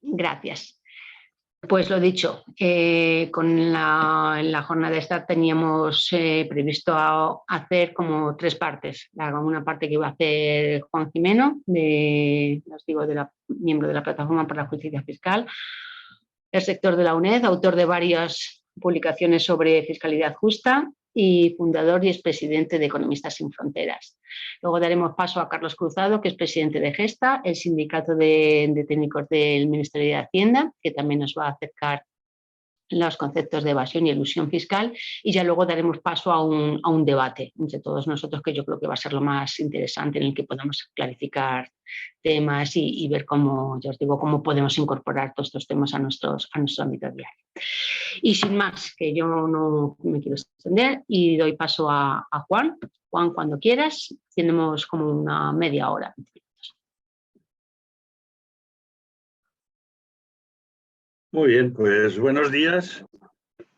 Gracias. Pues lo dicho, con la jornada esta teníamos previsto hacer como 3 partes. Una parte que iba a hacer Juan Jimeno, miembro de la Plataforma por la Justicia Fiscal, el sector de la UNED, autor de varias publicaciones sobre fiscalidad justa y fundador y expresidente de Economistas sin Fronteras. Luego daremos paso a Carlos Cruzado, que es presidente de Gesta, el sindicato de técnicos del Ministerio de Hacienda, que también nos va a acercar los conceptos de evasión y elusión fiscal, y ya luego daremos paso a un debate entre todos nosotros, que yo creo que va a ser lo más interesante, en el que podamos clarificar temas y ver cómo, ya os digo, cómo podemos incorporar todos estos temas a nuestro ámbito diario. Y sin más, que yo no me quiero extender, y doy paso a Juan. Juan, cuando quieras, tenemos como una media hora. Muy bien, pues buenos días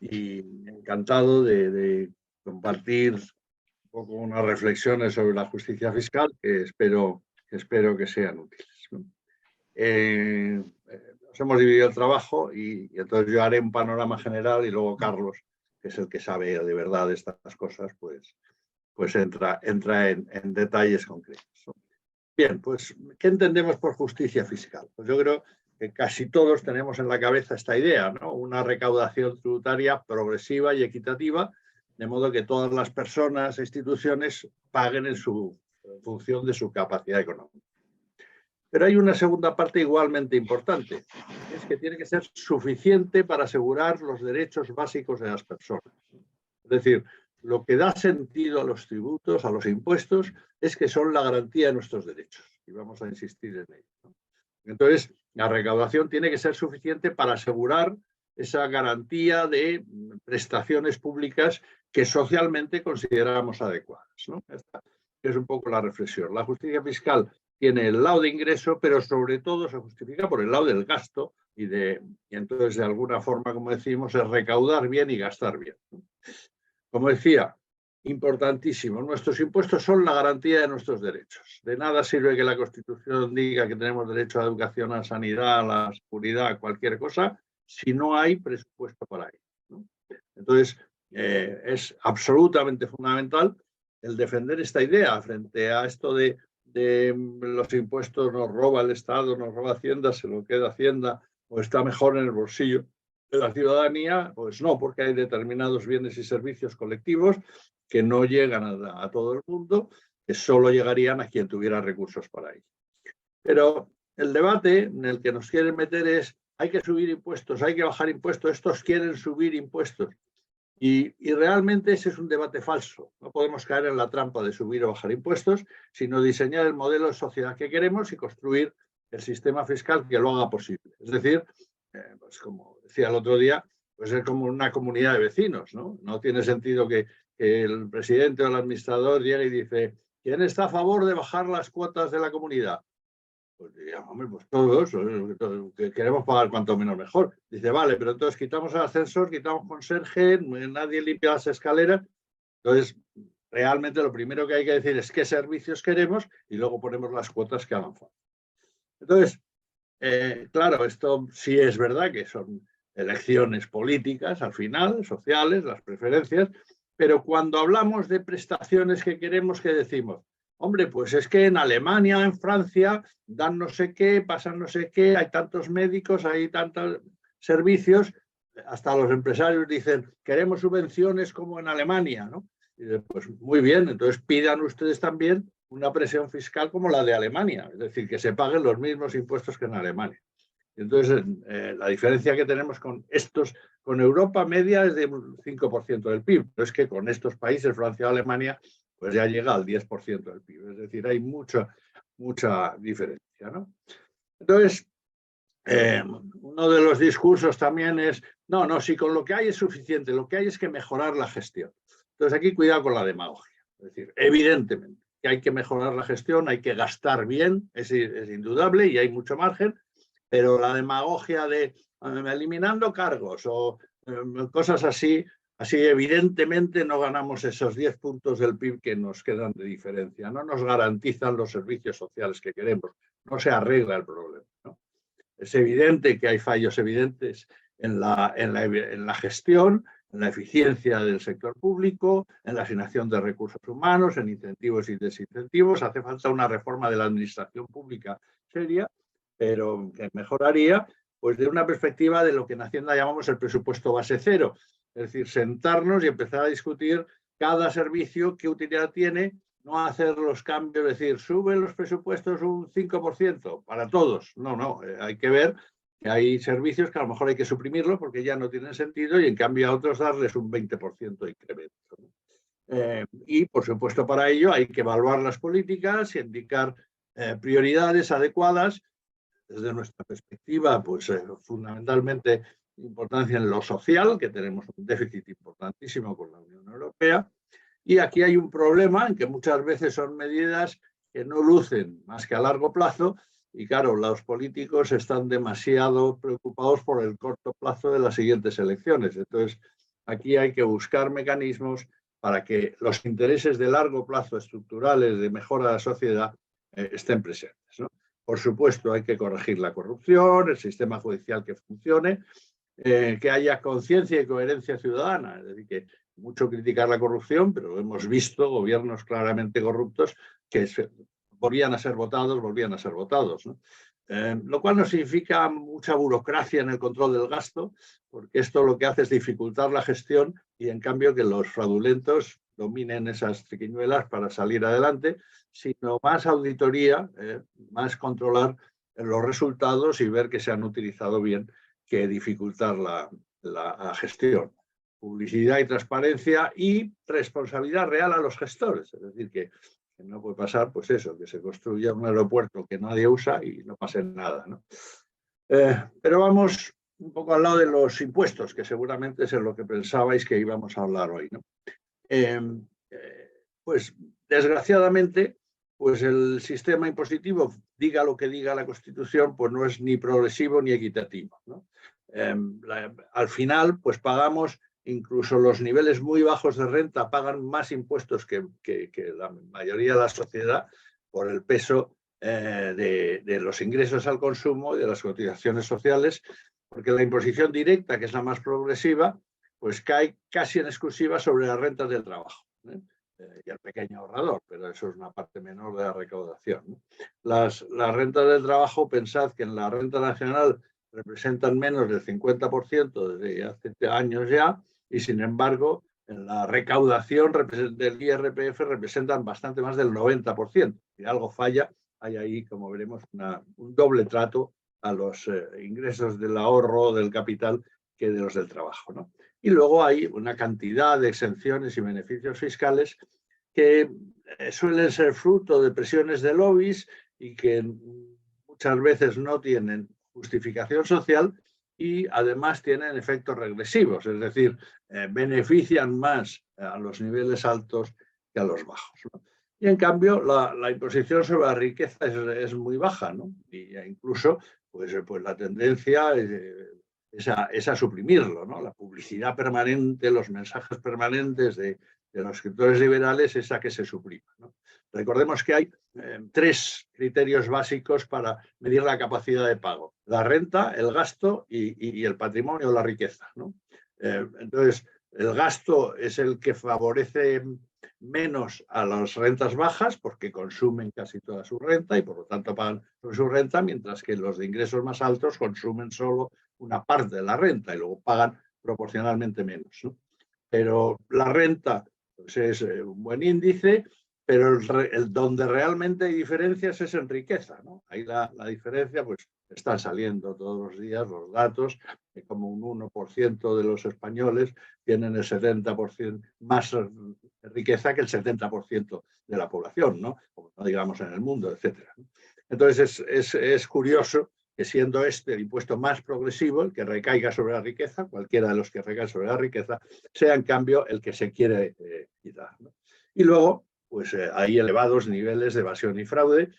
y encantado de compartir un poco unas reflexiones sobre la justicia fiscal que espero que sean útiles. Nos hemos dividido el trabajo y entonces yo haré un panorama general y luego Carlos, que es el que sabe de verdad de estas cosas, pues entra en detalles concretos. Bien, pues, ¿qué entendemos por justicia fiscal? Pues yo creo que casi todos tenemos en la cabeza esta idea, ¿no? Una recaudación tributaria progresiva y equitativa, de modo que todas las personas e instituciones paguen en función de su capacidad económica. Pero hay una segunda parte igualmente importante, es que tiene que ser suficiente para asegurar los derechos básicos de las personas. Es decir, lo que da sentido a los tributos, a los impuestos, es que son la garantía de nuestros derechos. Y vamos a insistir en ello, ¿no? Entonces, la recaudación tiene que ser suficiente para asegurar esa garantía de prestaciones públicas que socialmente consideramos adecuadas, ¿no? Esta es un poco la reflexión. La justicia fiscal tiene el lado de ingreso, pero sobre todo se justifica por el lado del gasto y entonces de alguna forma, como decimos, es recaudar bien y gastar bien, ¿no? Como decía, importantísimo, nuestros impuestos son la garantía de nuestros derechos. De nada sirve que la Constitución diga que tenemos derecho a la educación, a la sanidad, a la seguridad, a cualquier cosa, si no hay presupuesto para ello, ¿no? Entonces, es absolutamente fundamental el defender esta idea frente a esto de los impuestos nos roba el Estado, nos roba Hacienda, se lo queda Hacienda o está mejor en el bolsillo de la ciudadanía. Pues no, porque hay determinados bienes y servicios colectivos que no llegan a todo el mundo, que solo llegarían a quien tuviera recursos para ello. Pero el debate en el que nos quieren meter es: hay que subir impuestos, hay que bajar impuestos, estos quieren subir impuestos. Y realmente ese es un debate falso. No podemos caer en la trampa de subir o bajar impuestos, sino diseñar el modelo de sociedad que queremos y construir el sistema fiscal que lo haga posible. Es decir, pues como decía el otro día, pues es como una comunidad de vecinos, ¿no? No tiene sentido que el presidente o el administrador llegue y dice: ¿quién está a favor de bajar las cuotas de la comunidad? Pues digamos, hombre, pues todos, que queremos pagar cuanto menos mejor. Dice, vale, pero entonces quitamos el ascensor, quitamos conserje, nadie limpia las escaleras. Entonces, realmente lo primero que hay que decir es qué servicios queremos y luego ponemos las cuotas que hagan falta. Entonces, claro, esto sí es verdad que son elecciones políticas, al final, sociales, las preferencias, pero cuando hablamos de prestaciones que queremos, ¿qué decimos? Hombre, pues es que en Alemania, en Francia, dan no sé qué, pasan no sé qué, hay tantos médicos, hay tantos servicios, hasta los empresarios dicen, queremos subvenciones como en Alemania, ¿no? Y pues muy bien, entonces pidan ustedes también una presión fiscal como la de Alemania, es decir, que se paguen los mismos impuestos que en Alemania. Entonces, la diferencia que tenemos con Europa media es de un 5% del PIB, pero es que con estos países, Francia y Alemania, pues ya llega al 10% del PIB. Es decir, hay mucha diferencia, ¿no? Entonces, uno de los discursos también es, no, si con lo que hay es suficiente, lo que hay es que mejorar la gestión. Entonces, aquí cuidado con la demagogia. Es decir, evidentemente que hay que mejorar la gestión, hay que gastar bien, es indudable y hay mucho margen, pero la demagogia de eliminando cargos o cosas así evidentemente no ganamos esos 10 puntos del PIB que nos quedan de diferencia, no nos garantizan los servicios sociales que queremos, no se arregla el problema, ¿no? Es evidente que hay fallos evidentes en la gestión, en la eficiencia del sector público, en la asignación de recursos humanos, en incentivos y desincentivos. Hace falta una reforma de la administración pública seria, pero que mejoraría pues de una perspectiva de lo que en Hacienda llamamos el presupuesto base cero. Es decir, sentarnos y empezar a discutir cada servicio, qué utilidad tiene, no hacer los cambios, es decir, suben los presupuestos un 5% para todos. No, hay que ver que hay servicios que a lo mejor hay que suprimirlos porque ya no tienen sentido y en cambio a otros darles un 20% de incremento. Y por supuesto para ello hay que evaluar las políticas y indicar prioridades adecuadas. Desde nuestra perspectiva, pues fundamentalmente importancia en lo social, que tenemos un déficit importantísimo con la Unión Europea. Y aquí hay un problema en que muchas veces son medidas que no lucen más que a largo plazo y claro, los políticos están demasiado preocupados por el corto plazo de las siguientes elecciones. Entonces, aquí hay que buscar mecanismos para que los intereses de largo plazo estructurales de mejora de la sociedad estén presentes, ¿no? Por supuesto, hay que corregir la corrupción, el sistema judicial que funcione, que haya conciencia y coherencia ciudadana. Es decir, que mucho criticar la corrupción, pero hemos visto gobiernos claramente corruptos que volvían a ser votados, ¿no? Lo cual no significa mucha burocracia en el control del gasto, porque esto lo que hace es dificultar la gestión y en cambio que los fraudulentos dominen esas triquiñuelas para salir adelante, sino más auditoría, más controlar los resultados y ver que se han utilizado bien que dificultar la gestión. Publicidad y transparencia y responsabilidad real a los gestores. Es decir, que no puede pasar, pues eso, que se construya un aeropuerto que nadie usa y no pase nada, ¿no? Pero vamos un poco al lado de los impuestos, que seguramente es en lo que pensabais que íbamos a hablar hoy, ¿no? Pues desgraciadamente, pues el sistema impositivo, diga lo que diga la Constitución, pues no es ni progresivo ni equitativo, ¿no? Al final, pues pagamos, incluso los niveles muy bajos de renta pagan más impuestos que la mayoría de la sociedad por el peso de los ingresos al consumo y de las cotizaciones sociales, porque la imposición directa, que es la más progresiva, pues cae casi en exclusiva sobre las rentas del trabajo, ¿eh? Y el pequeño ahorrador, pero eso es una parte menor de la recaudación, ¿no? Las rentas del trabajo, pensad que en la renta nacional representan menos del 50% desde hace años ya, y sin embargo en la recaudación del IRPF representan bastante más del 90%. Si algo falla, hay ahí, como veremos, un doble trato a los ingresos del ahorro, del capital, que de los del trabajo, ¿no? Y luego hay una cantidad de exenciones y beneficios fiscales que suelen ser fruto de presiones de lobbies y que muchas veces no tienen justificación social y además tienen efectos regresivos, es decir, benefician más a los niveles altos que a los bajos, ¿no? Y en cambio la imposición sobre la riqueza es muy baja, ¿no? Y incluso pues la tendencia es a suprimirlo, ¿no? La publicidad permanente, los mensajes permanentes de los escritores liberales es a que se suprima, ¿no? Recordemos que hay 3 criterios básicos para medir la capacidad de pago: la renta, el gasto y el patrimonio o la riqueza, ¿no? Entonces, el gasto es el que favorece menos a las rentas bajas porque consumen casi toda su renta y por lo tanto pagan sobre su renta, mientras que los de ingresos más altos consumen solo una parte de la renta y luego pagan proporcionalmente menos, ¿no? Pero la renta pues es un buen índice, pero donde realmente hay diferencias es en riqueza, ¿no? Ahí la diferencia, pues están saliendo todos los días los datos, que como un 1% de los españoles tienen el 70% más riqueza que el 70% de la población, ¿no? Como no digamos en el mundo, etcétera, ¿no? Entonces es curioso que siendo este el impuesto más progresivo, el que recaiga sobre la riqueza, cualquiera de los que recaigan sobre la riqueza, sea en cambio el que se quiere quitar, ¿no? Y luego, pues hay elevados niveles de evasión y fraude,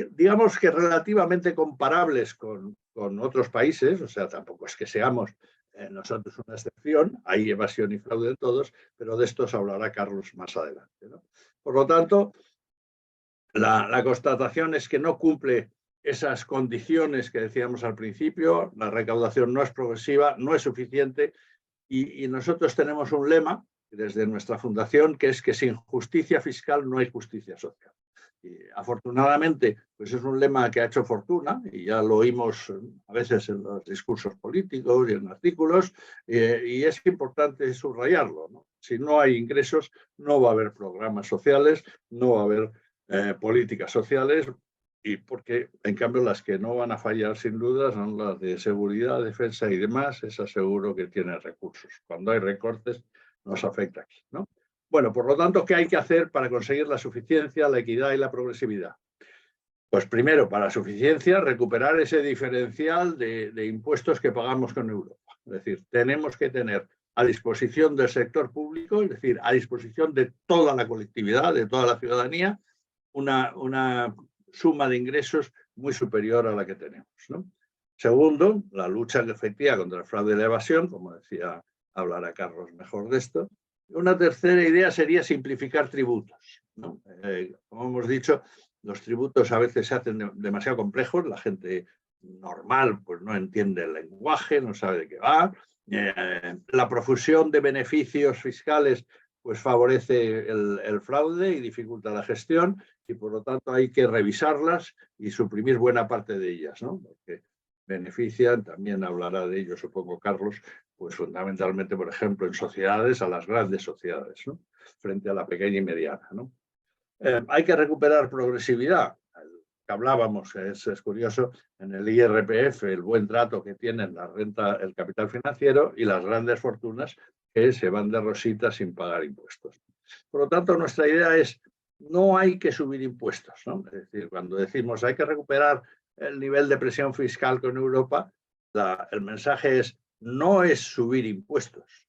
digamos que relativamente comparables con otros países, o sea, tampoco es que seamos nosotros una excepción, hay evasión y fraude de todos, pero de estos hablará Carlos más adelante, ¿no? Por lo tanto, la constatación es que no cumple esas condiciones que decíamos al principio, la recaudación no es progresiva, no es suficiente, y nosotros tenemos un lema desde nuestra fundación, que es que sin justicia fiscal no hay justicia social. Y afortunadamente, pues es un lema que ha hecho fortuna, y ya lo oímos a veces en los discursos políticos y en artículos, y es importante subrayarlo, ¿no? Si no hay ingresos, no va a haber programas sociales, no va a haber políticas sociales, y porque en cambio las que no van a fallar sin duda son las de seguridad, defensa y demás, esas seguro que tienen recursos. Cuando hay recortes nos afecta aquí, ¿no? Bueno, por lo tanto, ¿qué hay que hacer para conseguir la suficiencia, la equidad y la progresividad? Pues primero, para la suficiencia, recuperar ese diferencial de impuestos que pagamos con Europa. Es decir, tenemos que tener a disposición del sector público, es decir, a disposición de toda la colectividad, de toda la ciudadanía, una suma de ingresos muy superior a la que tenemos, ¿no? Segundo, la lucha efectiva contra el fraude y la evasión, como decía, hablará Carlos mejor de esto. Una tercera idea sería simplificar tributos, ¿no? Como hemos dicho, los tributos a veces se hacen demasiado complejos, la gente normal pues no entiende el lenguaje, no sabe de qué va. La profusión de beneficios fiscales pues favorece el fraude y dificulta la gestión, y por lo tanto hay que revisarlas y suprimir buena parte de ellas, ¿no? Porque benefician, también hablará de ello supongo Carlos, pues fundamentalmente, por ejemplo, en sociedades, a las grandes sociedades, ¿no? Frente a la pequeña y mediana, ¿no? Hay que recuperar progresividad. Que hablábamos, es curioso, en el IRPF, el buen trato que tienen la renta, el capital financiero y las grandes fortunas que se van de rosita sin pagar impuestos. Por lo tanto, nuestra idea es, no hay que subir impuestos, ¿no? Es decir, cuando decimos hay que recuperar el nivel de presión fiscal con Europa, el mensaje es, no es subir impuestos,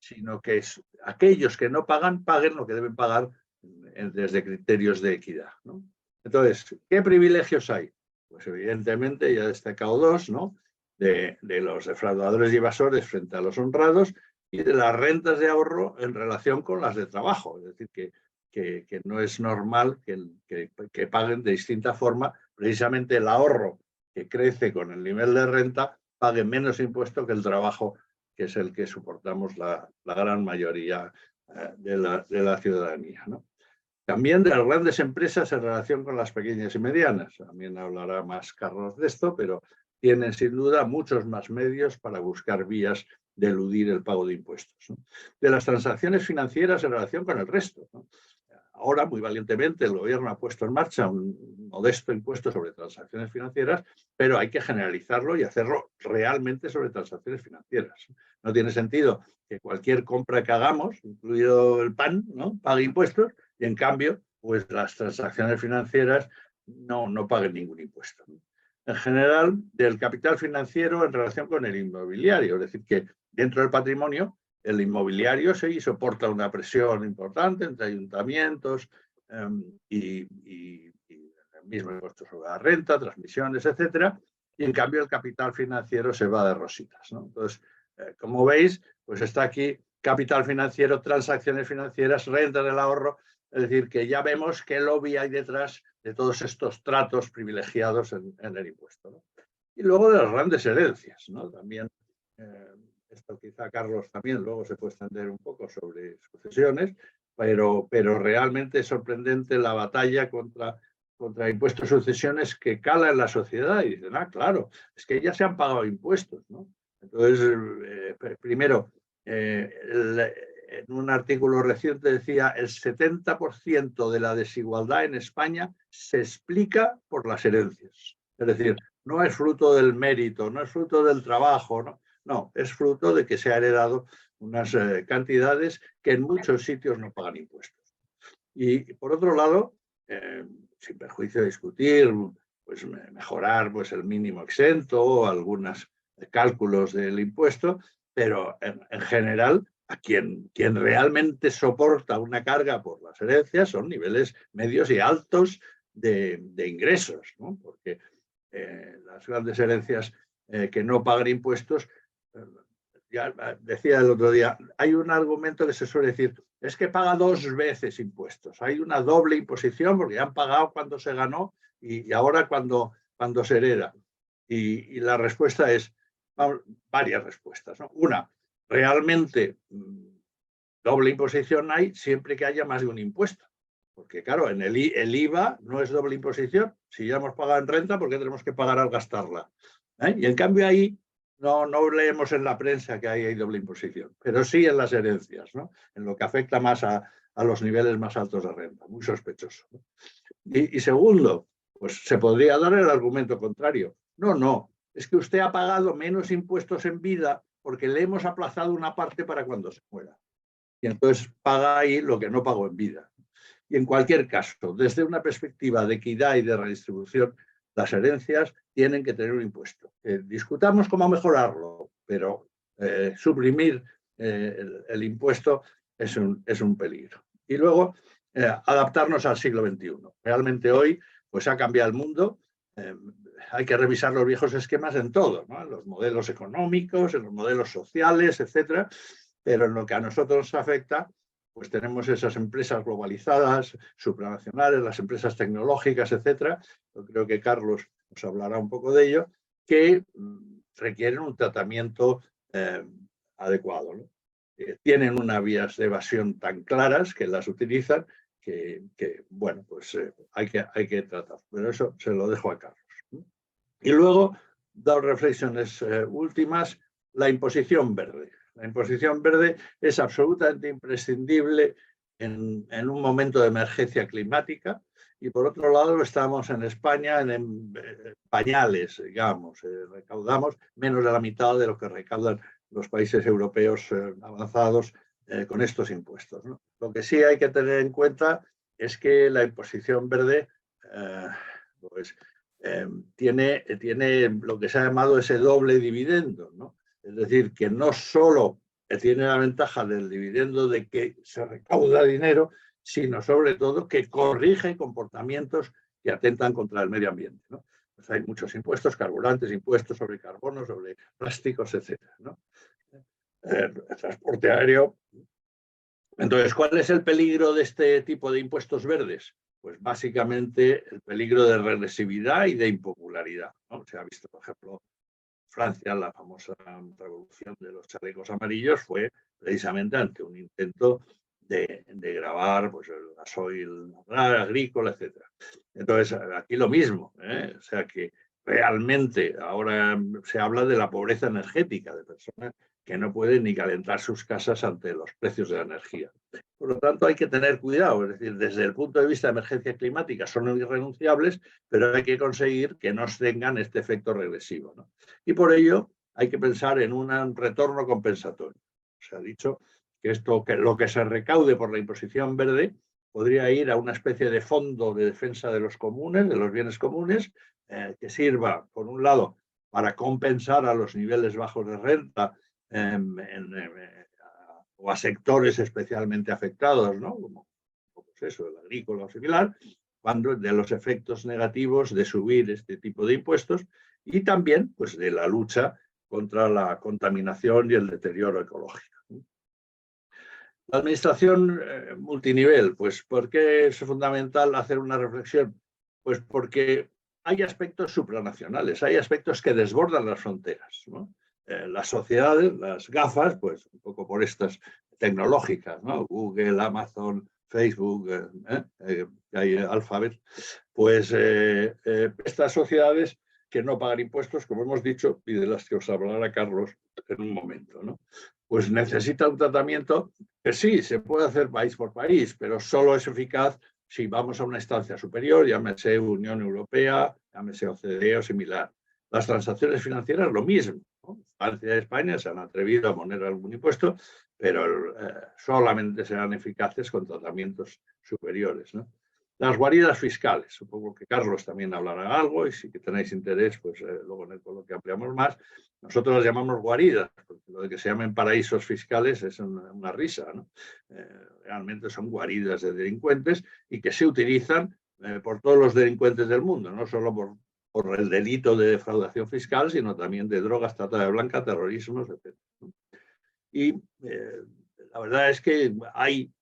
sino que aquellos que no pagan, paguen lo que deben pagar desde criterios de equidad, ¿no? Entonces, ¿qué privilegios hay? Pues evidentemente ya he destacado dos, ¿no? De los defraudadores y evasores frente a los honrados, y de las rentas de ahorro en relación con las de trabajo. Es decir, que no es normal que paguen de distinta forma. Precisamente el ahorro que crece con el nivel de renta pague menos impuesto que el trabajo, que es el que soportamos la gran mayoría de la ciudadanía, ¿no? También de las grandes empresas en relación con las pequeñas y medianas. También hablará más Carlos de esto, pero tienen sin duda muchos más medios para buscar vías de eludir el pago de impuestos, ¿no? De las transacciones financieras en relación con el resto, ¿no? Ahora, muy valientemente, el gobierno ha puesto en marcha un modesto impuesto sobre transacciones financieras, pero hay que generalizarlo y hacerlo realmente sobre transacciones financieras. No tiene sentido que cualquier compra que hagamos, incluido el pan, ¿no?, pague impuestos, y en cambio, pues las transacciones financieras no paguen ningún impuesto. En general, del capital financiero en relación con el inmobiliario, es decir, que dentro del patrimonio, el inmobiliario sí soporta una presión importante entre ayuntamientos y el mismo impuesto sobre la renta, transmisiones, etcétera, y en cambio el capital financiero se va de rositas, ¿no? Entonces, como veis, pues está aquí capital financiero, transacciones financieras, renta del ahorro. Es decir, que ya vemos qué lobby hay detrás de todos estos tratos privilegiados en el impuesto, ¿no? Y luego de las grandes herencias, ¿no? También, esto quizá Carlos también luego se puede extender un poco sobre sucesiones, pero realmente es sorprendente la batalla contra impuestos de sucesiones que cala en la sociedad y dicen, claro, es que ya se han pagado impuestos, ¿no? Entonces, primero, en un artículo reciente decía el 70% de la desigualdad en España se explica por las herencias. Es decir, no es fruto del mérito, no es fruto del trabajo, no, es fruto de que se ha heredado unas cantidades que en muchos sitios no pagan impuestos. Y por otro lado, sin perjuicio de discutir, pues mejorar pues, el mínimo exento o algunos cálculos del impuesto, pero en general a quien realmente soporta una carga por las herencias son niveles medios y altos de ingresos, ¿no? Porque las grandes herencias que no pagan impuestos, ya decía el otro día, hay un argumento que se suele decir, es que paga 2 veces impuestos, hay una doble imposición porque ya han pagado cuando se ganó Y ahora cuando se hereda. Y la respuesta es, varias respuestas, ¿no? Una, realmente doble imposición hay siempre que haya más de un impuesto. Porque claro, en el IVA no es doble imposición. Si ya hemos pagado en renta, ¿por qué tenemos que pagar al gastarla? Y en cambio ahí no leemos en la prensa que hay doble imposición, pero sí en las herencias, ¿no? En lo que afecta más a los niveles más altos de renta. Muy sospechoso, ¿no? Y segundo, pues se podría dar el argumento contrario. No, es que usted ha pagado menos impuestos en vida porque le hemos aplazado una parte para cuando se muera. Y entonces paga ahí lo que no pagó en vida. Y en cualquier caso, desde una perspectiva de equidad y de redistribución, las herencias tienen que tener un impuesto. Discutamos cómo mejorarlo, pero suprimir el impuesto es un peligro. Y luego, adaptarnos al siglo XXI. Realmente hoy pues ha cambiado el mundo. Hay que revisar los viejos esquemas en todo, ¿no? En los modelos económicos, en los modelos sociales, etcétera. Pero en lo que a nosotros nos afecta, pues tenemos esas empresas globalizadas, supranacionales, las empresas tecnológicas, etcétera. Yo creo que Carlos nos hablará un poco de ello, que requieren un tratamiento adecuado, ¿no? Tienen unas vías de evasión tan claras que las utilizan que bueno, pues hay que tratar. Pero eso se lo dejo a Carlos, ¿no? Y luego, dos reflexiones últimas. La imposición verde. La imposición verde es absolutamente imprescindible en un momento de emergencia climática y por otro lado estamos en España en pañales, digamos, recaudamos menos de la mitad de lo que recaudan los países europeos avanzados con estos impuestos, ¿no? Lo que sí hay que tener en cuenta es que la imposición verde pues, tiene lo que se ha llamado ese doble dividendo, ¿no? Es decir, que no solo tiene la ventaja del dividendo de que se recauda dinero, sino sobre todo que corrige comportamientos que atentan contra el medio ambiente, ¿no? Pues hay muchos impuestos, carburantes, impuestos sobre carbono, sobre plásticos, etcétera, ¿no? El transporte aéreo. Entonces, ¿cuál es el peligro de este tipo de impuestos verdes? Pues básicamente el peligro de regresividad y de impopularidad, ¿no? Se ha visto, por ejemplo, Francia, la famosa revolución de los chalecos amarillos fue precisamente ante un intento de gravar pues, el gasoil agrícola, etc. Entonces, aquí lo mismo, o sea que realmente ahora se habla de la pobreza energética, de personas que no pueden ni calentar sus casas ante los precios de la energía. Por lo tanto, hay que tener cuidado, es decir, desde el punto de vista de emergencia climática son irrenunciables, pero hay que conseguir que no tengan este efecto regresivo, ¿no? Y por ello hay que pensar en un retorno compensatorio. Se ha dicho que lo que se recaude por la imposición verde podría ir a una especie de fondo de defensa de los comunes, de los bienes comunes, que sirva, por un lado, para compensar a los niveles bajos de renta o a sectores especialmente afectados, ¿no? Como pues eso, el agrícola o similar, cuando de los efectos negativos de subir este tipo de impuestos y también pues, de la lucha contra la contaminación y el deterioro ecológico. La administración multinivel, pues ¿por qué es fundamental hacer una reflexión? Pues porque hay aspectos supranacionales, hay aspectos que desbordan las fronteras, ¿no? Las sociedades, las gafas, pues un poco por estas tecnológicas, ¿no? Google, Amazon, Facebook, hay Alphabet, pues estas sociedades que no pagan impuestos, como hemos dicho, y de las que os hablará Carlos en un momento, ¿no? Pues necesita un tratamiento que sí, se puede hacer país por país, pero solo es eficaz si vamos a una instancia superior, llámese Unión Europea, llámese OCDE o similar. Las transacciones financieras, lo mismo, ¿no? Francia y España se han atrevido a poner algún impuesto, pero solamente serán eficaces con tratamientos superiores, ¿no? Las guaridas fiscales, supongo que Carlos también hablará algo y si tenéis interés, pues luego en el coloquio ampliamos más. Nosotros las llamamos guaridas, porque lo de que se llamen paraísos fiscales es una risa, ¿no? Realmente son guaridas de delincuentes y que se utilizan por todos los delincuentes del mundo, no solo por el delito de defraudación fiscal, sino también de drogas, trata de blanca, terrorismo, etc. Y la verdad es que hay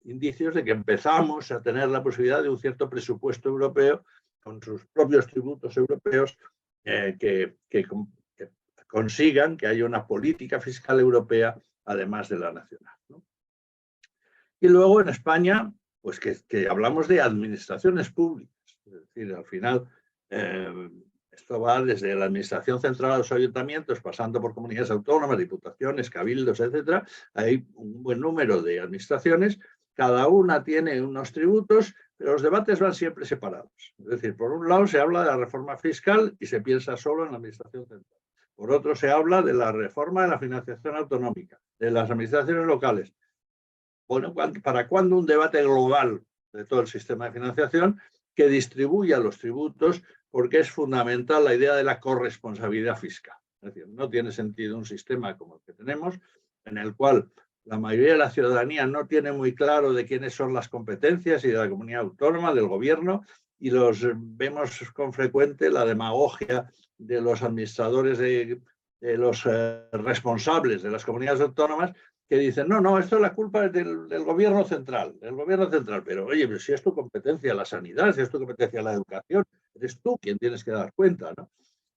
indicios de que empezamos a tener la posibilidad de un cierto presupuesto europeo con sus propios tributos europeos, que consigan que haya una política fiscal europea además de la nacional, ¿no? Y luego en España, pues que hablamos de administraciones públicas, es decir, al final esto va desde la administración central a los ayuntamientos, pasando por comunidades autónomas, diputaciones, cabildos, etcétera. Hay un buen número de administraciones, cada una tiene unos tributos, pero los debates van siempre separados. Es decir, por un lado se habla de la reforma fiscal y se piensa solo en la administración central. Por otro se habla de la reforma de la financiación autonómica, de las administraciones locales. Bueno, ¿para cuándo un debate global de todo el sistema de financiación que distribuya los tributos? Porque es fundamental la idea de la corresponsabilidad fiscal. Es decir, no tiene sentido un sistema como el que tenemos, en el cual la mayoría de la ciudadanía no tiene muy claro de quiénes son las competencias y de la comunidad autónoma, del gobierno, y vemos con frecuente la demagogia de los administradores, de los responsables de las comunidades autónomas, que dicen, no, esto es la culpa del gobierno central, pero oye, pero si es tu competencia la sanidad, si es tu competencia la educación, eres tú quien tienes que dar cuenta, ¿no?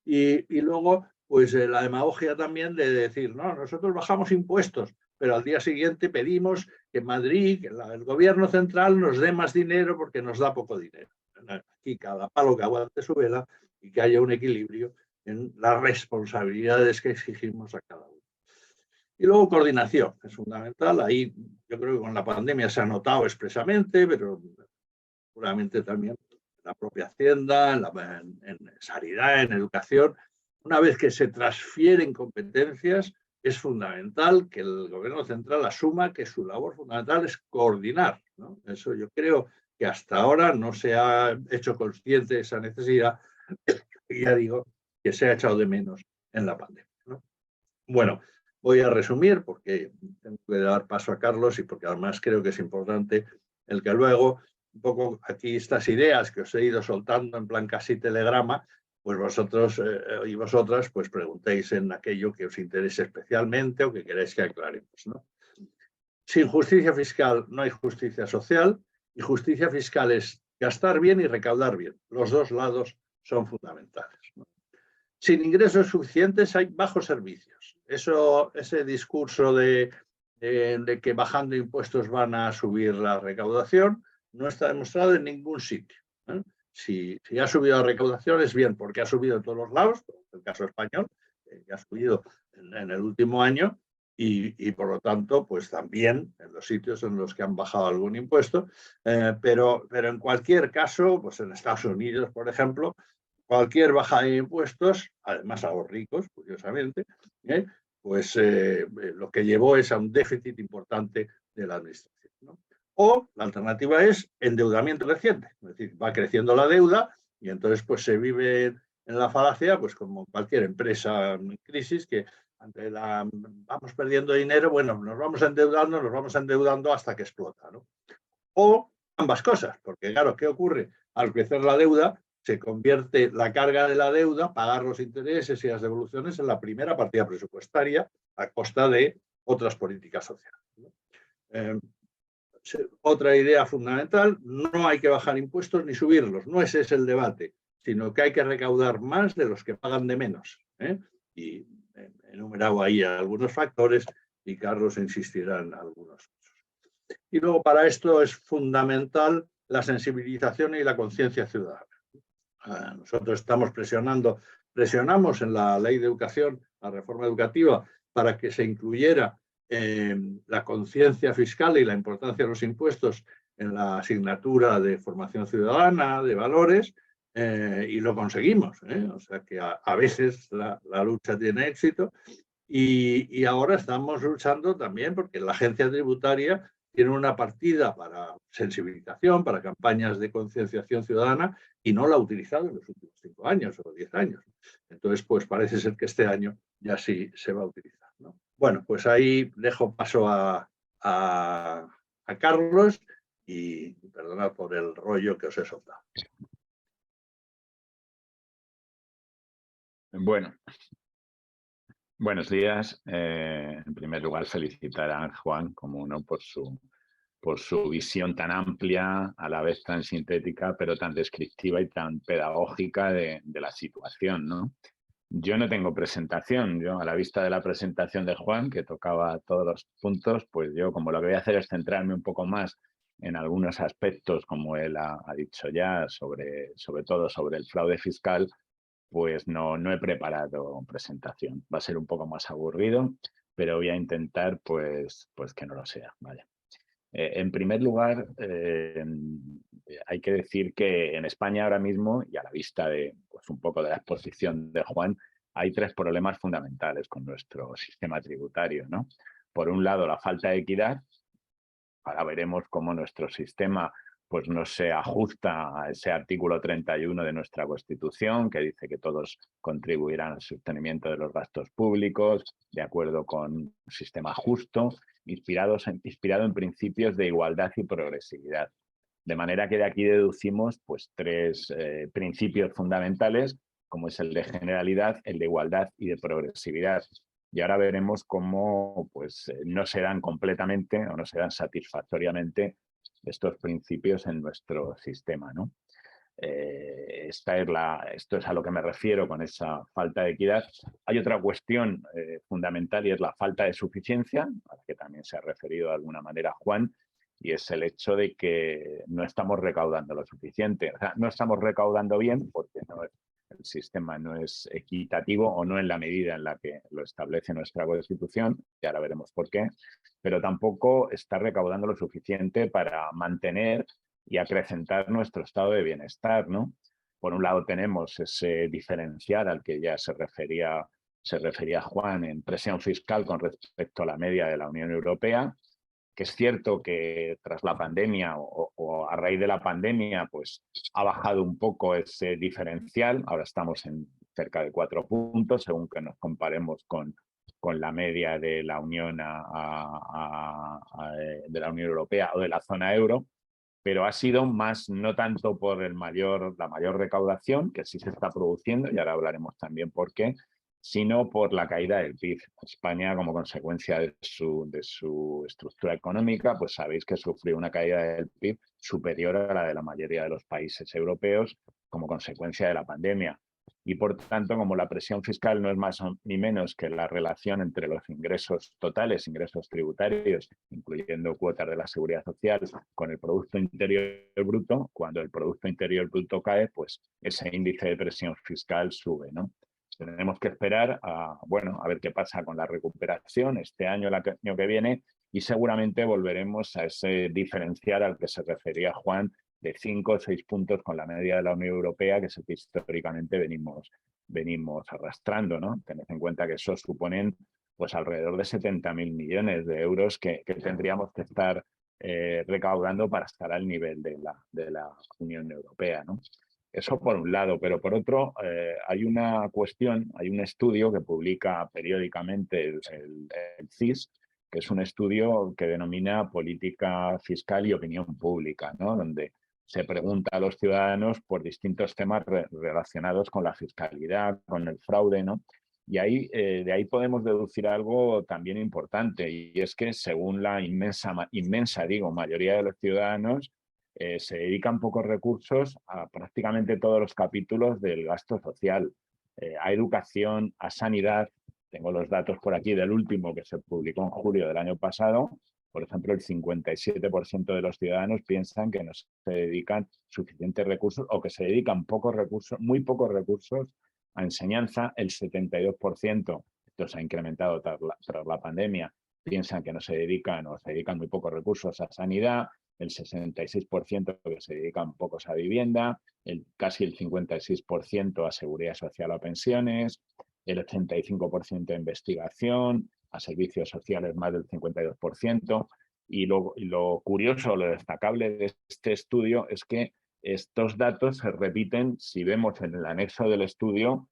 Y luego, pues la demagogia también de decir, no, nosotros bajamos impuestos, pero al día siguiente pedimos que Madrid, que el gobierno central nos dé más dinero porque nos da poco dinero. Aquí cada palo que aguante su vela y que haya un equilibrio en las responsabilidades que exigimos a cada uno. Y luego coordinación, es fundamental. Ahí yo creo que con la pandemia se ha notado expresamente, pero seguramente también en la propia Hacienda, en sanidad, en educación. Una vez que se transfieren competencias, es fundamental que el gobierno central asuma que su labor fundamental es coordinar, ¿no? Eso yo creo que hasta ahora no se ha hecho consciente de esa necesidad, y ya digo que se ha echado de menos en la pandemia, ¿no? Bueno, voy a resumir porque tengo que dar paso a Carlos y porque además creo que es importante el que luego, un poco aquí estas ideas que os he ido soltando en plan casi telegrama, pues vosotros y vosotras pues preguntéis en aquello que os interese especialmente o que queráis que aclaremos, ¿no? Sin justicia fiscal no hay justicia social, y justicia fiscal es gastar bien y recaudar bien. Los dos lados son fundamentales, ¿no? Sin ingresos suficientes hay bajos servicios. Ese discurso de que bajando impuestos van a subir la recaudación no está demostrado en ningún sitio, ¿eh? Si ha subido la recaudación es bien porque ha subido en todos los lados, en el caso español, que ha subido en el último año, y por lo tanto, pues también en los sitios en los que han bajado algún impuesto, pero en cualquier caso, pues en Estados Unidos, por ejemplo, cualquier bajada de impuestos, además a los ricos, curiosamente, pues lo que llevó es a un déficit importante de la administración, ¿no? O la alternativa es endeudamiento reciente, es decir, va creciendo la deuda y entonces pues se vive en la falacia, pues como cualquier empresa en crisis, que ante vamos perdiendo dinero, bueno, nos vamos endeudando hasta que explota, ¿no? O ambas cosas, porque claro, ¿qué ocurre? Al crecer la deuda, se convierte la carga de la deuda, pagar los intereses y las devoluciones, en la primera partida presupuestaria a costa de otras políticas sociales, ¿no? Otra idea fundamental, no hay que bajar impuestos ni subirlos, no ese es el debate, sino que hay que recaudar más de los que pagan de menos, ¿eh? Y he enumerado ahí algunos factores y Carlos insistirá en algunos. Y luego para esto es fundamental la sensibilización y la conciencia ciudadana. Nosotros presionamos en la ley de educación, la reforma educativa, para que se incluyera la conciencia fiscal y la importancia de los impuestos en la asignatura de formación ciudadana, de valores, y lo conseguimos, ¿eh? O sea que a veces la lucha tiene éxito, y ahora estamos luchando también porque la agencia tributaria tiene una partida para sensibilización, para campañas de concienciación ciudadana, y no la ha utilizado en los últimos 5 años o 10 años. Entonces, pues parece ser que este año ya sí se va a utilizar, ¿no? Bueno, pues ahí dejo paso a Carlos y perdonad por el rollo que os he soltado. Bueno, buenos días. En primer lugar, felicitar a Juan, como no, por su por su visión tan amplia, a la vez tan sintética, pero tan descriptiva y tan pedagógica de la situación, ¿no? Yo no tengo presentación. Yo, a la vista de la presentación de Juan, que tocaba todos los puntos, pues yo, como lo que voy a hacer es centrarme un poco más en algunos aspectos, como él ha dicho ya, sobre todo sobre el fraude fiscal, pues no he preparado presentación. Va a ser un poco más aburrido, pero voy a intentar pues que no lo sea, ¿vale? En primer lugar, hay que decir que en España ahora mismo, y a la vista de pues, un poco de la exposición de Juan, hay tres problemas fundamentales con nuestro sistema tributario, ¿no? Por un lado, la falta de equidad. Ahora veremos cómo nuestro sistema pues, no se ajusta a ese artículo 31 de nuestra Constitución, que dice que todos contribuirán al sostenimiento de los gastos públicos, de acuerdo con un sistema justo, inspirado en principios de igualdad y progresividad. De manera que de aquí deducimos pues, tres principios fundamentales, como es el de generalidad, el de igualdad y de progresividad. Y ahora veremos cómo pues, no se dan completamente o no se dan satisfactoriamente estos principios en nuestro sistema, ¿no? Esto es a lo que me refiero con esa falta de equidad. Hay otra cuestión fundamental y es la falta de suficiencia, a la que también se ha referido de alguna manera Juan, y es el hecho de que no estamos recaudando lo suficiente. O sea, no estamos recaudando bien porque el sistema no es equitativo o no en la medida en la que lo establece nuestra Constitución, y ahora veremos por qué, pero tampoco está recaudando lo suficiente para mantener y acrecentar nuestro estado de bienestar, ¿no? Por un lado tenemos ese diferencial al que ya se refería Juan en presión fiscal con respecto a la media de la Unión Europea, que es cierto que tras la pandemia o a raíz de la pandemia pues ha bajado un poco ese diferencial. Ahora estamos en cerca de 4 puntos, según que nos comparemos con la media de la Unión, de la Unión Europea o de la zona euro, pero ha sido más, no tanto por la mayor recaudación, que sí se está produciendo, y ahora hablaremos también por qué, sino por la caída del PIB. España, como consecuencia de su estructura económica, pues sabéis que sufrió una caída del PIB superior a la de la mayoría de los países europeos como consecuencia de la pandemia. Y por tanto, como la presión fiscal no es más ni menos que la relación entre los ingresos totales, ingresos tributarios, incluyendo cuotas de la seguridad social, con el Producto Interior Bruto, cuando el Producto Interior Bruto cae, pues ese índice de presión fiscal sube, ¿no? Tenemos que esperar a ver qué pasa con la recuperación este año, el año que viene, y seguramente volveremos a ese diferencial al que se refería Juan, de 5 o 6 puntos con la media de la Unión Europea, que es el que históricamente venimos arrastrando, ¿no? Tened en cuenta que eso suponen pues alrededor de 70.000 millones de euros que tendríamos que estar recaudando para estar al nivel de la Unión Europea, ¿no? Eso por un lado, pero por otro hay una cuestión, hay un estudio que publica periódicamente el CIS, que es un estudio que denomina política fiscal y opinión pública, ¿no? Donde se pregunta a los ciudadanos por distintos temas relacionados con la fiscalidad, con el fraude, ¿no? Y ahí, de ahí podemos deducir algo también importante, y es que según la inmensa mayoría de los ciudadanos, se dedican pocos recursos a prácticamente todos los capítulos del gasto social, a educación, a sanidad. Tengo los datos por aquí del último que se publicó en julio del año pasado. Por ejemplo, el 57% de los ciudadanos piensan que no se dedican suficientes recursos o que se dedican pocos recursos, muy pocos recursos a enseñanza. El 72%, esto se ha incrementado tras la pandemia, piensan que no se dedican o se dedican muy pocos recursos a sanidad. El 66% que se dedican pocos a vivienda, casi el 56% a seguridad social o a pensiones, el 85% a investigación, a servicios sociales más del 52%. Y lo curioso, lo destacable de este estudio es que estos datos se repiten si vemos en el anexo del estudio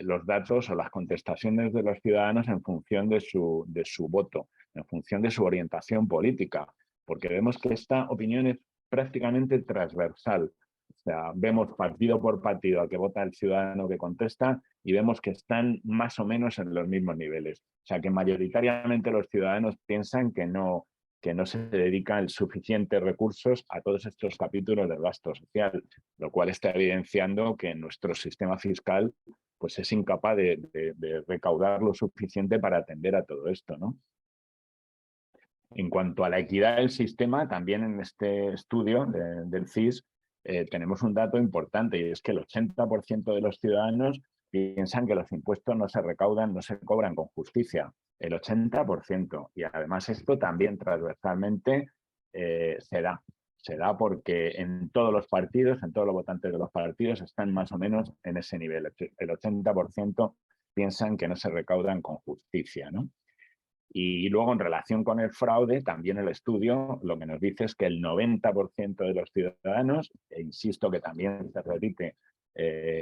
los datos o las contestaciones de los ciudadanos en función de su voto, en función de su orientación política, porque vemos que esta opinión es prácticamente transversal. O sea, vemos partido por partido a que vota el ciudadano que contesta y vemos que están más o menos en los mismos niveles. O sea, que mayoritariamente los ciudadanos piensan que no que no se dedican suficientes recursos a todos estos capítulos del gasto social, lo cual está evidenciando que nuestro sistema fiscal pues es incapaz de recaudar lo suficiente para atender a todo esto, ¿no? En cuanto a la equidad del sistema, también en este estudio del CIS tenemos un dato importante, y es que el 80% de los ciudadanos piensan que los impuestos no se recaudan, no se cobran con justicia. El 80%. Y además esto también transversalmente se da. Se da porque en todos los partidos, en todos los votantes de los partidos, están más o menos en ese nivel. El 80% piensan que no se recaudan con justicia, ¿no? Y luego, en relación con el fraude, también el estudio lo que nos dice es que el 90% de los ciudadanos, e insisto que también se repite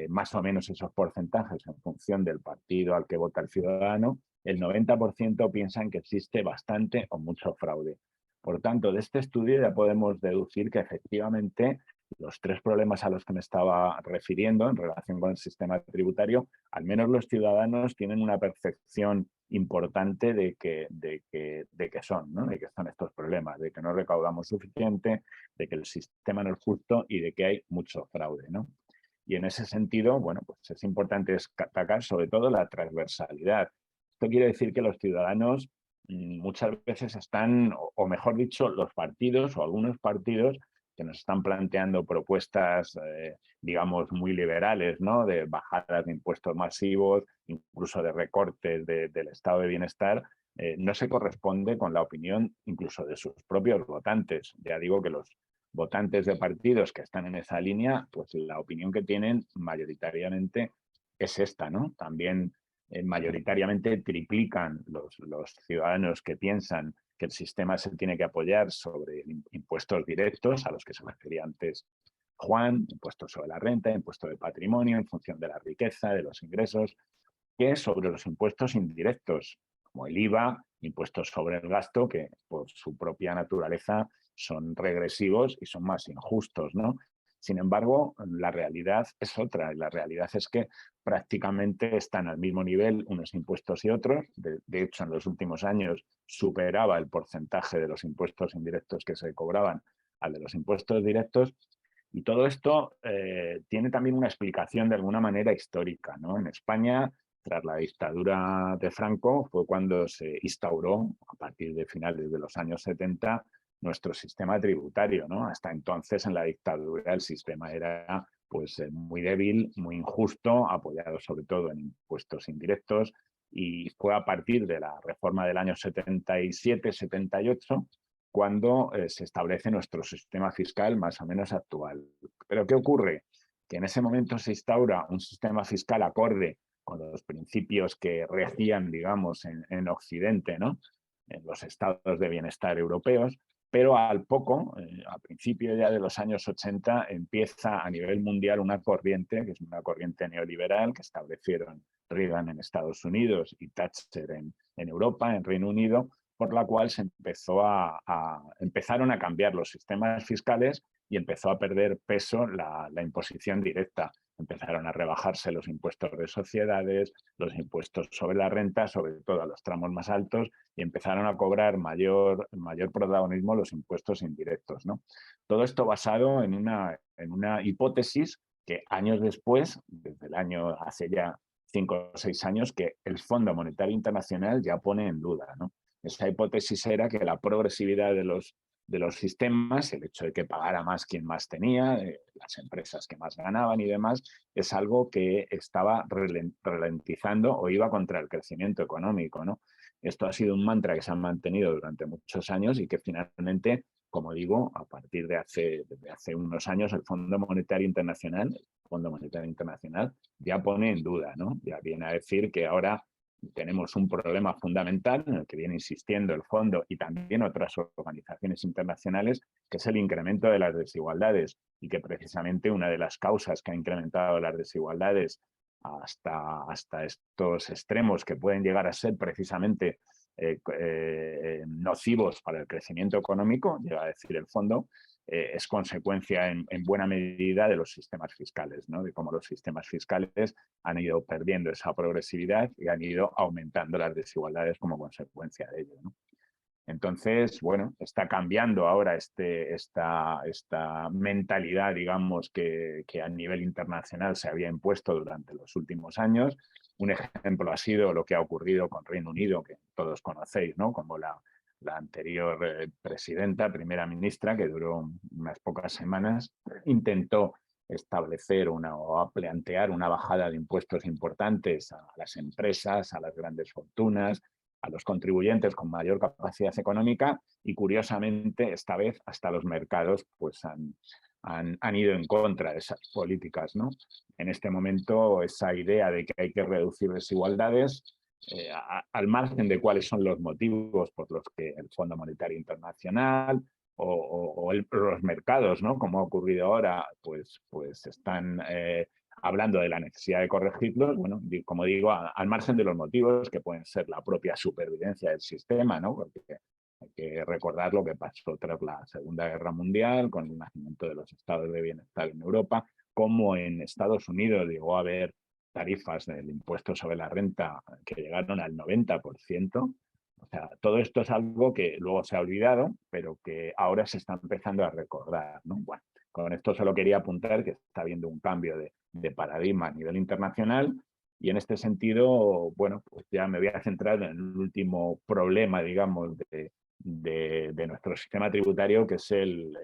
más o menos esos porcentajes en función del partido al que vota el ciudadano, el 90% piensan que existe bastante o mucho fraude. Por tanto, de este estudio ya podemos deducir que efectivamente los tres problemas a los que me estaba refiriendo en relación con el sistema tributario, al menos los ciudadanos tienen una percepción importante de que son, ¿no? De que son estos problemas, de que no recaudamos suficiente, de que el sistema no es justo y de que hay mucho fraude, ¿no? Y en ese sentido, bueno, pues es importante destacar sobre todo la transversalidad. Esto quiere decir que los ciudadanos muchas veces están, o mejor dicho, los partidos o algunos partidos que nos están planteando propuestas, digamos, muy liberales, ¿no? De bajadas de impuestos masivos, incluso de recortes del estado de bienestar, no se corresponde con la opinión incluso de sus propios votantes. Ya digo que los votantes de partidos que están en esa línea, pues la opinión que tienen mayoritariamente es esta, ¿no? También mayoritariamente triplican los ciudadanos que piensan que el sistema se tiene que apoyar sobre impuestos directos, a los que se refería antes Juan, impuestos sobre la renta, impuestos de patrimonio, en función de la riqueza, de los ingresos, que sobre los impuestos indirectos, como el IVA, impuestos sobre el gasto, que por su propia naturaleza son regresivos y son más injustos, ¿no? Sin embargo, la realidad es otra, y la realidad es que prácticamente están al mismo nivel unos impuestos y otros. De hecho, en los últimos años superaba el porcentaje de los impuestos indirectos que se cobraban al de los impuestos directos. Y todo esto tiene también una explicación de alguna manera histórica, ¿no? En España, tras la dictadura de Franco, fue cuando se instauró, a partir de finales de los años 70, nuestro sistema tributario, ¿no? Hasta entonces, en la dictadura, el sistema era pues, muy débil, muy injusto, apoyado sobre todo en impuestos indirectos, y fue a partir de la reforma del año 77-78 cuando se establece nuestro sistema fiscal más o menos actual. Pero ¿qué ocurre? Que en ese momento se instaura un sistema fiscal acorde con los principios que regían, digamos, en Occidente, ¿no? En los estados de bienestar europeos, pero al poco, a principios ya de los años 80, empieza a nivel mundial una corriente, que es una corriente neoliberal que establecieron Reagan en Estados Unidos y Thatcher en Europa, en Reino Unido, por la cual se empezaron a cambiar los sistemas fiscales y empezó a perder peso la imposición directa. Empezaron a rebajarse los impuestos de sociedades, los impuestos sobre la renta, sobre todo a los tramos más altos, y empezaron a cobrar mayor protagonismo los impuestos indirectos, ¿no? Todo esto basado en una hipótesis que años después, desde el año hace ya 5 o 6 años, que el Fondo Monetario Internacional ya pone en duda, ¿no? Esa hipótesis era que la progresividad de los sistemas, el hecho de que pagara más quien más tenía, las empresas que más ganaban y demás, es algo que estaba ralentizando o iba contra el crecimiento económico, ¿no? Esto ha sido un mantra que se ha mantenido durante muchos años y que finalmente, como digo, a partir desde hace unos años, el Fondo Monetario Internacional ya pone en duda, ¿no? Ya viene a decir que ahora tenemos un problema fundamental en el que viene insistiendo el fondo y también otras organizaciones internacionales, que es el incremento de las desigualdades, y que precisamente una de las causas que ha incrementado las desigualdades hasta estos extremos que pueden llegar a ser precisamente nocivos para el crecimiento económico, llega a decir el fondo, es consecuencia en buena medida de los sistemas fiscales, ¿no? De cómo los sistemas fiscales han ido perdiendo esa progresividad y han ido aumentando las desigualdades como consecuencia de ello, ¿no? Entonces, bueno, está cambiando ahora esta mentalidad, digamos, que a nivel internacional se había impuesto durante los últimos años. Un ejemplo ha sido lo que ha ocurrido con Reino Unido, que todos conocéis, ¿no? Como la anterior presidenta, primera ministra, que duró unas pocas semanas, intentó establecer o a plantear una bajada de impuestos importantes a las empresas, a las grandes fortunas, a los contribuyentes con mayor capacidad económica y, curiosamente, esta vez hasta los mercados pues, han ido en contra de esas políticas, ¿no? En este momento, esa idea de que hay que reducir desigualdades, al margen de cuáles son los motivos por los que el Fondo Monetario Internacional o los mercados, ¿no? Como ha ocurrido ahora, pues están hablando de la necesidad de corregirlos, bueno, como digo, al margen de los motivos que pueden ser la propia supervivencia del sistema, ¿no? Porque hay que recordar lo que pasó tras la Segunda Guerra Mundial, con el nacimiento de los estados de bienestar en Europa, como en Estados Unidos llegó a haber tarifas del impuesto sobre la renta que llegaron al 90%. O sea, todo esto es algo que luego se ha olvidado, pero que ahora se está empezando a recordar, ¿no? Bueno, con esto solo quería apuntar que está habiendo un cambio de paradigma a nivel internacional y en este sentido, bueno, pues ya me voy a centrar en el último problema, digamos, de nuestro sistema tributario, que es el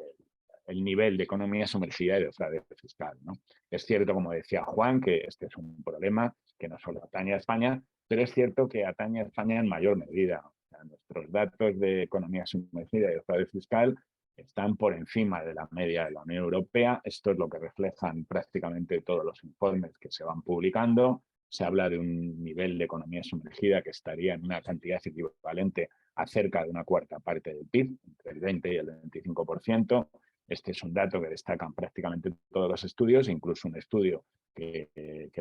nivel de economía sumergida y de fraude fiscal, ¿no? Es cierto, como decía Juan, que este es un problema que no solo atañe a España, pero es cierto que atañe a España en mayor medida. O sea, nuestros datos de economía sumergida y de fraude fiscal están por encima de la media de la Unión Europea. Esto es lo que reflejan prácticamente todos los informes que se van publicando. Se habla de un nivel de economía sumergida que estaría en una cantidad equivalente a cerca de una cuarta parte del PIB, entre el 20 y el 25%. Este es un dato que destacan prácticamente todos los estudios, incluso un estudio que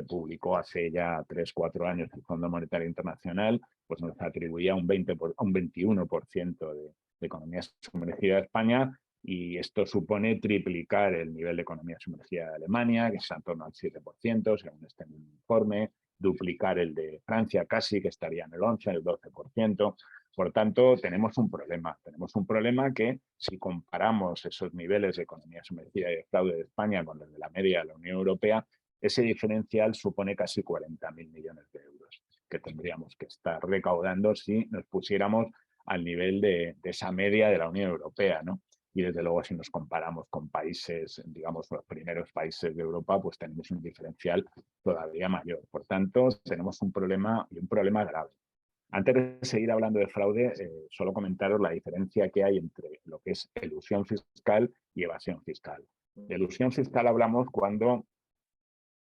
publicó hace ya 3-4 años el Fondo Monetario Internacional, pues nos atribuía un 21% de economía sumergida de España, y esto supone triplicar el nivel de economía sumergida de Alemania, que está en torno al 7%, según este mismo informe, duplicar el de Francia casi, que estaría en el 11, el 12%. Por tanto, tenemos un problema que, si comparamos esos niveles de economía sumergida y de fraude de España con los de la media de la Unión Europea, ese diferencial supone casi 40.000 millones de euros que tendríamos que estar recaudando si nos pusiéramos al nivel de esa media de la Unión Europea, ¿no? Y desde luego, si nos comparamos con países, digamos, los primeros países de Europa, pues tenemos un diferencial todavía mayor. Por tanto, tenemos un problema, y un problema grave. Antes de seguir hablando de fraude, solo comentaros la diferencia que hay entre lo que es elusión fiscal y evasión fiscal. De elusión fiscal hablamos cuando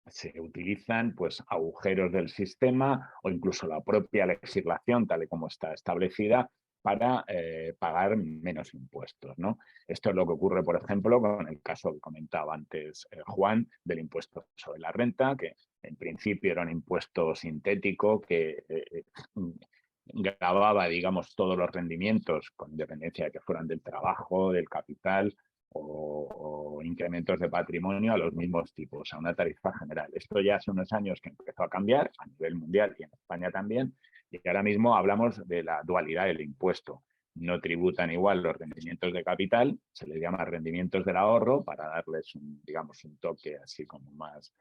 se utilizan pues, agujeros del sistema o incluso la propia legislación, tal y como está establecida, para pagar menos impuestos, ¿no? Esto es lo que ocurre, por ejemplo, con el caso que comentaba antes Juan, del impuesto sobre la renta, que en principio era un impuesto sintético que gravaba, digamos, todos los rendimientos, con independencia de que fueran del trabajo, del capital o incrementos de patrimonio, a los mismos tipos, a una tarifa general. Esto ya hace unos años que empezó a cambiar a nivel mundial y en España también, y ahora mismo hablamos de la dualidad del impuesto. No tributan igual los rendimientos de capital, se les llama rendimientos del ahorro para darles, digamos, un toque así como más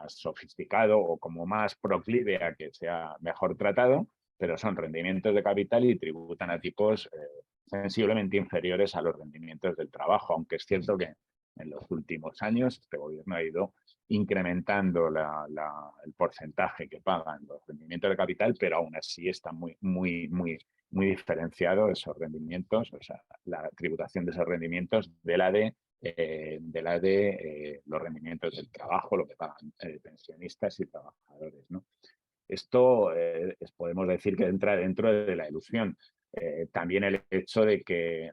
sofisticado o como más proclive a que sea mejor tratado, pero son rendimientos de capital y tributan a tipos sensiblemente inferiores a los rendimientos del trabajo, aunque es cierto que en los últimos años este gobierno ha ido incrementando el porcentaje que pagan los rendimientos de capital, pero aún así está muy diferenciado esos rendimientos, o sea, la tributación de esos rendimientos de la de los rendimientos del trabajo, lo que pagan pensionistas y trabajadores, ¿no? Esto podemos decir que entra dentro de la ilusión. También el hecho de que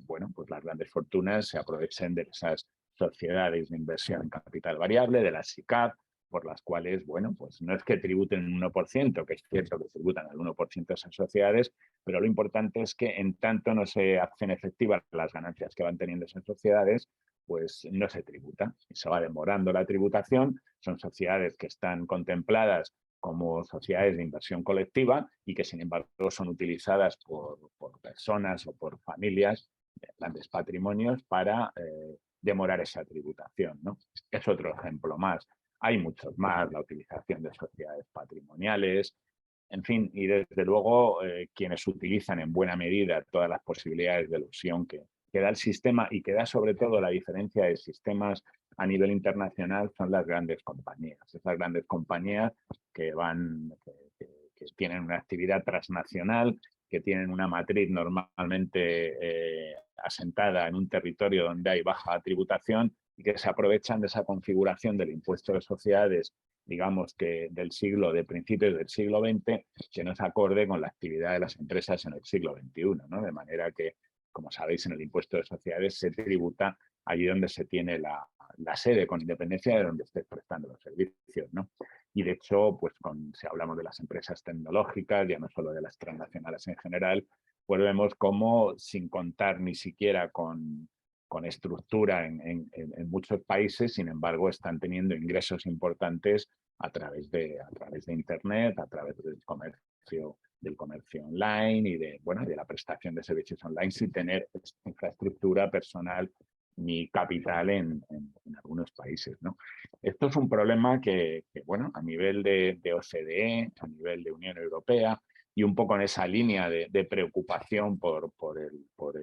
bueno, pues las grandes fortunas se aprovechen de esas sociedades de inversión en capital variable, de las SICAV, por las cuales, bueno, pues no es que tributen un 1%, que es cierto que tributan al 1% esas sociedades, pero lo importante es que en tanto no se hacen efectivas las ganancias que van teniendo esas sociedades, pues no se tributa. Se va demorando la tributación. Son sociedades que están contempladas como sociedades de inversión colectiva y que, sin embargo, son utilizadas por personas o por familias de grandes patrimonios para demorar esa tributación, ¿no? Es otro ejemplo más. Hay muchos más, la utilización de sociedades patrimoniales, en fin, y desde luego quienes utilizan en buena medida todas las posibilidades de elusión que da el sistema y que da sobre todo la diferencia de sistemas a nivel internacional son las grandes compañías. Esas grandes compañías que tienen una actividad transnacional, que tienen una matriz normalmente asentada en un territorio donde hay baja tributación y que se aprovechan de esa configuración del impuesto de sociedades, digamos que de principios del siglo XX, que no es acorde con la actividad de las empresas en el siglo XXI, ¿no? De manera que, como sabéis, en el impuesto de sociedades se tributa allí donde se tiene la sede, con independencia de donde estés prestando los servicios, ¿no? Y de hecho, pues si hablamos de las empresas tecnológicas, ya no solo de las transnacionales en general, pues vemos cómo, sin contar ni siquiera con estructura en muchos países, sin embargo, están teniendo ingresos importantes a través de Internet, a través del comercio online y de la prestación de servicios online sin tener infraestructura personal ni capital en algunos países, ¿no? Esto es un problema que a nivel de OCDE, a nivel de Unión Europea, y un poco en esa línea de preocupación por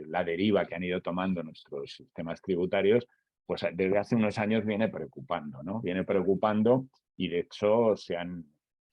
la deriva que han ido tomando nuestros sistemas tributarios, pues desde hace unos años viene preocupando, ¿no? Viene preocupando y de hecho se han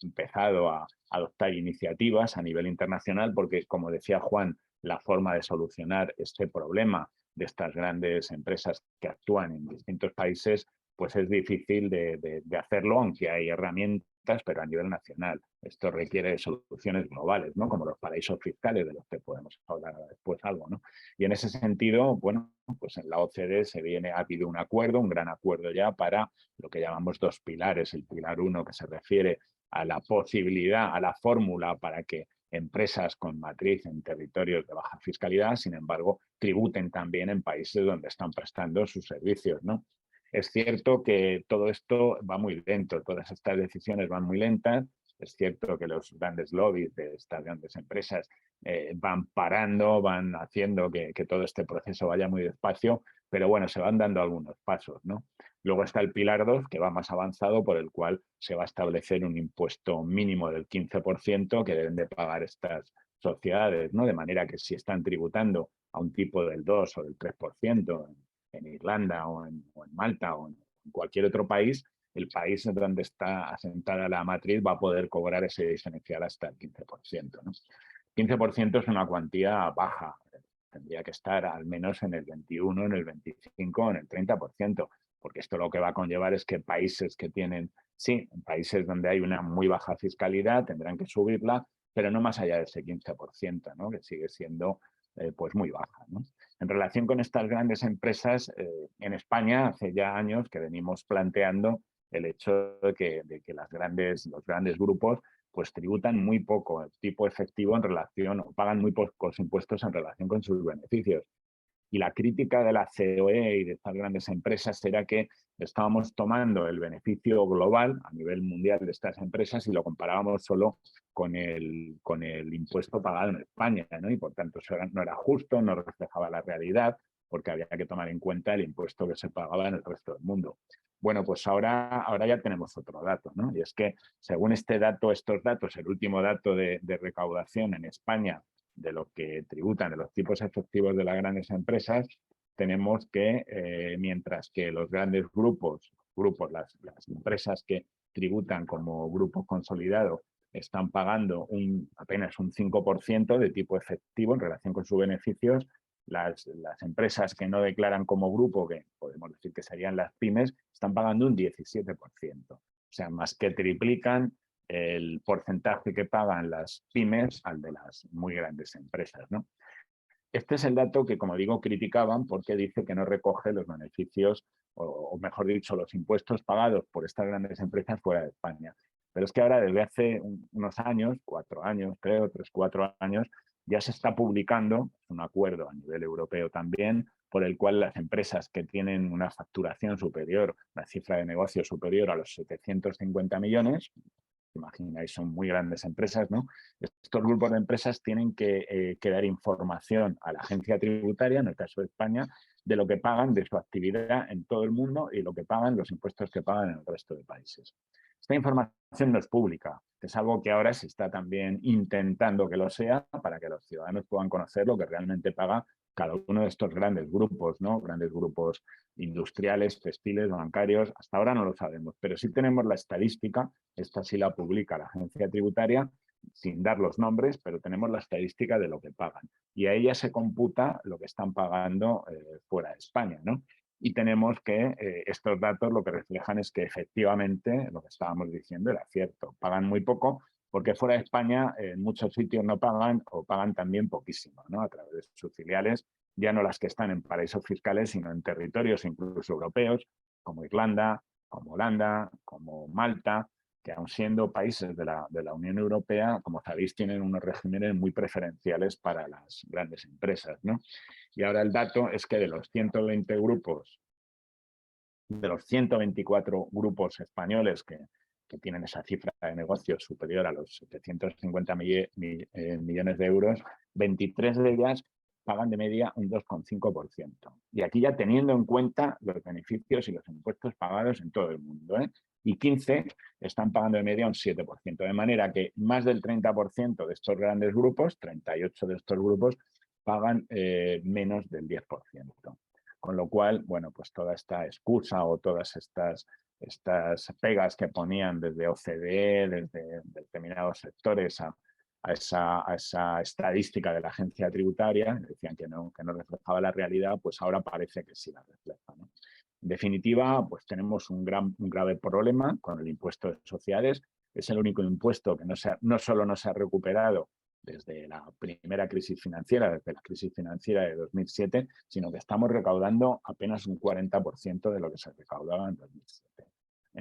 empezado a adoptar iniciativas a nivel internacional porque, como decía Juan, la forma de solucionar este problema de estas grandes empresas que actúan en distintos países, pues es difícil de hacerlo, aunque hay herramientas, pero a nivel nacional. Esto requiere soluciones globales, ¿no? Como los paraísos fiscales, de los que podemos hablar después algo, ¿no? Y en ese sentido, bueno, pues en la OCDE ha habido un acuerdo, un gran acuerdo ya para lo que llamamos dos pilares. El pilar 1, que se refiere a la posibilidad, a la fórmula para que empresas con matriz en territorios de baja fiscalidad, sin embargo, tributen también en países donde están prestando sus servicios, ¿no? Es cierto que todo esto va muy lento, todas estas decisiones van muy lentas. Es cierto que los grandes lobbies de estas grandes empresas van parando, van haciendo que todo este proceso vaya muy despacio, pero bueno, se van dando algunos pasos, ¿no? Luego está el pilar 2, que va más avanzado, por el cual se va a establecer un impuesto mínimo del 15% que deben de pagar estas sociedades, ¿no? De manera que si están tributando a un tipo del 2 o del 3% en Irlanda o en Malta o en cualquier otro país, el país donde está asentada la matriz va a poder cobrar ese diferencial hasta el 15%, ¿no? 15% es una cuantía baja, tendría que estar al menos en el 21, en el 25 o en el 30%, porque esto lo que va a conllevar es que países que tienen, sí, países donde hay una muy baja fiscalidad tendrán que subirla, pero no más allá de ese 15%, ¿no? Que sigue siendo pues muy baja, ¿no? En relación con estas grandes empresas, en España hace ya años que venimos planteando el hecho de que los grandes grupos pues tributan muy poco el tipo efectivo en relación, o pagan muy pocos impuestos en relación con sus beneficios. Y la crítica de la COE y de estas grandes empresas era que estábamos tomando el beneficio global a nivel mundial de estas empresas y lo comparábamos solo con el impuesto pagado en España, ¿no? Y por tanto eso no era justo, no reflejaba la realidad, porque había que tomar en cuenta el impuesto que se pagaba en el resto del mundo. Bueno, pues ahora ya tenemos otro dato, ¿no? Y es que según estos datos, el último dato de recaudación en España de lo que tributan, de los tipos efectivos de las grandes empresas, tenemos que, mientras que los grandes grupos las empresas que tributan como grupos consolidados, están pagando apenas un 5% de tipo efectivo en relación con sus beneficios, las empresas que no declaran como grupo, que podemos decir que serían las pymes, están pagando un 17%. O sea, más que triplican el porcentaje que pagan las pymes al de las muy grandes empresas, ¿no? Este es el dato que, como digo, criticaban porque dice que no recoge los beneficios, o mejor dicho, los impuestos pagados por estas grandes empresas fuera de España. Pero es que ahora, desde hace unos años, 4 años, creo, 3, 4 años, ya se está publicando un acuerdo a nivel europeo también, por el cual las empresas que tienen una facturación superior, una cifra de negocio superior a los 750 millones, imagináis, son muy grandes empresas, ¿no? Estos grupos de empresas tienen que dar información a la agencia tributaria, en el caso de España, de lo que pagan de su actividad en todo el mundo y lo que pagan, los impuestos que pagan en el resto de países. Esta información no es pública, es algo que ahora se está también intentando que lo sea para que los ciudadanos puedan conocer lo que realmente paga cada uno de estos grandes grupos, ¿no? Grandes grupos industriales, textiles, bancarios. Hasta ahora no lo sabemos, pero sí tenemos la estadística, esta sí la publica la agencia tributaria, sin dar los nombres, pero tenemos la estadística de lo que pagan. Y a ella se computa lo que están pagando fuera de España, ¿no? Y tenemos que estos datos lo que reflejan es que efectivamente lo que estábamos diciendo era cierto. Pagan muy poco porque fuera de España en muchos sitios no pagan o pagan también poquísimo, ¿no? A través de sus filiales, ya no las que están en paraísos fiscales, sino en territorios incluso europeos, como Irlanda, como Holanda, como Malta, que aun siendo países de la Unión Europea, como sabéis, tienen unos regímenes muy preferenciales para las grandes empresas, ¿no? Y ahora el dato es que de los 120 grupos, de los 124 grupos españoles que tienen esa cifra de negocios superior a los 750 millones de euros, 23 de ellas pagan de media un 2,5%. Y aquí ya teniendo en cuenta los beneficios y los impuestos pagados en todo el mundo, ¿eh? Y 15 están pagando de media un 7%, de manera que más del 30% de estos grandes grupos, 38 de estos grupos, pagan menos del 10%. Con lo cual, bueno, pues toda esta excusa o todas estas pegas que ponían desde OCDE, desde determinados sectores a esa estadística de la agencia tributaria, decían que no reflejaba la realidad, pues ahora parece que sí la refleja, ¿no? En definitiva, pues tenemos un grave problema con el impuesto de sociedades. Es el único impuesto que no solo no se ha recuperado desde la primera crisis financiera, desde la crisis financiera de 2007, sino que estamos recaudando apenas un 40% de lo que se recaudaba en 2007.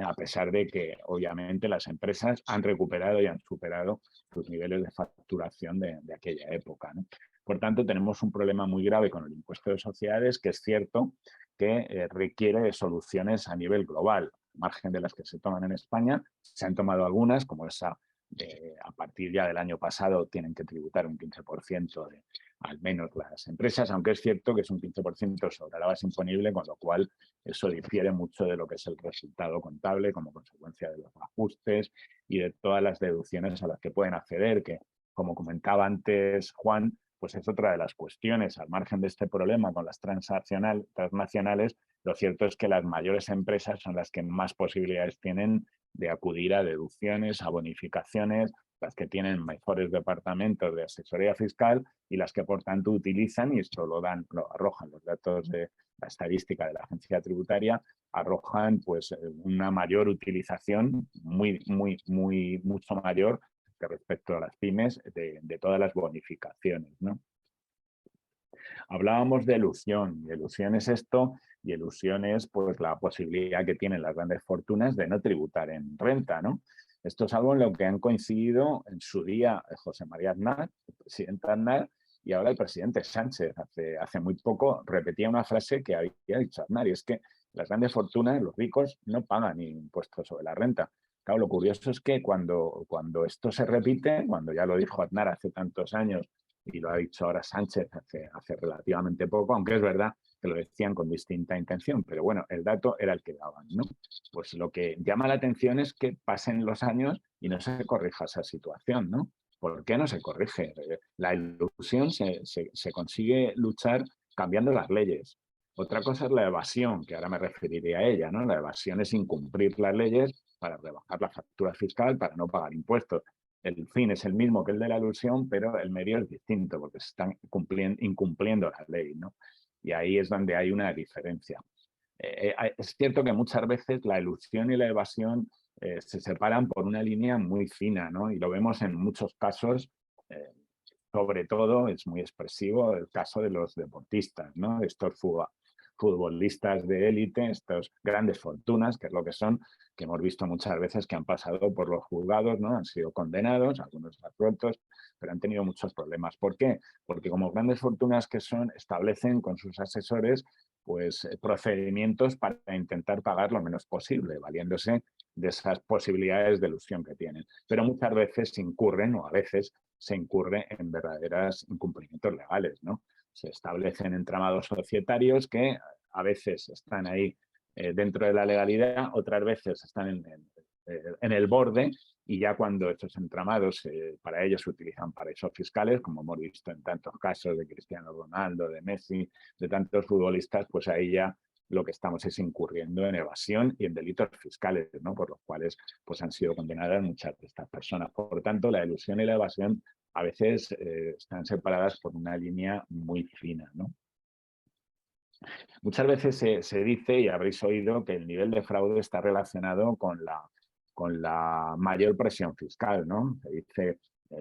A pesar de que, obviamente, las empresas han recuperado y han superado sus niveles de facturación de aquella época, ¿no? Por tanto, tenemos un problema muy grave con el impuesto de sociedades, que es cierto que requiere de soluciones a nivel global. Al margen de las que se toman en España, se han tomado algunas, como esa a partir ya del año pasado tienen que tributar un 15% al menos las empresas, aunque es cierto que es un 15% sobre la base imponible, con lo cual eso difiere mucho de lo que es el resultado contable como consecuencia de los ajustes y de todas las deducciones a las que pueden acceder, que como comentaba antes pues es otra de las cuestiones. Al margen de este problema con las transnacionales, lo cierto es que las mayores empresas son las que más posibilidades tienen de acudir a deducciones, a bonificaciones, las que tienen mejores departamentos de asesoría fiscal y las que por tanto utilizan, y esto lo arrojan los datos de la estadística de la agencia tributaria, arrojan pues una mayor utilización, mucho mayor que respecto a las pymes, de todas las bonificaciones, ¿no? Hablábamos de elusión, y elusión es esto, y elusión es pues la posibilidad que tienen las grandes fortunas de no tributar en renta, ¿no? Esto es algo en lo que han coincidido en su día José María Aznar, el presidente Aznar, y ahora el presidente Sánchez. Hace muy poco repetía una frase que había dicho Aznar, y es que las grandes fortunas, los ricos, no pagan impuestos sobre la renta. Claro, lo curioso es que cuando esto se repite, cuando ya lo dijo Aznar hace tantos años y lo ha dicho ahora Sánchez hace relativamente poco, aunque es verdad que lo decían con distinta intención, pero bueno, el dato era el que daban, ¿no? Pues lo que llama la atención es que pasen los años y no se corrija esa situación, ¿no? ¿Por qué no se corrige? La ilusión se consigue luchar cambiando las leyes. Otra cosa es la evasión, que ahora me referiré a ella, ¿no? La evasión es incumplir las leyes para rebajar la factura fiscal, para no pagar impuestos. El fin es el mismo que el de la elusión, pero el medio es distinto porque se están incumpliendo la ley, ¿no? Y ahí es donde hay una diferencia. Es cierto que muchas veces la elusión y la evasión se separan por una línea muy fina, ¿no? Y lo vemos en muchos casos, sobre todo es muy expresivo el caso de los deportistas, ¿no? Estos futbolistas de élite, estas grandes fortunas, que es lo que son, que hemos visto muchas veces que han pasado por los juzgados, ¿no? Han sido condenados, algunos absueltos, pero han tenido muchos problemas. ¿Por qué? Porque como grandes fortunas que son, establecen con sus asesores pues procedimientos para intentar pagar lo menos posible, valiéndose esas posibilidades de elusión que tienen. Pero muchas veces incurren, o a veces se incurre en verdaderos incumplimientos legales, ¿no? Se establecen entramados societarios que a veces están ahí dentro de la legalidad, otras veces están en el borde, y ya cuando estos entramados para ellos se utilizan paraísos fiscales, como hemos visto en tantos casos de Cristiano Ronaldo, de Messi, de tantos futbolistas, pues ahí ya lo que estamos es incurriendo en evasión y en delitos fiscales, ¿no? Por los cuales pues, han sido condenadas muchas de estas personas. Por tanto, la elusión y la evasión a veces están separadas por una línea muy fina, ¿no? Muchas veces se dice, y habréis oído, que el nivel de fraude está relacionado con la mayor presión fiscal, ¿no? Se dice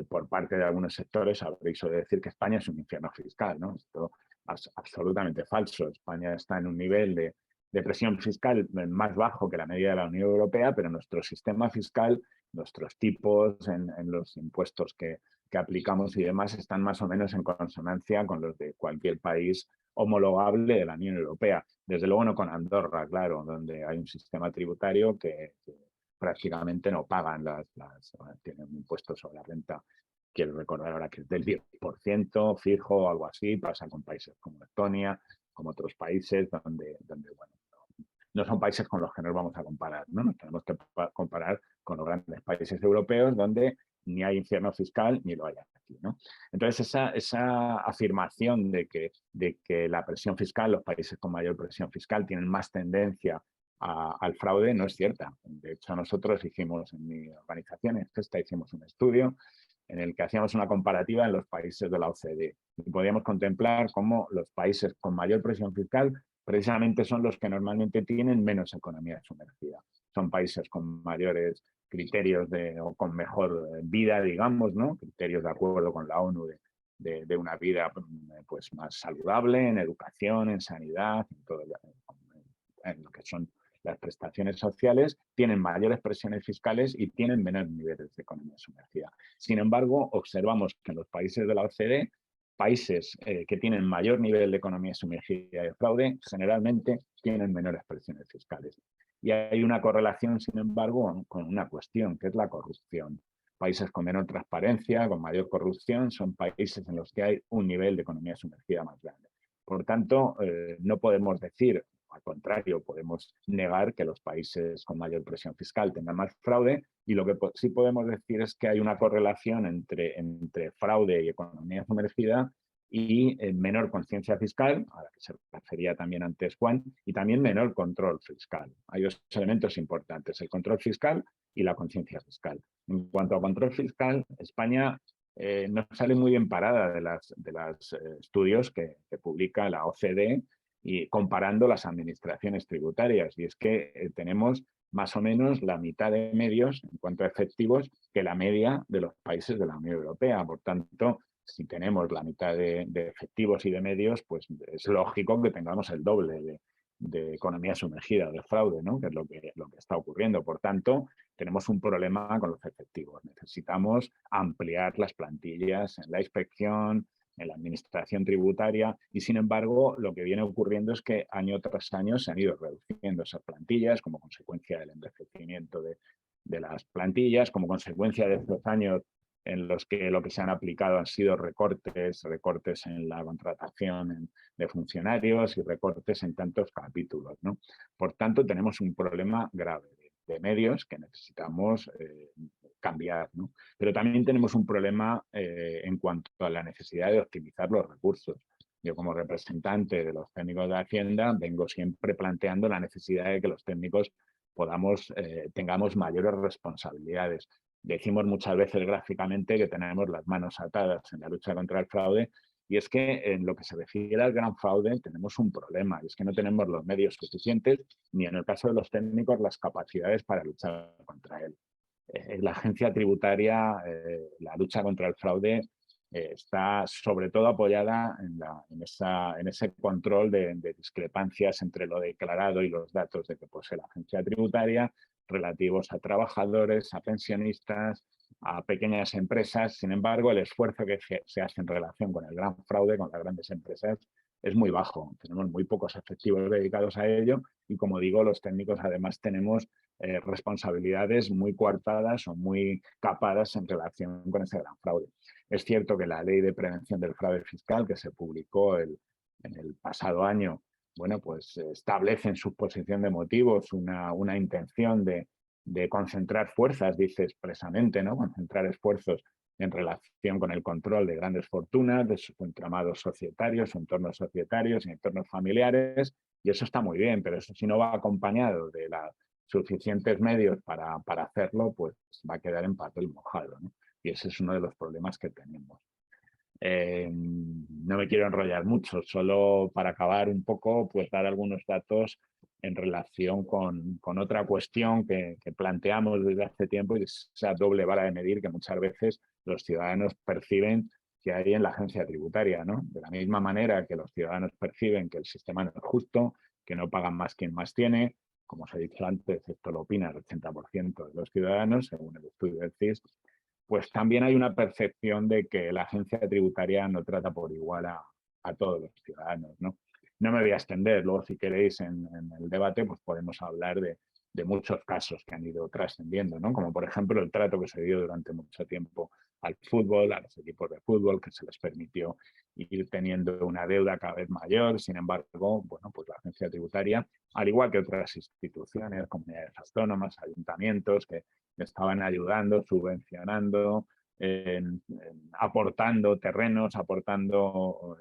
por parte de algunos sectores, habréis oído decir que España es un infierno fiscal, ¿no? Esto es absolutamente falso. España está en un nivel de presión fiscal más bajo que la media de la Unión Europea, pero nuestro sistema fiscal, nuestros tipos en los impuestos que aplicamos y demás están más o menos en consonancia con los de cualquier país homologable de la Unión Europea. Desde luego no con Andorra, claro, donde hay un sistema tributario que prácticamente no pagan tienen un impuesto sobre la renta, quiero recordar ahora que es del 10% fijo o algo así, pasa con países como Estonia, como otros países donde bueno, no son países con los que nos vamos a comparar, ¿no? Nos tenemos que comparar con los grandes países europeos donde ni hay infierno fiscal ni lo hay aquí, ¿no? Entonces, esa afirmación de que la presión fiscal, los países con mayor presión fiscal tienen más tendencia al fraude no es cierta. De hecho, nosotros hicimos en mi organización, en Gesta, hicimos un estudio en el que hacíamos una comparativa en los países de la OCDE y podíamos contemplar cómo los países con mayor presión fiscal precisamente son los que normalmente tienen menos economía sumergida. Son países con mayores criterios o con mejor vida, digamos, ¿no? Criterios de acuerdo con la ONU de una vida pues, más saludable en educación, en sanidad, en lo que son las prestaciones sociales, tienen mayores presiones fiscales y tienen menores niveles de economía sumergida. Sin embargo, observamos que en los países de la OCDE, países que tienen mayor nivel de economía sumergida y de fraude, generalmente tienen menores presiones fiscales. Y hay una correlación, sin embargo, con una cuestión, que es la corrupción. Países con menor transparencia, con mayor corrupción, son países en los que hay un nivel de economía sumergida más grande. Por tanto, no podemos decir, al contrario, podemos negar que los países con mayor presión fiscal tengan más fraude, y lo que sí podemos decir es que hay una correlación entre fraude y economía sumergida y menor conciencia fiscal, a la que se refería también antes Juan, y también menor control fiscal. Hay dos elementos importantes, el control fiscal y la conciencia fiscal. En cuanto a control fiscal, España no sale muy bien parada de los estudios que publica la OCDE y comparando las administraciones tributarias. Y es que tenemos más o menos la mitad de medios en cuanto a efectivos que la media de los países de la Unión Europea. Por tanto, si tenemos la mitad de efectivos y de medios, pues es lógico que tengamos el doble de economía sumergida, de fraude, ¿no? Que es lo que está ocurriendo. Por tanto, tenemos un problema con los efectivos. Necesitamos ampliar las plantillas en la inspección, en la administración tributaria, y sin embargo lo que viene ocurriendo es que año tras año se han ido reduciendo esas plantillas como consecuencia del envejecimiento de las plantillas, como consecuencia de estos años en los que lo que se han aplicado han sido recortes en la contratación de funcionarios y recortes en tantos capítulos, ¿no? Por tanto, tenemos un problema grave de medios que necesitamos cambiar, ¿no? Pero también tenemos un problema en cuanto a la necesidad de optimizar los recursos. Yo, como representante de los técnicos de Hacienda, vengo siempre planteando la necesidad de que los técnicos tengamos mayores responsabilidades. Decimos muchas veces gráficamente que tenemos las manos atadas en la lucha contra el fraude, y es que en lo que se refiere al gran fraude tenemos un problema, y es que no tenemos los medios suficientes, ni en el caso de los técnicos las capacidades para luchar contra él. La agencia tributaria, la lucha contra el fraude, está sobre todo apoyada en ese control de discrepancias entre lo declarado y los datos de que posee la agencia tributaria relativos a trabajadores, a pensionistas, a pequeñas empresas. Sin embargo, el esfuerzo que se hace en relación con el gran fraude, con las grandes empresas, es muy bajo. Tenemos muy pocos efectivos dedicados a ello y, como digo, los técnicos además tenemos responsabilidades muy coartadas o muy capadas en relación con ese gran fraude. Es cierto que la Ley de Prevención del Fraude Fiscal, que se publicó en el pasado año, bueno, pues establece en su exposición de motivos una intención de concentrar fuerzas, dice expresamente, ¿no? Concentrar esfuerzos en relación con el control de grandes fortunas, de sus entramados societarios, entornos societarios y entornos familiares, y eso está muy bien, pero eso si no va acompañado de los suficientes medios para hacerlo, pues va a quedar en papel mojado, ¿no? Y ese es uno de los problemas que tenemos. No me quiero enrollar mucho, solo para acabar un poco, pues dar algunos datos en relación con otra cuestión que planteamos desde hace tiempo, y es esa doble vara de medir que muchas veces los ciudadanos perciben que hay en la agencia tributaria, ¿no? De la misma manera que los ciudadanos perciben que el sistema no es justo, que no pagan más quien más tiene, como os he dicho antes, esto lo opina el 80% de los ciudadanos, según el estudio del CIS, pues también hay una percepción de que la agencia tributaria no trata por igual a todos los ciudadanos, ¿no? No me voy a extender, luego si queréis en el debate pues podemos hablar de muchos casos que han ido trascendiendo, ¿no? Como por ejemplo el trato que se dio durante mucho tiempo al fútbol, a los equipos de fútbol, que se les permitió ir teniendo una deuda cada vez mayor. Sin embargo, bueno, pues la agencia tributaria, al igual que otras instituciones, comunidades autónomas, ayuntamientos, que estaban ayudando, subvencionando, aportando terrenos, aportando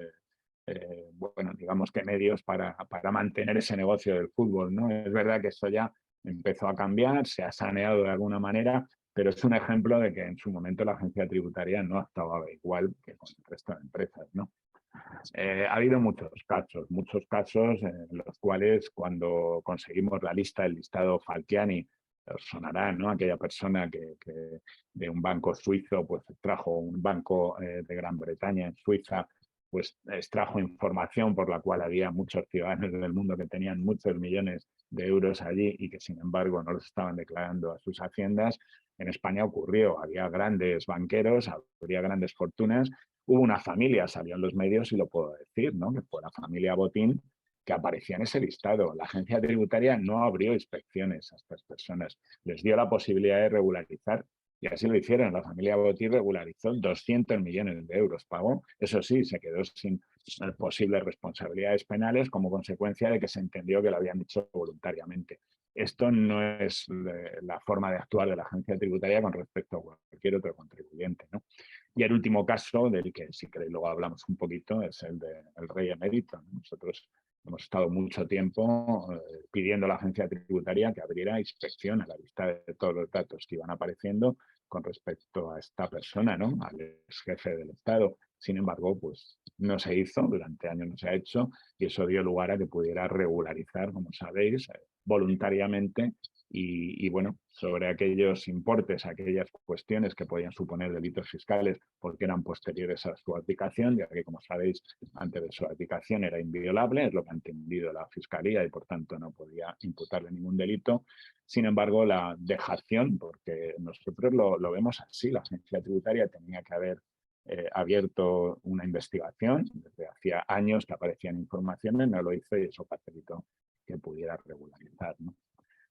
bueno, digamos que medios para mantener ese negocio del fútbol, ¿no? Es verdad que esto ya empezó a cambiar, se ha saneado de alguna manera, pero es un ejemplo de que en su momento la agencia tributaria no actuaba igual que con el resto de empresas, ¿no? Ha habido muchos casos en los cuales cuando conseguimos la lista, el listado Falciani, os sonará, ¿no? Aquella persona que de un banco suizo pues trajo un banco de Gran Bretaña en Suiza, pues extrajo información por la cual había muchos ciudadanos del mundo que tenían muchos millones de euros allí y que sin embargo no los estaban declarando a sus haciendas. En España ocurrió, había grandes banqueros, había grandes fortunas, hubo una familia, salió en los medios y lo puedo decir, ¿no? Que fue la familia Botín, que aparecía en ese listado. La agencia tributaria no abrió inspecciones a estas personas, les dio la posibilidad de regularizar. Y así lo hicieron. La familia Botín regularizó 200 millones de euros. Pagó, eso sí, se quedó sin posibles responsabilidades penales como consecuencia de que se entendió que lo habían hecho voluntariamente. Esto no es la forma de actuar de la agencia tributaria con respecto a cualquier otro contribuyente, ¿no? Y el último caso, del que si queréis luego hablamos un poquito, es el del rey emérito. Nosotros hemos estado mucho tiempo pidiendo a la agencia tributaria que abriera inspección a la vista de todos los datos que iban apareciendo con respecto a esta persona, ¿no? Al ex jefe del Estado. Sin embargo, pues no se hizo, durante años no se ha hecho, y eso dio lugar a que pudiera regularizar, como sabéis, voluntariamente y bueno, sobre aquellos importes, aquellas cuestiones que podían suponer delitos fiscales porque eran posteriores a su aplicación, ya que, como sabéis, antes de su aplicación era inviolable, es lo que ha entendido la Fiscalía y por tanto no podía imputarle ningún delito. Sin embargo, la dejación, porque nosotros lo vemos así, la agencia tributaria tenía que haber abierto una investigación, desde hacía años que aparecían informaciones, no lo hizo y eso facilitó que pudiera regularizar, ¿no?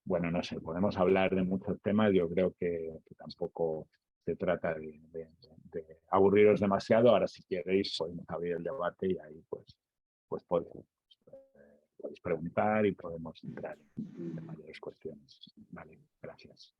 Bueno, no sé, podemos hablar de muchos temas, yo creo que tampoco se trata de aburriros demasiado. Ahora si queréis podemos abrir el debate y ahí pues podéis preguntar y podemos entrar en mayores cuestiones. Vale, gracias.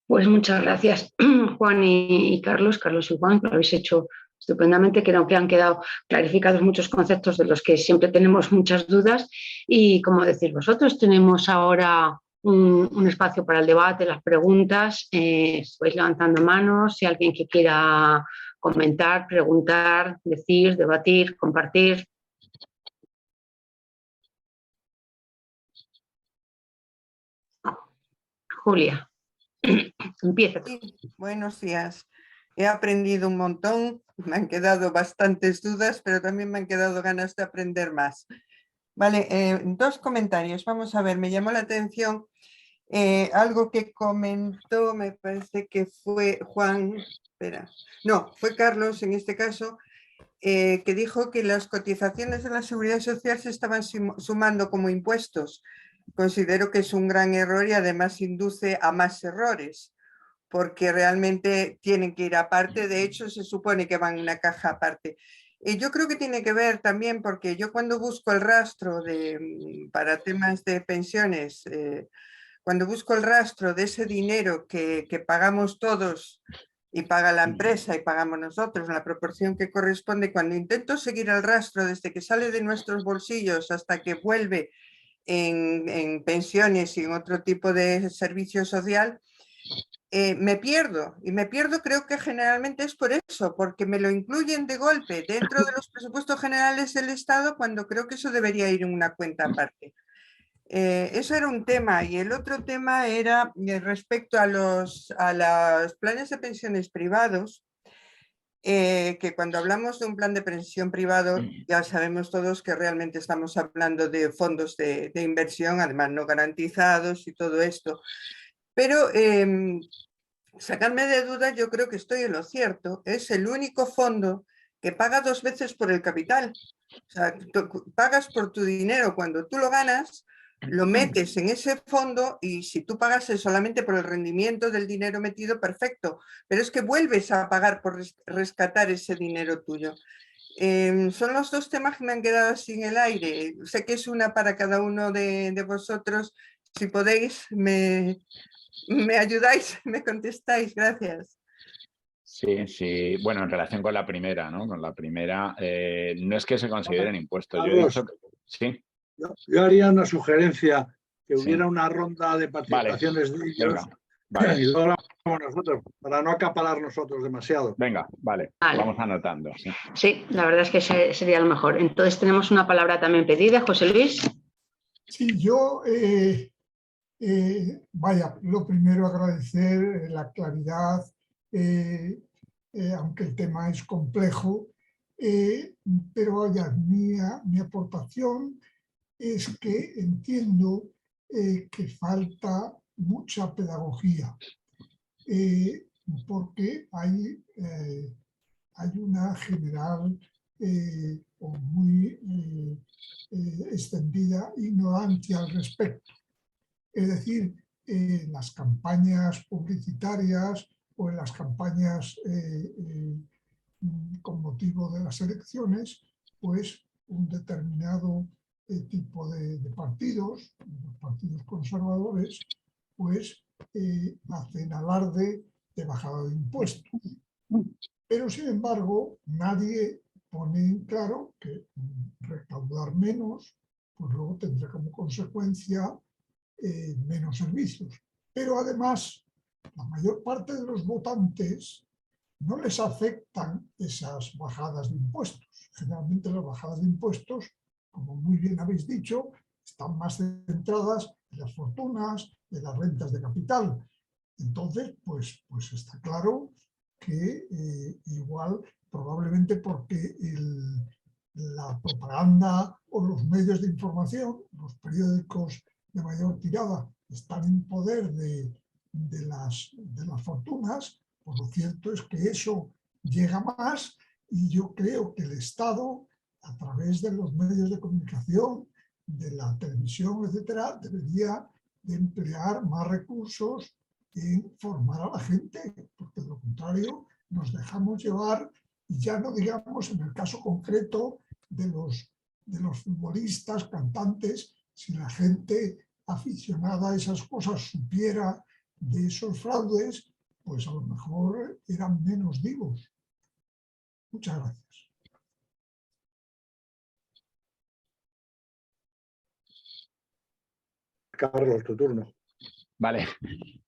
Pues muchas gracias, Juan y Carlos y Juan, que lo habéis hecho estupendamente, creo que han quedado clarificados muchos conceptos de los que siempre tenemos muchas dudas y, como decís vosotros, tenemos ahora un espacio para el debate, las preguntas, vais levantando manos, si alguien que quiera comentar, preguntar, decir, debatir, compartir. Julia, empieza. Sí, buenos días. He aprendido un montón, me han quedado bastantes dudas, pero también me han quedado ganas de aprender más. Vale, dos comentarios. Vamos a ver, me llamó la atención algo que comentó, me parece que fue Juan, espera, no, fue Carlos en este caso, que dijo que las cotizaciones de la Seguridad Social se estaban sumando como impuestos. considero que es un gran error y además induce a más errores, porque realmente tienen que ir aparte. De hecho, se supone que van en una caja aparte. Y yo creo que tiene que ver también porque yo cuando busco el rastro para temas de pensiones, cuando busco el rastro de ese dinero que pagamos todos y paga la empresa y pagamos nosotros, en la proporción que corresponde, cuando intento seguir el rastro desde que sale de nuestros bolsillos hasta que vuelve en pensiones y en otro tipo de servicio social, me pierdo. Y me pierdo, creo que generalmente es por eso, porque me lo incluyen de golpe dentro de los presupuestos generales del Estado, cuando creo que eso debería ir en una cuenta aparte. Eso era un tema. Y el otro tema era respecto a los planes de pensiones privados, que cuando hablamos de un plan de pensión privado, ya sabemos todos que realmente estamos hablando de fondos de inversión, además no garantizados y todo esto. Pero sacarme de dudas, yo creo que estoy en lo cierto. Es el único fondo que paga 2 veces por el capital. O sea, pagas por tu dinero cuando tú lo ganas, lo metes en ese fondo y si tú pagas solamente por el rendimiento del dinero metido, perfecto. Pero es que vuelves a pagar por rescatar ese dinero tuyo. Son los dos temas que me han quedado así en el aire. Sé que es una para cada uno de vosotros. Si podéis, me ayudáis, me contestáis. Gracias. Sí, sí. Bueno, en relación con la primera, ¿no? Con la primera, no es que se consideren impuestos. Yo he Carlos, dicho que... Sí, yo haría una sugerencia, que sí. hubiera una ronda de Vale, participaciones de ellos venga, vale, y luego hablamos nosotros, para no acaparar nosotros demasiado. venga, vale, Vale. vamos anotando. Sí. Sí, la verdad es que sería lo mejor. Entonces tenemos una palabra también pedida, José Luis. Sí, yo, vaya, lo primero agradecer la claridad, aunque el tema es complejo, pero vaya, mi aportación es que entiendo que falta mucha pedagogía, porque hay una general o muy extendida ignorancia al respecto. Es decir, en las campañas publicitarias o en las campañas con motivo de las elecciones, pues un determinado tipo de partidos, los partidos conservadores, pues hacen alarde de bajada de impuestos. Pero, sin embargo, nadie pone en claro que recaudar menos, pues luego tendrá como consecuencia menos servicios. Pero además, la mayor parte de los votantes no les afectan esas bajadas de impuestos. Generalmente las bajadas de impuestos, como muy bien habéis dicho, están más centradas en las fortunas, en las rentas de capital. Entonces, pues está claro que igual, probablemente porque la propaganda o los medios de información, los periódicos de mayor tirada, están en poder de las fortunas, pues lo cierto es que eso llega más y yo creo que el Estado, a través de los medios de comunicación, de la televisión, etcétera, debería de emplear más recursos en formar a la gente, porque de lo contrario nos dejamos llevar, y ya no digamos en el caso concreto de los futbolistas, cantantes, si la gente aficionada a esas cosas supiera de esos fraudes, pues a lo mejor eran menos vivos. Muchas gracias. Carlos, tu turno. Vale,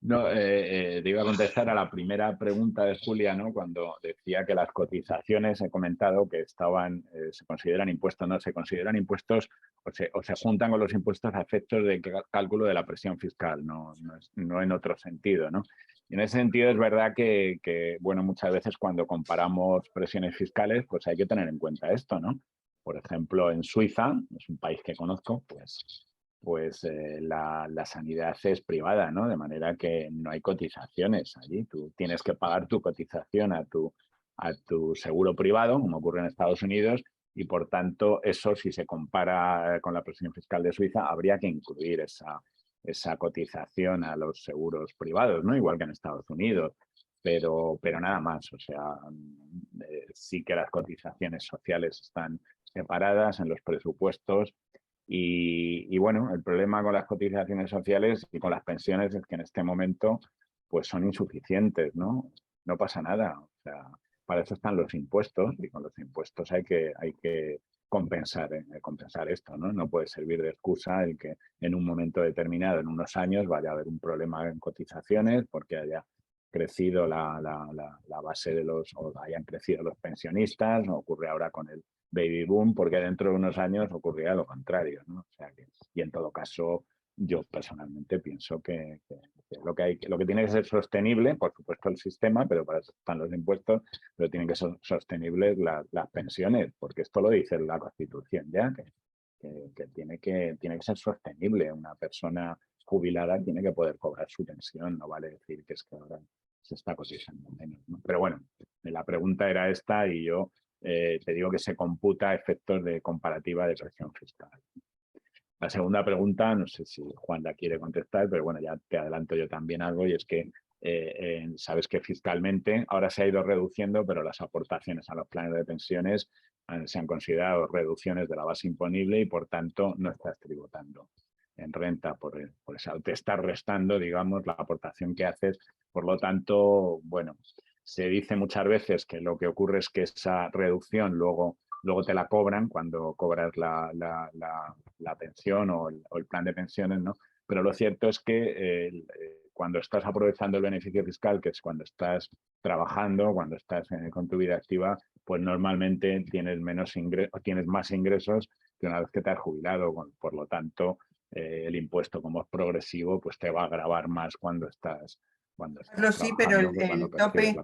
no, te iba a contestar a la primera pregunta de Julia, ¿no? Cuando decía que las cotizaciones, he comentado que estaban, se consideran impuestos, no se consideran impuestos o se juntan con los impuestos a efectos de cálculo de la presión fiscal, no en otro sentido, ¿no? Y en ese sentido es verdad que, bueno, muchas veces cuando comparamos presiones fiscales, pues hay que tener en cuenta esto, ¿no? Por ejemplo, en Suiza, es un país que conozco, pues la sanidad es privada, ¿no? De manera que no hay cotizaciones allí. Tú tienes que pagar tu cotización a tu seguro privado, como ocurre en Estados Unidos, y por tanto eso, si se compara con la presión fiscal de Suiza, habría que incluir esa cotización a los seguros privados, ¿no? Igual que en Estados Unidos, pero nada más. O sea, sí que las cotizaciones sociales están separadas en los presupuestos y bueno, el problema con las cotizaciones sociales y con las pensiones es que en este momento pues son insuficientes, ¿no? No pasa nada. O sea, para eso están los impuestos y con los impuestos hay que compensar esto, ¿no? No puede servir de excusa el que en un momento determinado, en unos años, vaya a haber un problema en cotizaciones porque haya crecido la base de o hayan crecido los pensionistas, o ocurre ahora con el baby boom, porque dentro de unos años ocurrirá lo contrario, ¿no? O sea y en todo caso, yo personalmente pienso que lo que tiene que ser sostenible, por supuesto el sistema, pero para eso están los impuestos, pero tienen que ser sostenibles las pensiones, porque esto lo dice la Constitución ya, que tiene que ser sostenible. Una persona jubilada tiene que poder cobrar su pensión, no vale decir que es que ahora se está cotizando menos, ¿no? Pero bueno, la pregunta era esta y yo te digo que se computa a efectos de comparativa de presión fiscal. La segunda pregunta, no sé si Juan la quiere contestar, pero bueno, ya te adelanto yo también algo, y es que sabes que fiscalmente ahora se ha ido reduciendo, pero las aportaciones a los planes de pensiones se han considerado reducciones de la base imponible y por tanto no estás tributando en renta por eso. Te estás restando, digamos, la aportación que haces. Por lo tanto, bueno, se dice muchas veces que lo que ocurre es que esa reducción luego te la cobran cuando cobras la pensión o el plan de pensiones, ¿no? Pero lo cierto es que cuando estás aprovechando el beneficio fiscal, que es cuando estás trabajando, cuando estás con tu vida activa, pues normalmente tienes más ingresos que una vez que te has jubilado. Por lo tanto, el impuesto, como es progresivo, pues te va a gravar más cuando estás Sí, pero el tope,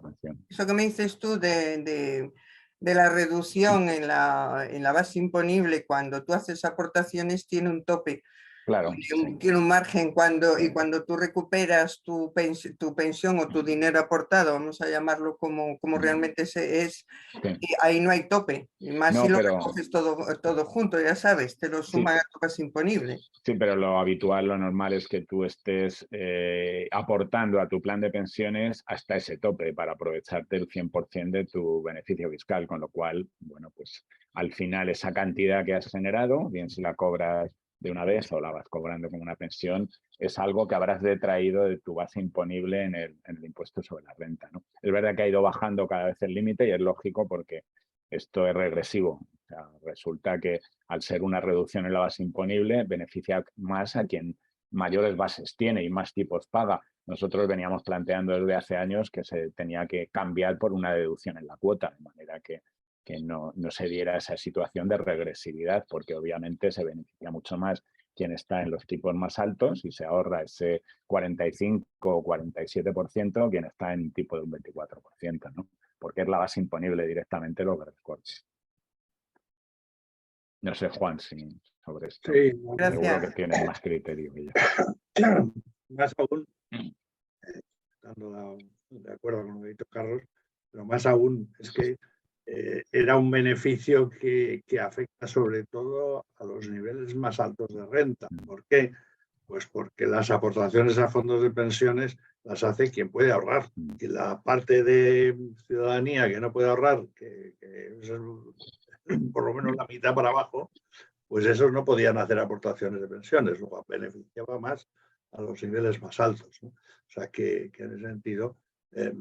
eso que me dices tú de la reducción en la base imponible cuando tú haces aportaciones tiene un tope. Claro, tiene un margen cuando tú recuperas tu pensión o tu dinero aportado, vamos a llamarlo como realmente es, y ahí no hay tope. Y más si lo recoges todo junto, ya sabes, te lo suman a tu base imponible. Sí, pero lo habitual, lo normal es que tú estés aportando a tu plan de pensiones hasta ese tope para aprovecharte el 100% de tu beneficio fiscal, con lo cual, bueno, pues al final esa cantidad que has generado, bien si la cobras de una vez o la vas cobrando como una pensión, es algo que habrás detraído de tu base imponible en el impuesto sobre la renta, ¿no? Es verdad que ha ido bajando cada vez el límite y es lógico porque esto es regresivo. O sea, resulta que al ser una reducción en la base imponible beneficia más a quien mayores bases tiene y más tipos paga. Nosotros veníamos planteando desde hace años que se tenía que cambiar por una deducción en la cuota, de manera que no se diera esa situación de regresividad, porque obviamente se beneficia mucho más quien está en los tipos más altos y se ahorra ese 45 o 47%, quien está en un tipo de un 24%, ¿no? Porque es la base imponible directamente los recortes. No sé, Juan, sobre esto. Sí, seguro que tienes más criterio que yo. Más aún, estando de acuerdo con lo que ha dicho Carlos, pero más aún es que era un beneficio que afecta sobre todo a los niveles más altos de renta. ¿Por qué? Pues porque las aportaciones a fondos de pensiones las hace quien puede ahorrar. Y la parte de ciudadanía que no puede ahorrar, que es por lo menos la mitad para abajo, pues esos no podían hacer aportaciones de pensiones, luego beneficiaba más a los niveles más altos, ¿no? O sea que en ese sentido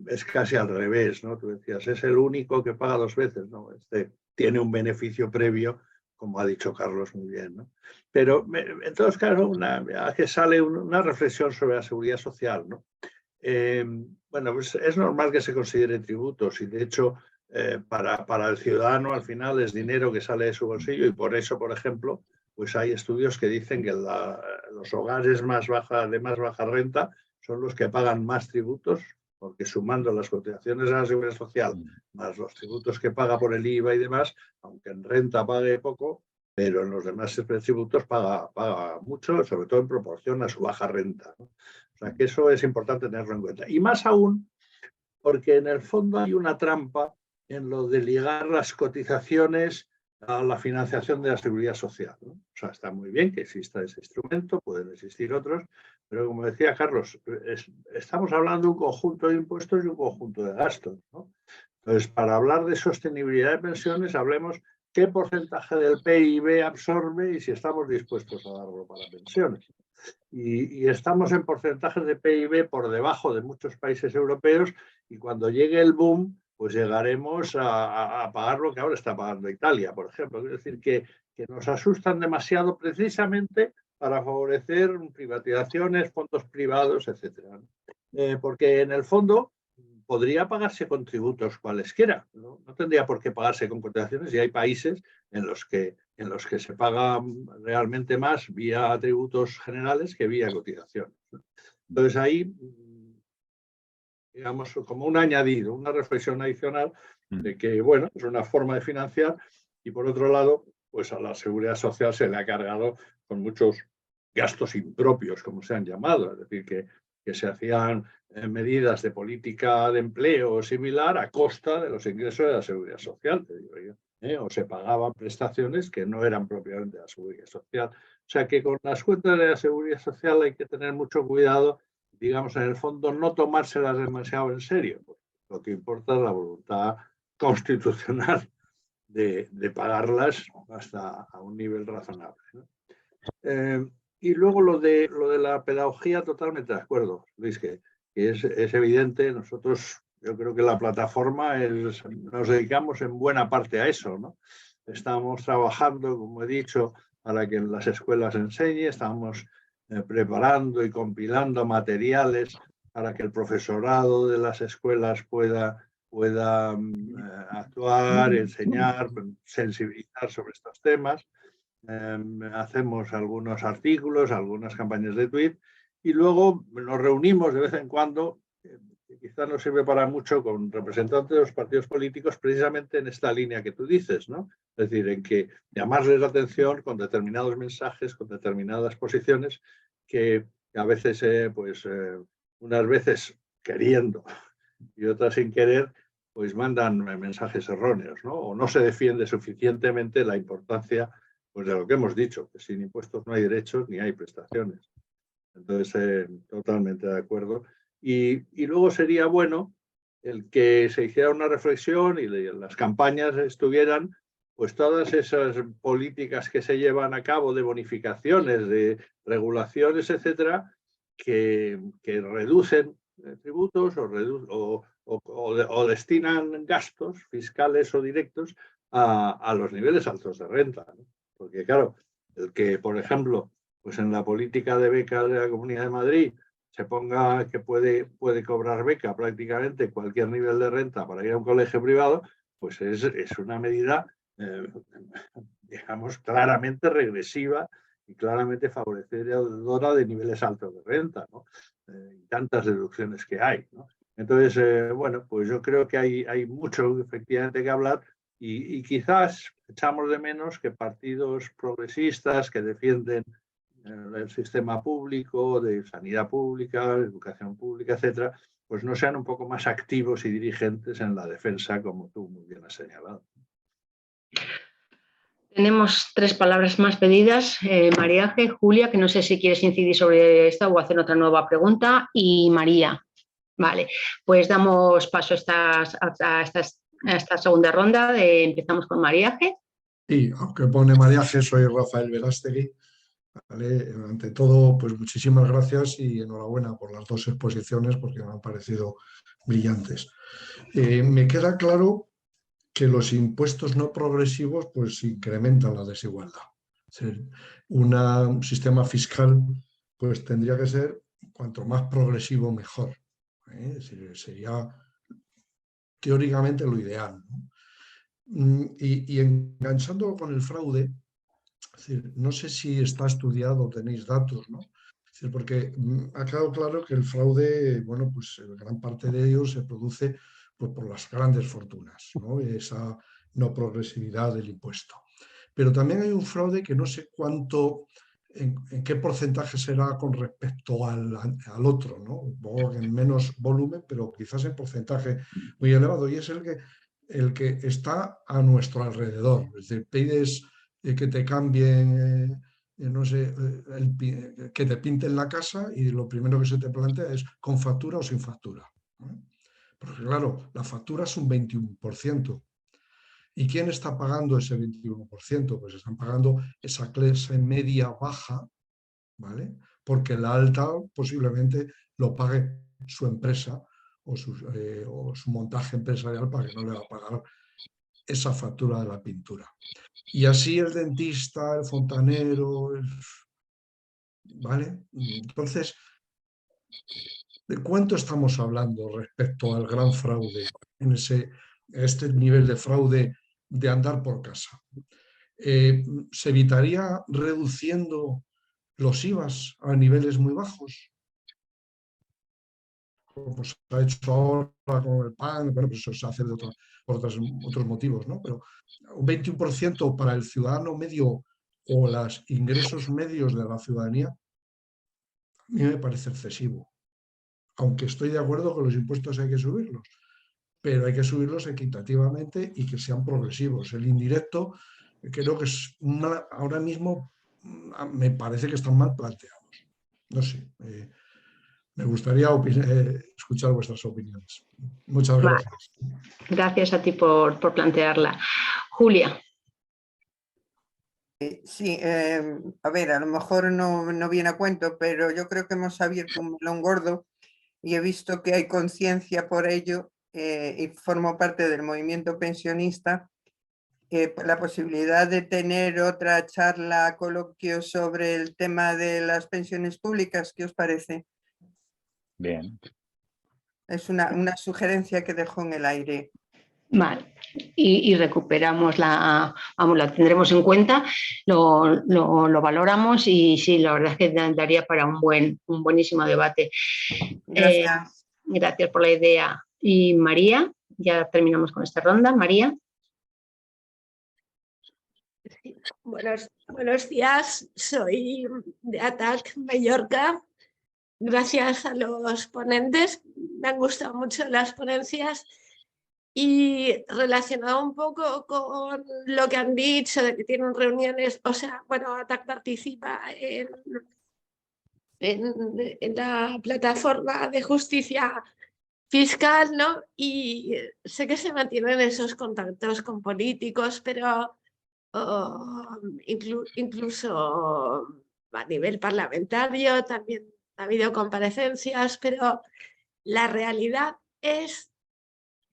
es casi al revés, ¿no? Tú decías, es el único que paga dos veces, ¿no? Este tiene un beneficio previo, como ha dicho Carlos muy bien, ¿no? Pero entonces, claro, que sale una reflexión sobre la seguridad social, ¿no? Bueno, pues es normal que se considere tributos y de hecho para el ciudadano al final es dinero que sale de su bolsillo y por eso, por ejemplo, pues hay estudios que dicen que los hogares de más baja renta son los que pagan más tributos, porque sumando las cotizaciones a la seguridad social más los tributos que paga por el IVA y demás, aunque en renta pague poco, pero en los demás tributos paga mucho, sobre todo en proporción a su baja renta, ¿no? O sea que eso es importante tenerlo en cuenta. Y más aún porque en el fondo hay una trampa en lo de ligar las cotizaciones a la financiación de la seguridad social, ¿no? O sea, está muy bien que exista ese instrumento, pueden existir otros, pero como decía Carlos, estamos hablando de un conjunto de impuestos y un conjunto de gastos, ¿no? Entonces, para hablar de sostenibilidad de pensiones, hablemos qué porcentaje del PIB absorbe y si estamos dispuestos a darlo para pensiones. Y estamos en porcentajes de PIB por debajo de muchos países europeos y cuando llegue el boom, pues llegaremos a pagar lo que ahora está pagando Italia, por ejemplo. Es decir, que nos asustan demasiado precisamente para favorecer privatizaciones, fondos privados, etcétera. Porque en el fondo podría pagarse con tributos cualesquiera, ¿no? No tendría por qué pagarse con cotizaciones y hay países en los que se paga realmente más vía tributos generales que vía cotizaciones. Entonces ahí, digamos, como un añadido, una reflexión adicional de que, bueno, es una forma de financiar y por otro lado, pues a la seguridad social se le ha cargado con muchos gastos impropios, como se han llamado, es decir, que se hacían medidas de política de empleo o similar a costa de los ingresos de la seguridad social, te digo yo, o se pagaban prestaciones que no eran propiamente de la seguridad social. O sea que con las cuentas de la seguridad social hay que tener mucho cuidado, digamos, en el fondo no tomárselas demasiado en serio, porque lo que importa es la voluntad constitucional de pagarlas hasta a un nivel razonable, ¿no? Y luego lo de la pedagogía, totalmente de acuerdo, Luis, que es evidente. Nosotros, yo creo que la plataforma nos dedicamos en buena parte a eso, ¿no? Estamos trabajando, como he dicho, para que en las escuelas enseñe, estamos preparando y compilando materiales para que el profesorado de las escuelas pueda actuar, enseñar, sensibilizar sobre estos temas. Hacemos algunos artículos, algunas campañas de tweet y luego nos reunimos de vez en cuando, quizás no sirve para mucho, con representantes de los partidos políticos precisamente en esta línea que tú dices, ¿no? Es decir, en que llamarles la atención con determinados mensajes, con determinadas posiciones que a veces, unas veces queriendo y otras sin querer, pues mandan mensajes erróneos, ¿no? O no se defiende suficientemente la importancia, pues, de lo que hemos dicho, que sin impuestos no hay derechos ni hay prestaciones. Entonces, totalmente de acuerdo. Y luego sería bueno el que se hiciera una reflexión y las campañas estuvieran, pues todas esas políticas que se llevan a cabo de bonificaciones, de regulaciones, etcétera, que reducen tributos o destinan gastos fiscales o directos a los niveles altos de renta, ¿no? Porque claro, el que, por ejemplo, pues en la política de becas de la Comunidad de Madrid se ponga que puede cobrar beca prácticamente cualquier nivel de renta para ir a un colegio privado, pues es una medida, digamos, claramente regresiva y claramente favorecedora de niveles altos de renta, ¿no? Y tantas deducciones que hay, ¿no? Entonces, bueno, pues yo creo que hay mucho efectivamente que hablar y quizás echamos de menos que partidos progresistas que defienden el sistema público, de sanidad pública, educación pública, etcétera, pues no sean un poco más activos y dirigentes en la defensa, como tú muy bien has señalado. Tenemos 3 palabras más pedidas. María G, Julia, que no sé si quieres incidir sobre esta o hacer otra nueva pregunta, y María. Vale, pues damos paso a esta segunda ronda. Empezamos con María G. Sí, aunque pone María G, soy Rafael Verástegui. Vale, ante todo, pues muchísimas gracias y enhorabuena por las 2 exposiciones porque me han parecido brillantes. Me queda claro que los impuestos no progresivos pues incrementan la desigualdad. Es decir, un sistema fiscal pues tendría que ser cuanto más progresivo mejor. Es decir, sería teóricamente lo ideal, ¿no? Y enganchando con el fraude, es decir, no sé si está estudiado, tenéis datos, ¿no? Es decir, porque ha quedado claro que el fraude, bueno, pues gran parte de ello se produce pues, por las grandes fortunas, ¿no? Esa no progresividad del impuesto. Pero también hay un fraude que no sé cuánto, en qué porcentaje será con respecto al otro, ¿no? En menos volumen, pero quizás en porcentaje muy elevado. Y es el que el que está a nuestro alrededor. Es decir, pides que te cambien, no sé, que te pinten la casa y lo primero que se te plantea es con factura o sin factura. Porque claro, la factura es un 21%. ¿Y quién está pagando ese 21%? Pues están pagando esa clase media baja, ¿vale? Porque la alta posiblemente lo pague su empresa o su montaje empresarial para que no le va a pagar esa factura de la pintura. Y así el dentista, el fontanero, ¿vale? Entonces, ¿de cuánto estamos hablando respecto al gran fraude, en este nivel de fraude de andar por casa? ¿Se evitaría reduciendo los IVAs a niveles muy bajos? Como se ha hecho ahora con el pan, bueno, pues eso se hace por otros motivos, ¿no? Pero un 21% para el ciudadano medio o los ingresos medios de la ciudadanía, a mí me parece excesivo. Aunque estoy de acuerdo que los impuestos hay que subirlos, pero hay que subirlos equitativamente y que sean progresivos. El indirecto creo que es ahora mismo me parece que están mal planteados. No sé, me gustaría escuchar vuestras opiniones. Muchas gracias. Gracias a ti por plantearla. Julia. Sí, a ver, a lo mejor no viene a cuento, pero yo creo que hemos abierto un melón gordo y he visto que hay conciencia por ello y formo parte del movimiento pensionista. La posibilidad de tener otra charla, coloquio sobre el tema de las pensiones públicas, ¿qué os parece? Bien. Es una sugerencia que dejo en el aire. Vale, y recuperamos la tendremos en cuenta, lo valoramos y sí, la verdad es que daría para un buenísimo debate. Gracias. Gracias por la idea. Y María, ya terminamos con esta ronda. María. Sí. Buenos días, soy de ATAC Mallorca. Gracias a los ponentes, me han gustado mucho las ponencias y relacionado un poco con lo que han dicho de que tienen reuniones, o sea, bueno, ATAC participa en la plataforma de justicia fiscal, ¿no? Y sé que se mantienen esos contactos con políticos, pero incluso a nivel parlamentario también ha habido comparecencias, pero la realidad es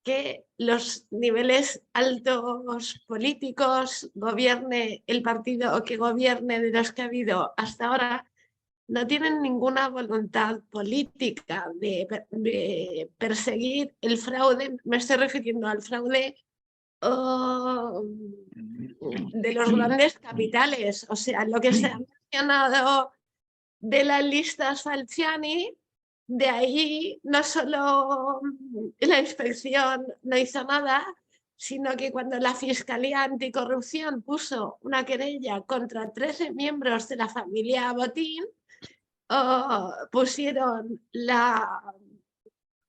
que los niveles altos políticos, gobierne el partido que gobierne de los que ha habido hasta ahora, no tienen ninguna voluntad política de perseguir el fraude. Me estoy refiriendo al fraude de los grandes capitales, o sea, lo que se ha mencionado de las listas Falciani, de ahí no solo la inspección no hizo nada, sino que cuando la Fiscalía Anticorrupción puso una querella contra 13 miembros de la familia Botín, pusieron la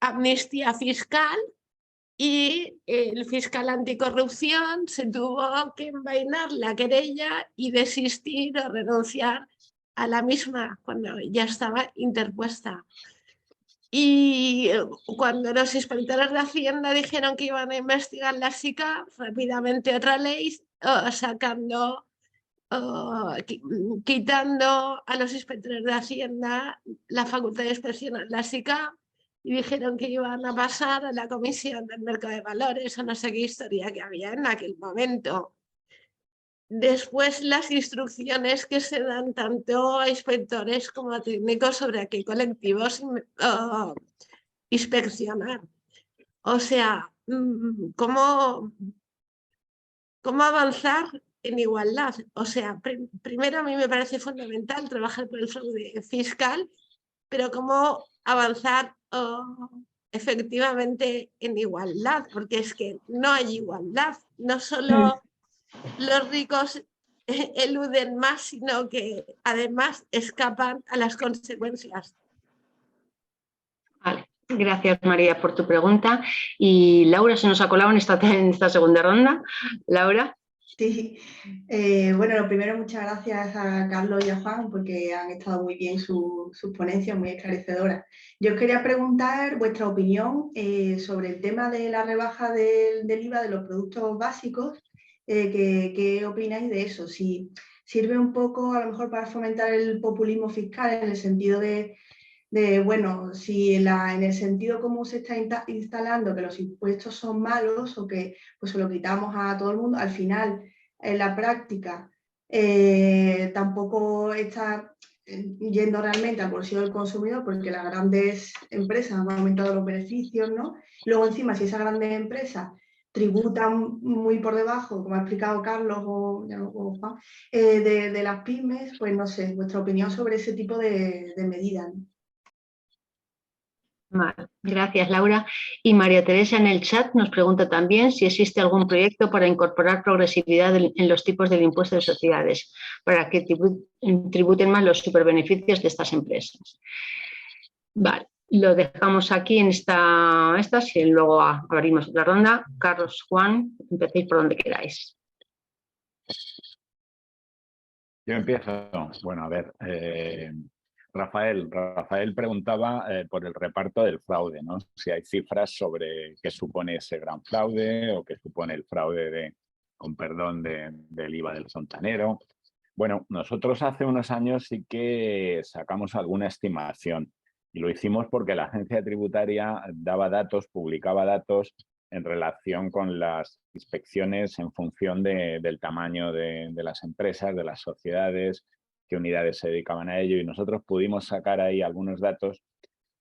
amnistía fiscal y el fiscal anticorrupción se tuvo que envainar la querella y desistir o renunciar a la misma cuando ya estaba interpuesta. Y cuando los inspectores de Hacienda dijeron que iban a investigar la SICA, rápidamente otra ley sacando, quitando a los inspectores de Hacienda la facultad de inspeccionar la SICA y dijeron que iban a pasar a la Comisión del Mercado de Valores o no sé qué historia que había en aquel momento. Después las instrucciones que se dan tanto a inspectores como a técnicos sobre a qué colectivos inspeccionar. O sea, ¿cómo avanzar en igualdad? O sea, primero a mí me parece fundamental trabajar por el fraude fiscal, pero ¿cómo avanzar efectivamente en igualdad? Porque es que no hay igualdad, no solo los ricos eluden más, sino que además escapan a las consecuencias. Vale, Gracias, María, por tu pregunta. Y Laura se nos ha colado en esta segunda ronda. Laura. Sí, bueno, lo primero, muchas gracias a Carlos y a Juan porque han estado muy bien sus ponencias, muy esclarecedoras. Yo os quería preguntar vuestra opinión sobre el tema de la rebaja del IVA de los productos básicos. ¿Qué opináis de eso? Si sirve un poco a lo mejor para fomentar el populismo fiscal en el sentido bueno, si en el sentido como se está instalando que los impuestos son malos o que pues se lo quitamos a todo el mundo, al final, en la práctica, tampoco está yendo realmente al bolsillo del consumidor porque las grandes empresas han aumentado los beneficios, ¿no? Luego encima, si esas grandes empresas tributan muy por debajo, como ha explicado Carlos o Juan, de las pymes, pues no sé, vuestra opinión sobre ese tipo de medidas, ¿no? Vale, gracias, Laura. Y María Teresa en el chat nos pregunta también si existe algún proyecto para incorporar progresividad en los tipos del impuesto de sociedades para que tributen más los superbeneficios de estas empresas. Vale, lo dejamos aquí en estas y luego abrimos otra ronda. Carlos, Juan, empecéis por donde queráis. Yo empiezo. Bueno, a ver, Rafael preguntaba por el reparto del fraude, ¿no? Si hay cifras sobre qué supone ese gran fraude o qué supone el fraude con perdón, del IVA del fontanero. Bueno, nosotros hace unos años sí que sacamos alguna estimación y lo hicimos porque la agencia tributaria daba datos, publicaba datos en relación con las inspecciones en función del tamaño de las empresas, de las sociedades, qué unidades se dedicaban a ello, y nosotros pudimos sacar ahí algunos datos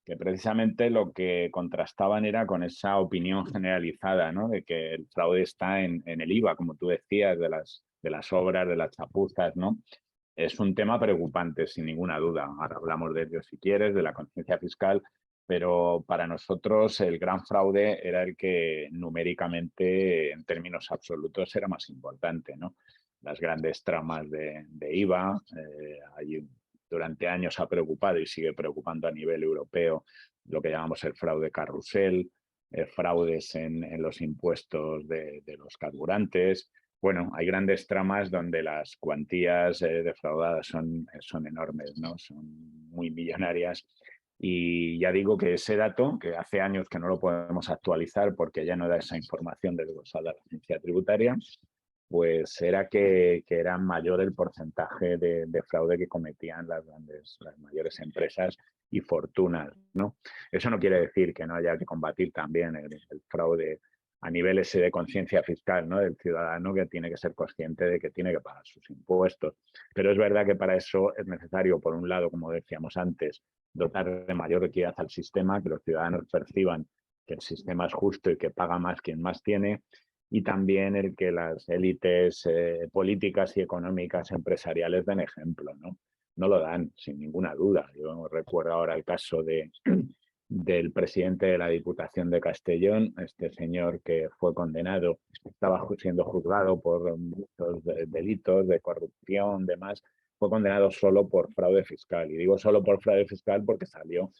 que precisamente lo que contrastaban era con esa opinión generalizada, ¿no? De que el fraude está en el IVA, como tú decías, de las obras, de las chapuzas, ¿no? Es un tema preocupante, sin ninguna duda. Ahora hablamos de ello si quieres, de la conciencia fiscal, pero para nosotros el gran fraude era el que numéricamente, en términos absolutos, era más importante, ¿no? Las grandes tramas de IVA, durante años ha preocupado y sigue preocupando a nivel europeo lo que llamamos el fraude carrusel, fraudes en los impuestos de los carburantes. Bueno, hay grandes tramas donde las cuantías defraudadas son enormes, ¿no? Son muy millonarias. Y ya digo que ese dato, que hace años que no lo podemos actualizar porque ya no da esa información desglosada a la agencia tributaria, pues era que era mayor el porcentaje de fraude que cometían las mayores empresas y fortunas, ¿no? Eso no quiere decir que no haya que combatir también el fraude a nivel ese de conciencia fiscal, ¿no? Del ciudadano, que tiene que ser consciente de que tiene que pagar sus impuestos. Pero es verdad que para eso es necesario, por un lado, como decíamos antes, dotar de mayor equidad al sistema, que los ciudadanos perciban que el sistema es justo y que paga más quien más tiene, y también el que las élites políticas y económicas empresariales den ejemplo, ¿no? No lo dan, sin ninguna duda. Yo recuerdo ahora el caso del presidente de la Diputación de Castellón, este señor que fue condenado, estaba siendo juzgado por muchos delitos de corrupción, demás, fue condenado solo por fraude fiscal. Y digo solo por fraude fiscal porque salió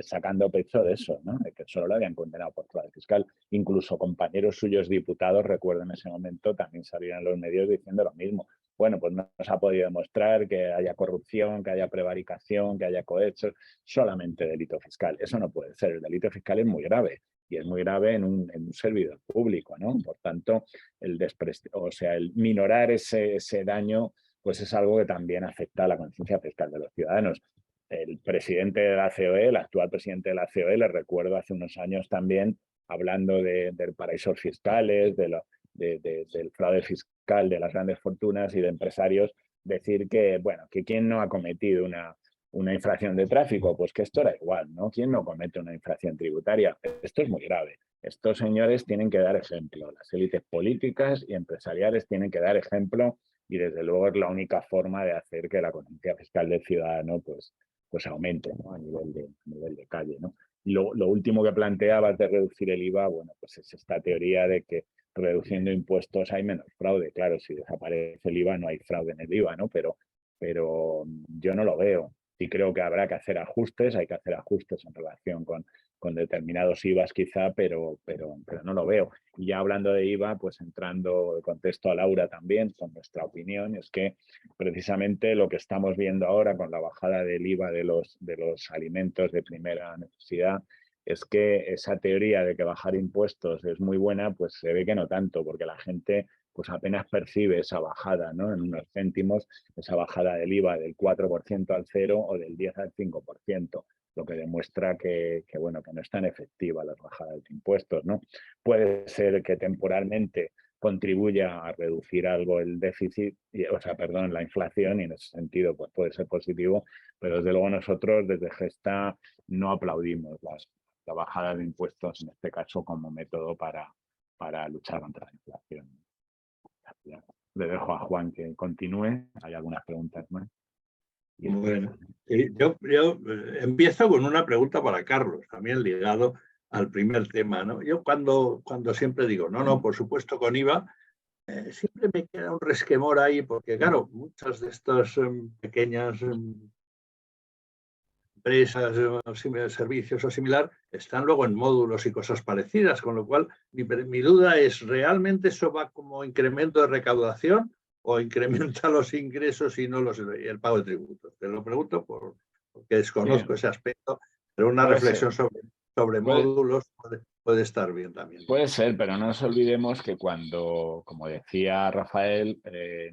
sacando pecho de eso, ¿no? De que solo lo habían condenado por fraude fiscal. Incluso compañeros suyos diputados, recuerdo en ese momento, también salieron en los medios diciendo lo mismo. Bueno, pues no se ha podido demostrar que haya corrupción, que haya prevaricación, que haya cohechos, solamente delito fiscal. Eso no puede ser. El delito fiscal es muy grave y es muy grave en un servidor público, ¿no? Por tanto, el minorar ese daño, pues es algo que también afecta a la conciencia fiscal de los ciudadanos. El presidente de la COE, el actual presidente de la COE, le recuerdo hace unos años también hablando de paraísos fiscales, del fraude fiscal de las grandes fortunas y de empresarios, decir que, bueno, que quién no ha cometido una infracción de tráfico, pues que esto era igual, ¿no? ¿Quién no comete una infracción tributaria? Esto es muy grave. Estos señores tienen que dar ejemplo. Las élites políticas y empresariales tienen que dar ejemplo y desde luego es la única forma de hacer que la conciencia fiscal del ciudadano pues aumente, ¿no? a nivel de calle, ¿no? Y lo último que planteabas de reducir el IVA, bueno, pues es esta teoría de que reduciendo impuestos hay menos fraude. Claro, si desaparece el IVA no hay fraude en el IVA, ¿no? Pero yo no lo veo. Y creo que habrá que hacer ajustes, hay que hacer ajustes en relación con con determinados IVAs quizá, pero no lo veo. Y ya hablando de IVA, pues entrando, contesto a Laura también con nuestra opinión, es que precisamente lo que estamos viendo ahora con la bajada del IVA de los alimentos de primera necesidad es que esa teoría de que bajar impuestos es muy buena, pues se ve que no tanto, porque la gente pues apenas percibe esa bajada, ¿no? En unos céntimos, esa bajada del IVA del 4% al 0 o del 10 al 5%, lo que demuestra bueno, que no es tan efectiva las bajadas de impuestos, ¿no? Puede ser que temporalmente contribuya a reducir algo el déficit, la inflación, y en ese sentido pues puede ser positivo, pero desde luego nosotros desde Gesta no aplaudimos la bajada de impuestos, en este caso como método para luchar contra la inflación. Le dejo a Juan que continúe. ¿Hay algunas preguntas más? Bueno, yo empiezo con una pregunta para Carlos, también ligado al primer tema, ¿no? Yo cuando siempre digo, no, por supuesto con IVA, siempre me queda un resquemor ahí, porque claro, muchas de estas pequeñas empresas, servicios o similar, están luego en módulos y cosas parecidas, con lo cual mi duda es, ¿realmente eso va como incremento de recaudación o incrementa los ingresos y no el pago de tributos? Te lo pregunto porque desconozco ese aspecto, pero una reflexión sobre módulos puede estar bien también. Puede ser, pero no nos olvidemos que cuando, como decía Rafael,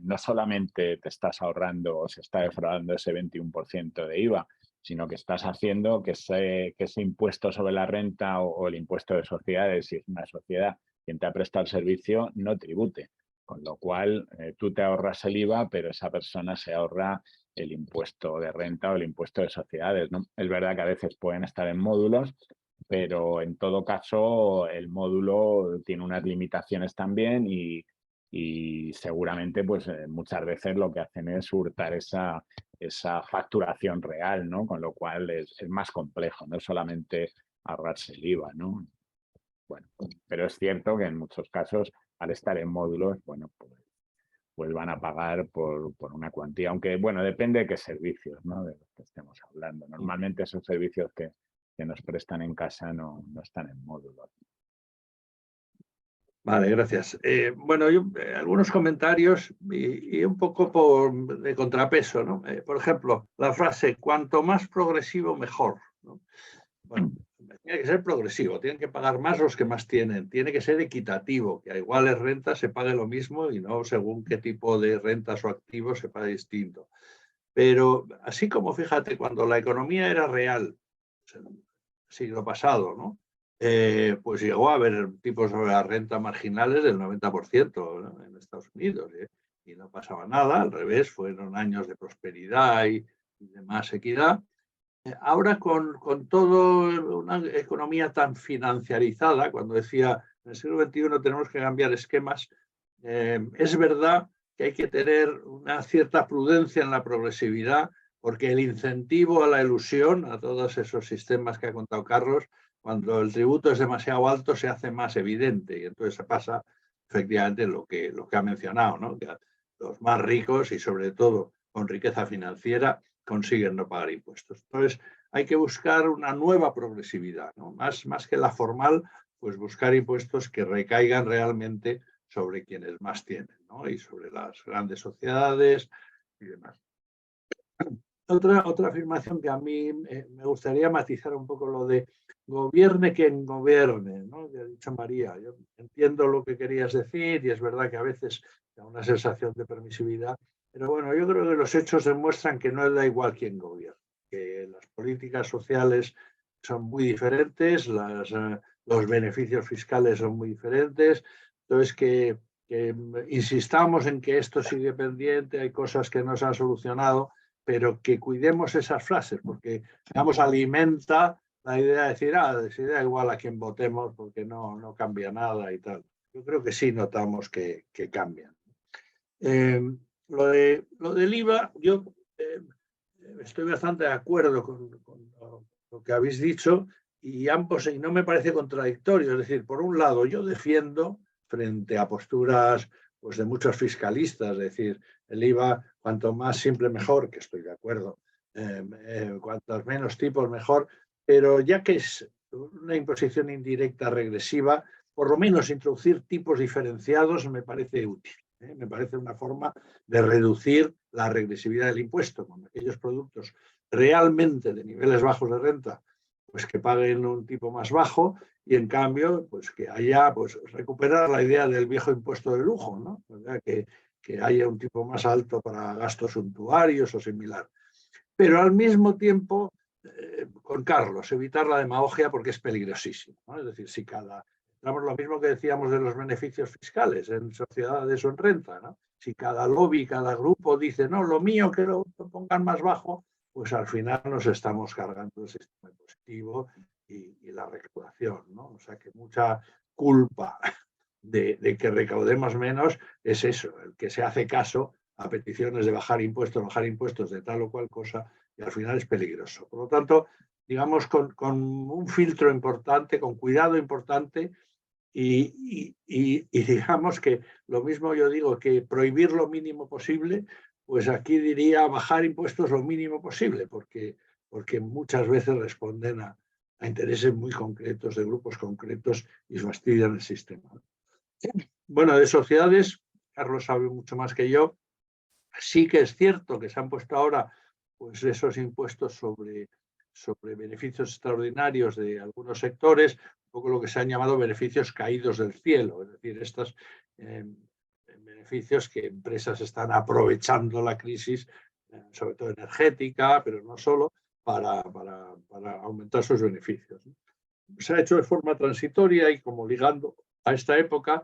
no solamente te estás ahorrando o se está defraudando ese 21% de IVA, sino que estás haciendo que ese impuesto sobre la renta o el impuesto de sociedades, si es una sociedad quien te ha prestado el servicio, no tribute. Con lo cual, tú te ahorras el IVA, pero esa persona se ahorra el impuesto de renta o el impuesto de sociedades, ¿no? Es verdad que a veces pueden estar en módulos, pero en todo caso el módulo tiene unas limitaciones también y seguramente pues muchas veces lo que hacen es hurtar esa facturación real, ¿no? Con lo cual es más complejo, no solamente ahorrarse el IVA, ¿no? Bueno, pero es cierto que en muchos casos, al estar en módulos, bueno, pues van a pagar por una cuantía, aunque, bueno, depende de qué servicios, ¿no? De los que estemos hablando. Normalmente esos servicios que nos prestan en casa no están en módulos. Vale, gracias. Bueno, yo algunos comentarios y un poco de contrapeso, ¿no? Por ejemplo, la frase, cuanto más progresivo, mejor, ¿no? Bueno, tiene que ser progresivo, tienen que pagar más los que más tienen, tiene que ser equitativo, que a iguales rentas se pague lo mismo y no según qué tipo de rentas o activos se pague distinto. Pero así como, fíjate, cuando la economía era real, siglo pasado, ¿no? Pues llegó a haber tipos de la renta marginales del 90%, ¿no? En Estados Unidos, y no pasaba nada, al revés, fueron años de prosperidad y de más equidad. Ahora con toda una economía tan financiarizada, cuando decía en el siglo XXI tenemos que cambiar esquemas, es verdad que hay que tener una cierta prudencia en la progresividad, porque el incentivo a la ilusión, a todos esos sistemas que ha contado Carlos, cuando el tributo es demasiado alto se hace más evidente y entonces se pasa efectivamente lo que ha mencionado, ¿no? Que los más ricos y sobre todo con riqueza financiera consiguen no pagar impuestos. Entonces hay que buscar una nueva progresividad, ¿no? Más que la formal, pues buscar impuestos que recaigan realmente sobre quienes más tienen, ¿no? Y sobre las grandes sociedades y demás. Otra afirmación que a mí me gustaría matizar un poco, lo de gobierne quien gobierne, ¿no? Que ha dicho María. Yo entiendo lo que querías decir y es verdad que a veces da una sensación de permisividad, pero bueno, yo creo que los hechos demuestran que no da igual quién gobierna, que las políticas sociales son muy diferentes, los beneficios fiscales son muy diferentes, entonces que insistamos en que esto sigue pendiente, hay cosas que no se han solucionado, pero que cuidemos esas frases, porque, digamos, alimenta la idea de decir, si da igual a quién votemos porque no cambia nada y tal. Yo creo que sí notamos que cambian. Lo del IVA, yo estoy bastante de acuerdo con lo que habéis dicho y no me parece contradictorio. Es decir, por un lado, yo defiendo frente a posturas pues, de muchos fiscalistas, es decir, el IVA, cuanto más simple mejor, que estoy de acuerdo, cuantos menos tipos mejor, pero ya que una imposición indirecta regresiva, por lo menos introducir tipos diferenciados me parece útil. Me parece una forma de reducir la regresividad del impuesto, con aquellos productos realmente de niveles bajos de renta, pues que paguen un tipo más bajo, y en cambio, pues que haya, pues recuperar la idea del viejo impuesto de lujo, ¿no? ¿Verdad? Que haya un tipo más alto para gastos suntuarios o similar. Pero al mismo tiempo, con Carlos, evitar la demagogia porque es peligrosísimo, ¿no? Es decir, si lo mismo que decíamos de los beneficios fiscales en sociedades o en renta, ¿no? Si cada lobby, cada grupo dice, no, lo mío que lo pongan más bajo, pues al final nos estamos cargando el sistema impositivo y la recaudación, ¿no? O sea que mucha culpa de que recaudemos menos es eso, el que se hace caso a peticiones de bajar impuestos de tal o cual cosa, y al final es peligroso. Por lo tanto, digamos, con un filtro importante, con cuidado importante, y digamos que lo mismo yo digo que prohibir lo mínimo posible, pues aquí diría bajar impuestos lo mínimo posible, porque muchas veces responden a intereses muy concretos de grupos concretos y fastidian el sistema. Bueno, de sociedades, Carlos sabe mucho más que yo. Sí que es cierto que se han puesto ahora pues esos impuestos sobre beneficios extraordinarios de algunos sectores, un poco lo que se han llamado beneficios caídos del cielo, es decir, estos beneficios que empresas están aprovechando la crisis, sobre todo energética, pero no solo, para aumentar sus beneficios. Se ha hecho de forma transitoria y como ligando a esta época.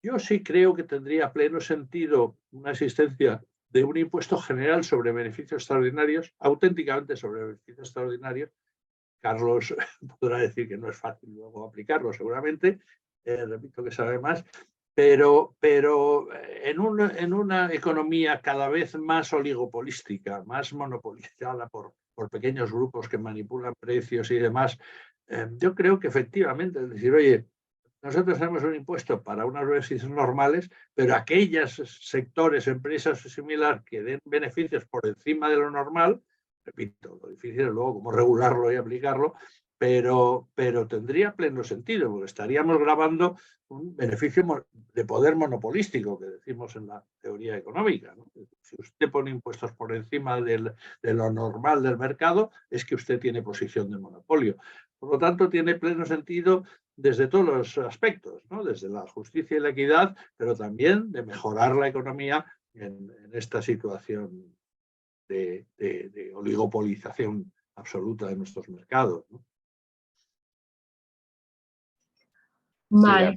Yo sí creo que tendría pleno sentido una existencia de un impuesto general sobre beneficios extraordinarios, auténticamente sobre beneficios extraordinarios. Carlos podrá decir que no es fácil luego aplicarlo, seguramente, repito que sabe más, pero en una economía cada vez más oligopolística, más monopolizada por pequeños grupos que manipulan precios y demás, yo creo que efectivamente, es decir, oye, nosotros tenemos un impuesto para unos beneficios normales, pero aquellos sectores, empresas o similar que den beneficios por encima de lo normal, repito, lo difícil es luego cómo regularlo y aplicarlo, pero tendría pleno sentido, porque estaríamos grabando un beneficio de poder monopolístico, que decimos en la teoría económica, ¿no? Si usted pone impuestos por encima de lo normal del mercado, es que usted tiene posición de monopolio. Por lo tanto, tiene pleno sentido desde todos los aspectos, ¿no? Desde la justicia y la equidad, pero también de mejorar la economía en esta situación de oligopolización absoluta de nuestros mercados, ¿no? Vale. Sí,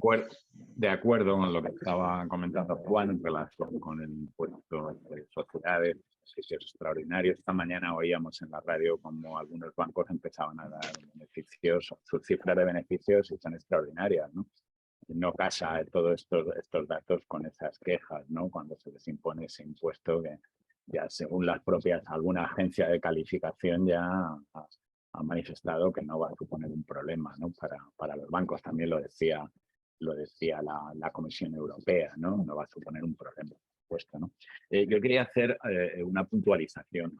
de acuerdo con lo que estaba comentando Juan en relación con el impuesto de sociedades, beneficios extraordinarios. Esta mañana oíamos en la radio como algunos bancos empezaban a dar beneficios, sus cifras de beneficios son extraordinarias, ¿no? No casa todos estos datos con esas quejas, ¿no? Cuando se les impone ese impuesto que ya según las propias, alguna agencia de calificación ya ha manifestado que no va a suponer un problema, ¿no? Para los bancos. También lo decía la Comisión Europea, ¿no? No va a suponer un problema, por supuesto, ¿no? Yo quería hacer una puntualización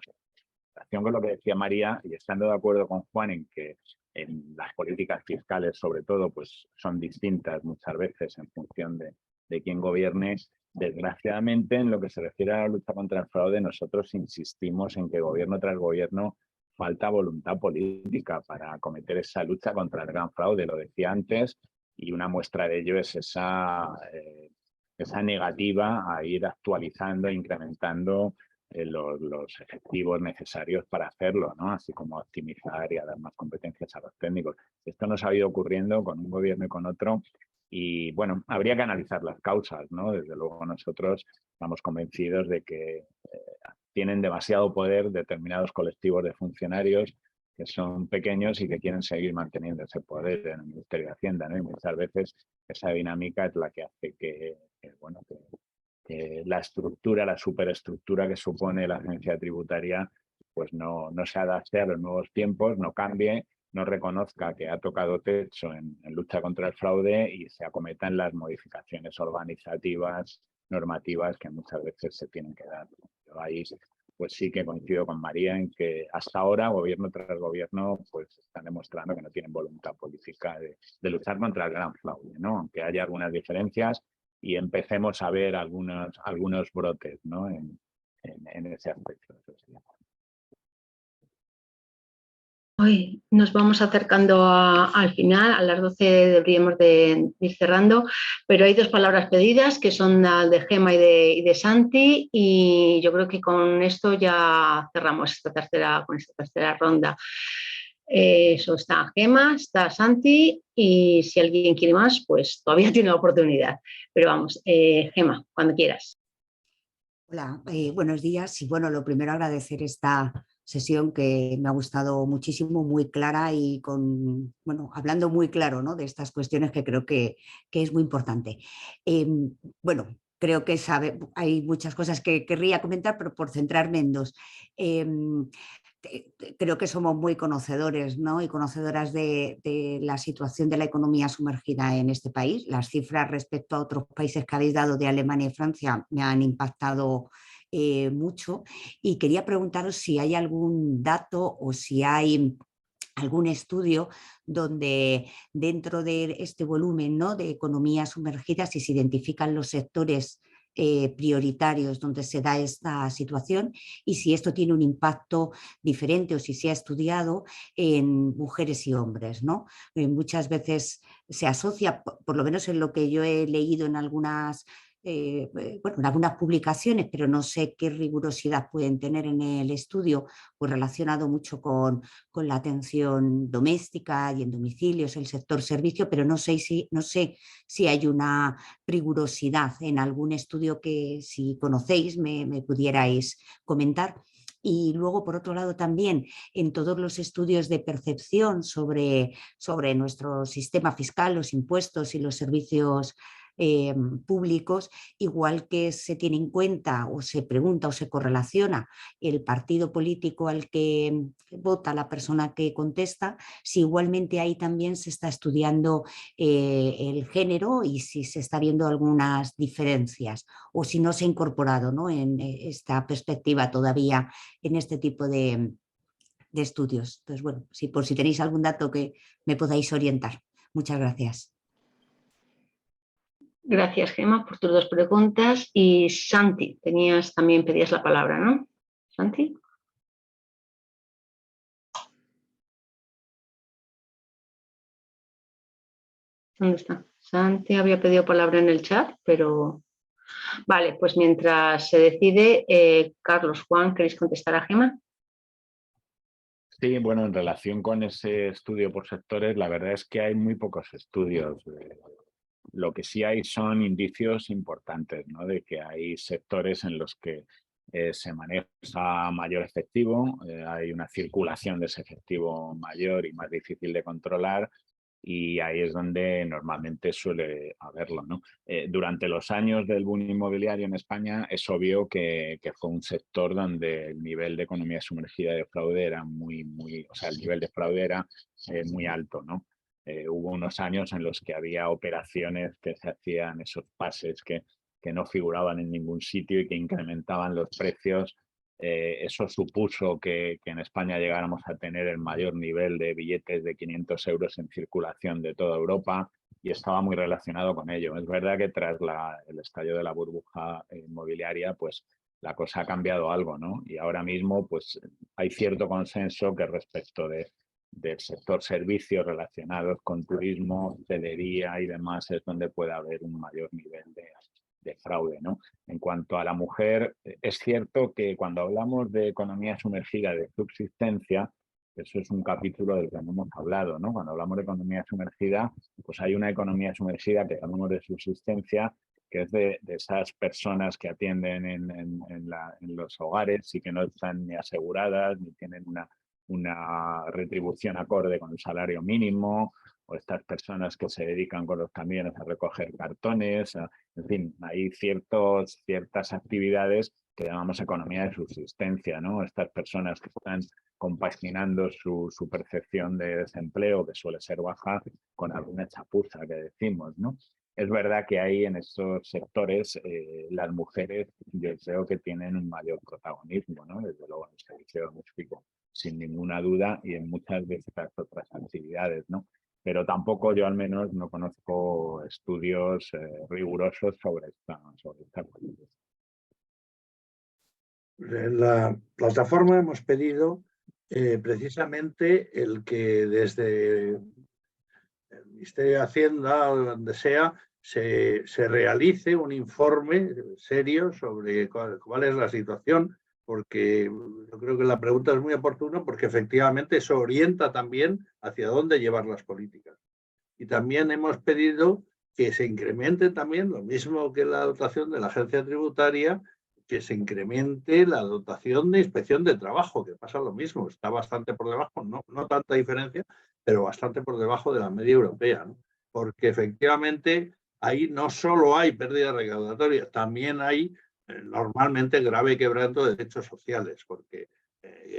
con lo que decía María, y estando de acuerdo con Juan en que en las políticas fiscales, sobre todo, pues son distintas muchas veces en función de quién gobierne. Desgraciadamente, en lo que se refiere a la lucha contra el fraude, nosotros insistimos en que gobierno tras gobierno falta voluntad política para acometer esa lucha contra el gran fraude, lo decía antes, y una muestra de ello es esa negativa a ir actualizando e incrementando los efectivos necesarios para hacerlo, ¿no? Así como optimizar y a dar más competencias a los técnicos. Esto nos ha ido ocurriendo con un gobierno y con otro, y bueno, habría que analizar las causas, ¿no? Desde luego nosotros estamos convencidos de que tienen demasiado poder determinados colectivos de funcionarios que son pequeños y que quieren seguir manteniendo ese poder en el Ministerio de Hacienda, ¿no? Y muchas veces esa dinámica es la que hace que la estructura, la superestructura que supone la agencia tributaria, pues no se adapte a los nuevos tiempos, no cambie, no reconozca que ha tocado techo en lucha contra el fraude y se acometan las modificaciones organizativas, normativas que muchas veces se tienen que dar. Ahí pues sí que coincido con María en que hasta ahora, gobierno tras gobierno, pues están demostrando que no tienen voluntad política de luchar contra el gran fraude, ¿no? Aunque haya algunas diferencias y empecemos a ver algunos brotes, ¿no? en ese aspecto. Hoy nos vamos acercando al final, a las 12 deberíamos de ir cerrando, pero hay dos palabras pedidas que son las de Gemma y de Santi, y yo creo que con esto ya cerramos esta tercera ronda. Eso está Gemma, está Santi, y si alguien quiere más, pues todavía tiene la oportunidad. Pero vamos, Gemma, cuando quieras. Hola, buenos días. Y bueno, lo primero agradecer esta sesión que me ha gustado muchísimo, muy clara y con, bueno, hablando muy claro, ¿no?, de estas cuestiones que creo que es muy importante. Bueno, creo que hay muchas cosas que querría comentar, pero por centrarme en dos. Creo que somos muy conocedores, ¿no?, y conocedoras de la situación de la economía sumergida en este país. Las cifras respecto a otros países que habéis dado de Alemania y Francia me han impactado mucho, y quería preguntaros si hay algún dato o si hay algún estudio donde dentro de este volumen, ¿no?, de economía sumergida, si se identifican los sectores prioritarios donde se da esta situación, y si esto tiene un impacto diferente o si se ha estudiado en mujeres y hombres, ¿no? Muchas veces se asocia, por lo menos en lo que yo he leído en algunas bueno, en algunas publicaciones, pero no sé qué rigurosidad pueden tener en el estudio, pues relacionado mucho con la atención doméstica y en domicilios, el sector servicio, pero no sé si hay una rigurosidad en algún estudio que, si conocéis, me pudierais comentar. Y luego, por otro lado, también en todos los estudios de percepción sobre nuestro sistema fiscal, los impuestos y los servicios públicos, igual que se tiene en cuenta o se pregunta o se correlaciona el partido político al que vota la persona que contesta, si igualmente ahí también se está estudiando el género y si se está viendo algunas diferencias o si no se ha incorporado, ¿no?, en esta perspectiva todavía en este tipo de estudios. Entonces, bueno, por si tenéis algún dato que me podáis orientar. Muchas gracias. Gracias, Gemma, por tus dos preguntas. Y Santi, también pedías la palabra, ¿no? Santi. ¿Dónde está? Santi había pedido palabra en el chat, pero... Vale, pues mientras se decide, Carlos, Juan, ¿queréis contestar a Gemma? Sí, bueno, en relación con ese estudio por sectores, la verdad es que hay muy pocos estudios. Lo que sí hay son indicios importantes, ¿no?, de que hay sectores en los que se maneja mayor efectivo, hay una circulación de ese efectivo mayor y más difícil de controlar, y ahí es donde normalmente suele haberlo, ¿no? Durante los años del boom inmobiliario en España es obvio que fue un sector donde el nivel de economía sumergida de fraude era o sea, el nivel de fraude era muy alto, ¿no? Hubo unos años en los que había operaciones que se hacían, esos pases que no figuraban en ningún sitio y que incrementaban los precios. Eso supuso que en España llegáramos a tener el mayor nivel de billetes de 500 euros en circulación de toda Europa, y estaba muy relacionado con ello. Es verdad que tras el estallido de la burbuja inmobiliaria, pues la cosa ha cambiado algo, ¿no? Y ahora mismo pues hay cierto consenso que respecto del sector servicios relacionados con turismo, hotelería y demás es donde puede haber un mayor nivel de fraude, ¿no? En cuanto a la mujer, es cierto que cuando hablamos de economía sumergida de subsistencia, eso es un capítulo del que no hemos hablado, ¿no? Cuando hablamos de economía sumergida, pues hay una economía sumergida que llamamos de subsistencia, que es de esas personas que atienden en los hogares y que no están ni aseguradas ni tienen una retribución acorde con el salario mínimo, o estas personas que se dedican con los camiones a recoger cartones. En fin, hay ciertas actividades que llamamos economía de subsistencia, ¿no? Estas personas que están compaginando su percepción de desempleo, que suele ser baja, con alguna chapuza que decimos, ¿no? Es verdad que ahí en esos sectores las mujeres yo creo que tienen un mayor protagonismo, ¿no? Desde luego en el servicio doméstico, sin ninguna duda, y en muchas de estas otras actividades, ¿no? Pero tampoco yo al menos no conozco estudios rigurosos sobre esta cuestión. En la plataforma hemos pedido precisamente el que desde el Ministerio de Hacienda, o donde sea, se realice un informe serio sobre cuál es la situación, porque yo creo que la pregunta es muy oportuna, porque efectivamente eso orienta también hacia dónde llevar las políticas. Y también hemos pedido que se incremente también, lo mismo que la dotación de la agencia tributaria, que se incremente la dotación de inspección de trabajo, que pasa lo mismo, está bastante por debajo, no tanta diferencia, pero bastante por debajo de la media europea, ¿no? Porque efectivamente ahí no solo hay pérdida recaudatoria, también hay normalmente grave quebranto de derechos sociales, porque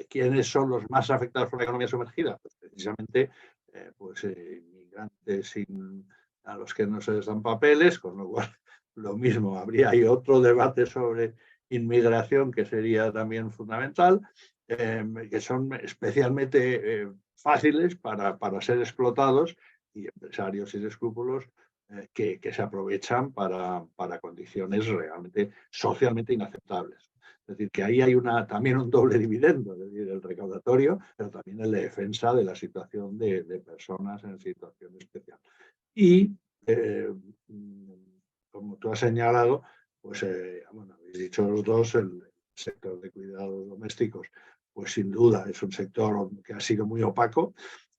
¿quiénes son los más afectados por la economía sumergida? Pues precisamente inmigrantes a los que no se les dan papeles, con lo cual lo mismo, hay otro debate sobre inmigración que sería también fundamental, que son especialmente fáciles para ser explotados, y empresarios sin escrúpulos que se aprovechan para condiciones realmente socialmente inaceptables. Es decir, que ahí hay también un doble dividendo, es decir, el recaudatorio, pero también el de defensa de la situación de personas en situación especial. Y, como tú has señalado, pues, bueno, habéis dicho los dos, el sector de cuidados domésticos, pues sin duda es un sector que ha sido muy opaco.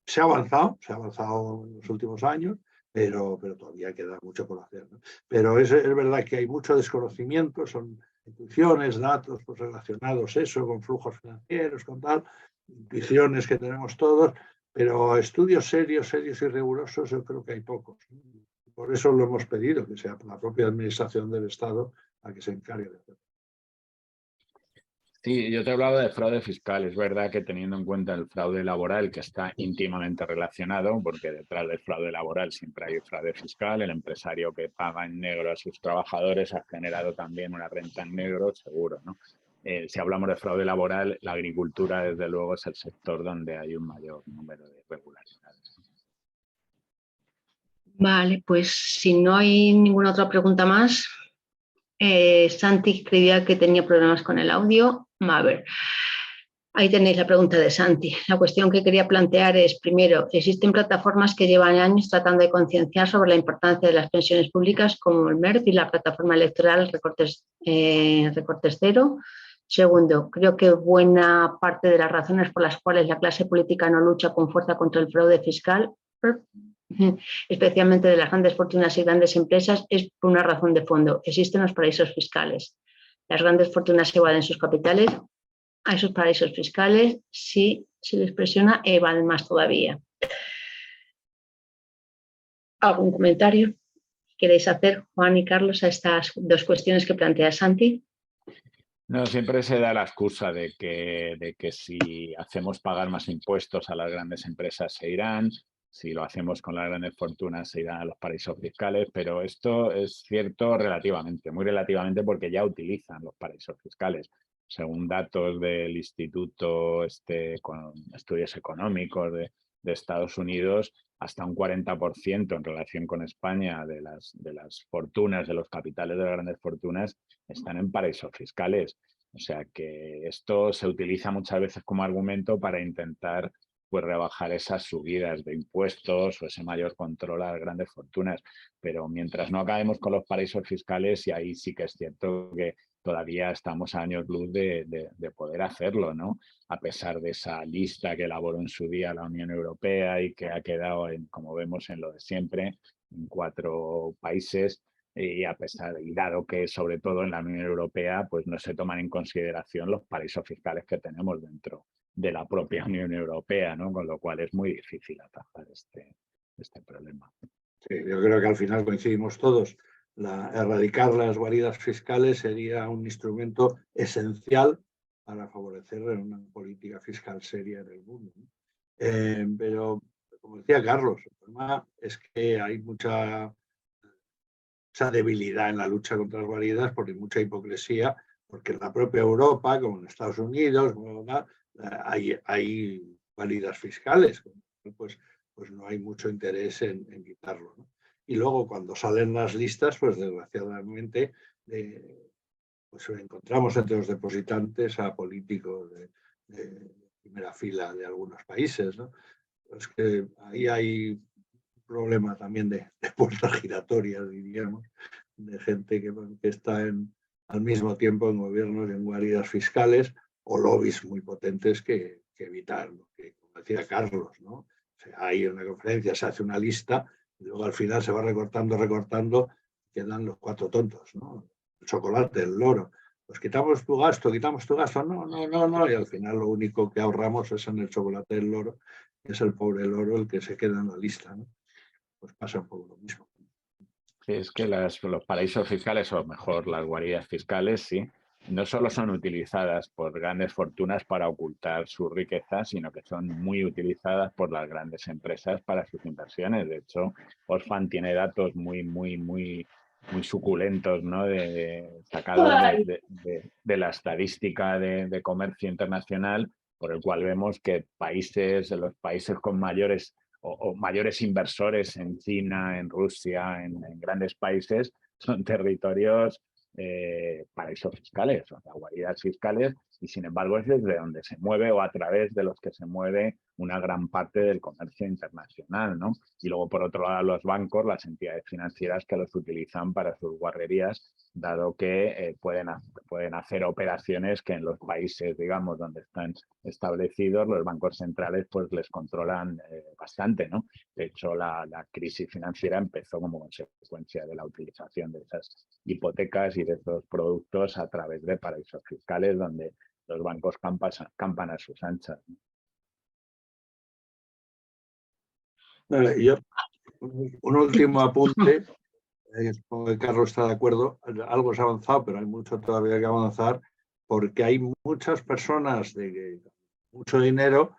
Se ha avanzado en los últimos años, pero todavía queda mucho por hacer, ¿no? Pero es verdad que hay mucho desconocimiento, son intuiciones, datos pues, relacionados eso, con flujos financieros, con tal, intuiciones que tenemos todos, pero estudios serios y rigurosos yo creo que hay pocos. Por eso lo hemos pedido, que sea la propia Administración del Estado la que se encargue de hacerlo. Sí, yo te he hablado de fraude fiscal. Es verdad que teniendo en cuenta el fraude laboral, que está íntimamente relacionado, porque detrás del fraude laboral siempre hay fraude fiscal, el empresario que paga en negro a sus trabajadores ha generado también una renta en negro, seguro, ¿no? Si hablamos de fraude laboral, la agricultura, desde luego, es el sector donde hay un mayor número de irregularidades. Vale, pues si no hay ninguna otra pregunta más, Santi escribía que tenía problemas con el audio. A ver, ahí tenéis la pregunta de Santi. La cuestión que quería plantear es, primero, existen plataformas que llevan años tratando de concienciar sobre la importancia de las pensiones públicas, como el MERP y la plataforma electoral Recortes Cero. Segundo, creo que buena parte de las razones por las cuales la clase política no lucha con fuerza contra el fraude fiscal, especialmente de las grandes fortunas y grandes empresas, es por una razón de fondo. Existen los paraísos fiscales. Las grandes fortunas evaden sus capitales a esos paraísos fiscales. Si se les presiona, evaden más todavía. ¿Algún comentario queréis hacer, Juan y Carlos, a estas dos cuestiones que plantea Santi? No, siempre se da la excusa de que si hacemos pagar más impuestos a las grandes empresas se irán, si lo hacemos con las grandes fortunas se irán a los paraísos fiscales, pero esto es cierto relativamente, muy relativamente, porque ya utilizan los paraísos fiscales. Según datos del Instituto con Estudios Económicos de Estados Unidos, hasta un 40% en relación con España de las fortunas, de los capitales de las grandes fortunas, están en paraísos fiscales. O sea que esto se utiliza muchas veces como argumento para intentar pues rebajar esas subidas de impuestos o ese mayor control a las grandes fortunas. Pero mientras no acabemos con los paraísos fiscales, y ahí sí que es cierto que todavía estamos a años luz de poder hacerlo, ¿no? A pesar de esa lista que elaboró en su día la Unión Europea y que ha quedado, como vemos, en lo de siempre, en 4 países, y dado que sobre todo en la Unión Europea pues no se toman en consideración los paraísos fiscales que tenemos dentro de la propia Unión Europea, ¿no? Con lo cual es muy difícil atajar este problema. Sí, yo creo que al final coincidimos todos. Erradicar las guaridas fiscales sería un instrumento esencial para favorecer una política fiscal seria en el mundo, ¿no? Pero, como decía Carlos, el problema es que hay mucha esa debilidad en la lucha contra las guaridas, porque hay mucha hipocresía, porque en la propia Europa, como en Estados Unidos, hay guaridas fiscales, pues no hay mucho interés en quitarlo, ¿no? Y luego cuando salen las listas, pues desgraciadamente pues encontramos entre los depositantes a políticos de primera fila de algunos países, ¿no? Es que ahí hay un problema también de puertas giratorias, diríamos, de gente que está al mismo tiempo en gobiernos y en guaridas fiscales o lobbies muy potentes que evitar, ¿no? Que, como decía Carlos, ¿no? O sea, hay una conferencia, se hace una lista y luego al final se va recortando, quedan los 4 tontos, ¿no? El chocolate, el loro. Pues quitamos tu gasto, no. Y al final lo único que ahorramos es en el chocolate del loro, que es el pobre loro el que se queda en la lista, ¿no? Pues pasa un poco lo mismo. Sí, es que los paraísos fiscales, o mejor, las guaridas fiscales, sí, no solo son utilizadas por grandes fortunas para ocultar su riqueza, sino que son muy utilizadas por las grandes empresas para sus inversiones. De hecho, Oxfam tiene datos muy suculentos, ¿no? Sacados de la estadística de comercio internacional, por el cual vemos que los países con mayores o mayores inversores en China, en Rusia, en grandes países, son territorios paraísos fiscales, o sea, guaridas fiscales, y sin embargo es desde donde se mueve o a través de los que se mueve una gran parte del comercio internacional, ¿no? Y luego, por otro lado, los bancos, las entidades financieras que los utilizan para sus guarrerías, dado que pueden hacer operaciones que en los países, digamos, donde están establecidos, los bancos centrales pues les controlan bastante, ¿no? De hecho, la crisis financiera empezó como consecuencia de la utilización de esas hipotecas y de esos productos a través de paraísos fiscales, donde los bancos campan a sus anchas, ¿no? Yo, un último apunte, supongo que Carlos está de acuerdo, algo se ha avanzado, pero hay mucho todavía que avanzar, porque hay muchas personas de mucho dinero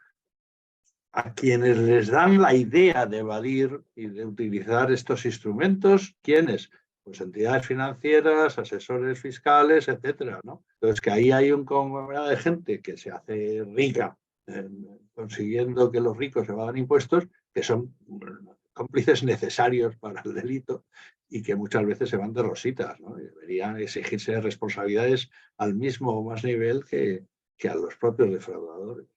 a quienes les dan la idea de evadir y de utilizar estos instrumentos. ¿Quiénes? Pues entidades financieras, asesores fiscales, etcétera, ¿no? Entonces, que ahí hay un conglomerado de gente que se hace rica consiguiendo que los ricos evadan impuestos, que son cómplices necesarios para el delito y que muchas veces se van de rositas, ¿no? Y deberían exigirse responsabilidades al mismo o más nivel que a los propios defraudadores.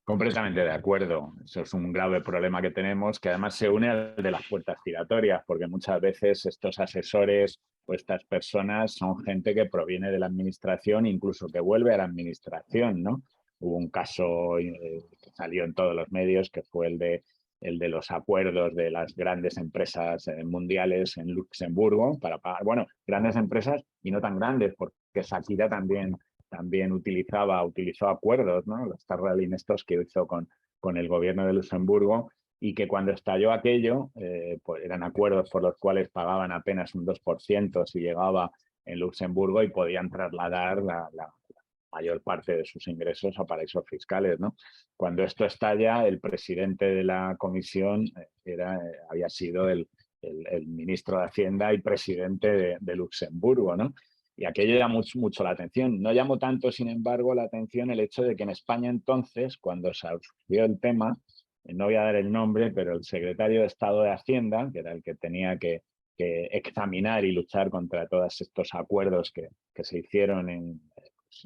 Completamente de acuerdo. Eso es un grave problema que tenemos, que además se une al de las puertas giratorias, porque muchas veces estos asesores o estas personas son gente que proviene de la administración, incluso que vuelve a la administración, ¿no? Hubo un caso que salió en todos los medios, que fue el de los acuerdos de las grandes empresas mundiales en Luxemburgo para pagar, bueno, grandes empresas y no tan grandes, porque Shakira también utilizó acuerdos, ¿no? Los Starralin estos que hizo con el gobierno de Luxemburgo, y que cuando estalló aquello, pues eran acuerdos por los cuales pagaban apenas un 2% si llegaba en Luxemburgo y podían trasladar la mayor parte de sus ingresos a paraísos fiscales, ¿no? Cuando esto estalla, el presidente de la comisión había sido el ministro de Hacienda y presidente de Luxemburgo, ¿no? Y aquello llamó mucho la atención. No llamó tanto, sin embargo, la atención el hecho de que en España entonces, cuando se surgió el tema, no voy a dar el nombre, pero el secretario de Estado de Hacienda, que era el que tenía que examinar y luchar contra todos estos acuerdos que se hicieron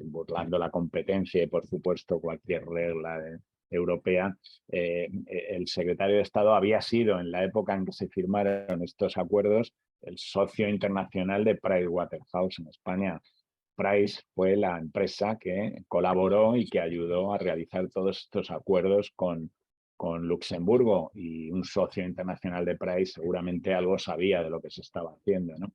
burlando la competencia y, por supuesto, cualquier regla europea, el secretario de Estado había sido, en la época en que se firmaron estos acuerdos, el socio internacional de Pricewaterhouse en España. Price fue la empresa que colaboró y que ayudó a realizar todos estos acuerdos con Luxemburgo, y un socio internacional de Price seguramente algo sabía de lo que se estaba haciendo, ¿no?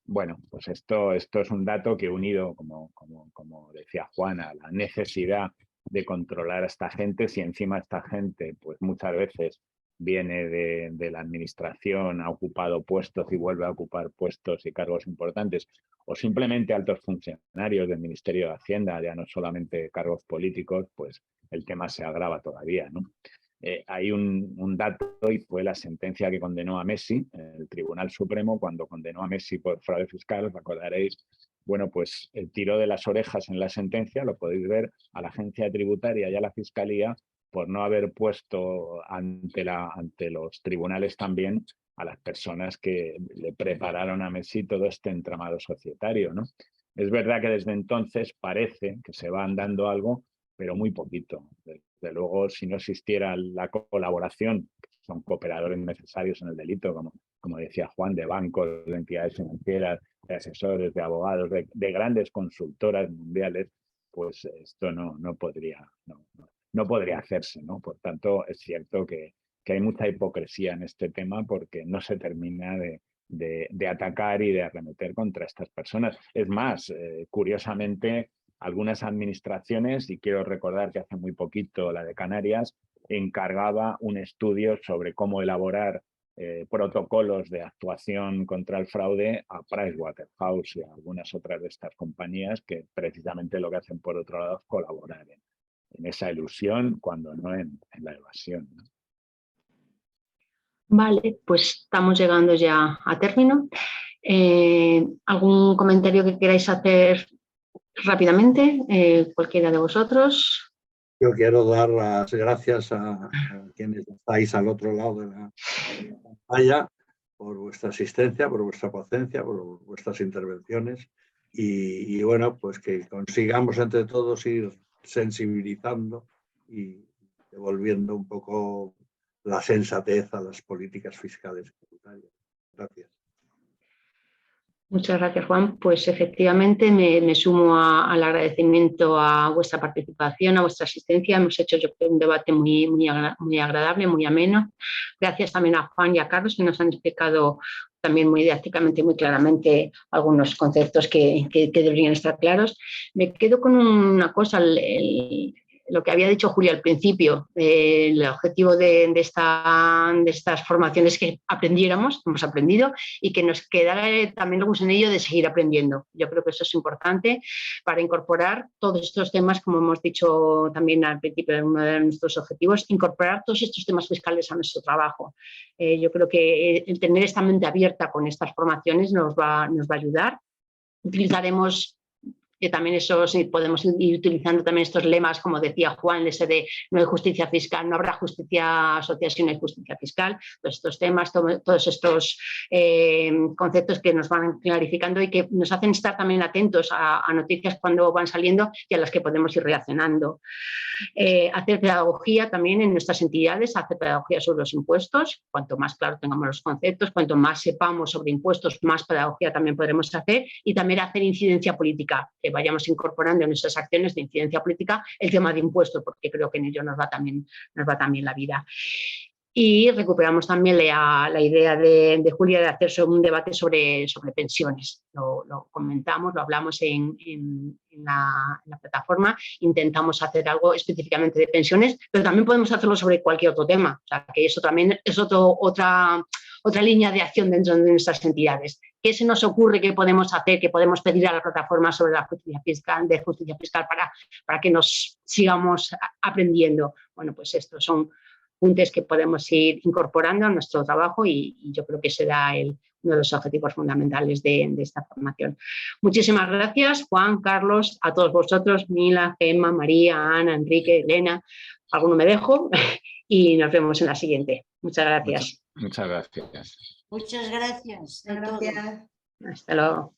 Bueno, pues esto es un dato que, unido, como decía Juan, a la necesidad de controlar a esta gente, si encima esta gente pues muchas veces viene de la administración, ha ocupado puestos y vuelve a ocupar puestos y cargos importantes, o simplemente altos funcionarios del Ministerio de Hacienda, ya no solamente cargos políticos, pues el tema se agrava todavía, ¿no? Hay un dato, y fue la sentencia que condenó a Messi, el Tribunal Supremo, cuando condenó a Messi por fraude fiscal, os acordaréis, bueno, pues el tiro de las orejas en la sentencia, lo podéis ver, a la agencia tributaria y a la Fiscalía por no haber puesto ante los tribunales también a las personas que le prepararon a Messi todo este entramado societario, ¿no? Es verdad que desde entonces parece que se va andando algo, pero muy poquito. Desde luego, si no existiera la colaboración, que son cooperadores necesarios en el delito, como decía Juan, de bancos, de entidades financieras, de asesores, de abogados, de grandes consultoras mundiales, pues esto no podría hacerse, ¿no? Por tanto, es cierto que hay mucha hipocresía en este tema porque no se termina de atacar y de arremeter contra estas personas. Es más, curiosamente, algunas administraciones, y quiero recordar que hace muy poquito la de Canarias, encargaba un estudio sobre cómo elaborar protocolos de actuación contra el fraude a Pricewaterhouse y a algunas otras de estas compañías que precisamente lo que hacen por otro lado es colaborar en esa ilusión cuando no en la evasión, ¿no? Vale, pues estamos llegando ya a término. ¿Algún comentario que queráis hacer rápidamente? Cualquiera de vosotros. Yo quiero dar las gracias a quienes estáis al otro lado de la pantalla por vuestra asistencia, por vuestra paciencia, por vuestras intervenciones y bueno, pues que consigamos entre todos ir sensibilizando y devolviendo un poco la sensatez a las políticas fiscales y tributarias. Gracias. Muchas gracias, Juan. Pues efectivamente me sumo al agradecimiento a vuestra participación, a vuestra asistencia. Hemos hecho, yo creo, un debate muy agradable, muy ameno. Gracias también a Juan y a Carlos, que nos han explicado también muy didácticamente, muy claramente algunos conceptos que deberían estar claros. Me quedo con una cosa, lo que había dicho Julia al principio, el objetivo de estas formaciones que aprendiéramos, hemos aprendido, y que nos quedara también el gusanillo de seguir aprendiendo. Yo creo que eso es importante para incorporar todos estos temas, como hemos dicho también al principio de uno de nuestros objetivos, incorporar todos estos temas fiscales a nuestro trabajo. Yo creo que el tener esta mente abierta con estas formaciones nos va a ayudar. Utilizaremos que también eso sí, podemos ir utilizando también estos lemas, como decía Juan, ese de no hay justicia fiscal, no habrá justicia social si no hay justicia fiscal. Todos estos temas, todos estos conceptos que nos van clarificando y que nos hacen estar también atentos a noticias cuando van saliendo y a las que podemos ir reaccionando. Hacer pedagogía también en nuestras entidades, hacer pedagogía sobre los impuestos. Cuanto más claro tengamos los conceptos, cuanto más sepamos sobre impuestos, más pedagogía también podremos hacer, y también hacer incidencia política, que vayamos incorporando en nuestras acciones de incidencia política el tema de impuestos, porque creo que en ello nos va también la vida. Y recuperamos también la idea de Julia de hacer un debate sobre pensiones. Lo comentamos, lo hablamos en la plataforma, intentamos hacer algo específicamente de pensiones, pero también podemos hacerlo sobre cualquier otro tema. O sea, que eso también es otra línea de acción dentro de nuestras entidades. ¿Qué se nos ocurre que podemos hacer, que podemos pedir a la plataforma sobre la justicia fiscal, para que nos sigamos aprendiendo? Bueno, pues estos son puntos que podemos ir incorporando a nuestro trabajo y yo creo que será uno de los objetivos fundamentales de esta formación. Muchísimas gracias, Juan, Carlos, a todos vosotros, Mila, Gemma, María, Ana, Enrique, Elena. Alguno me dejo y nos vemos en la siguiente. Muchas gracias. Muchas gracias. Muchas gracias. Gracias. Hasta luego.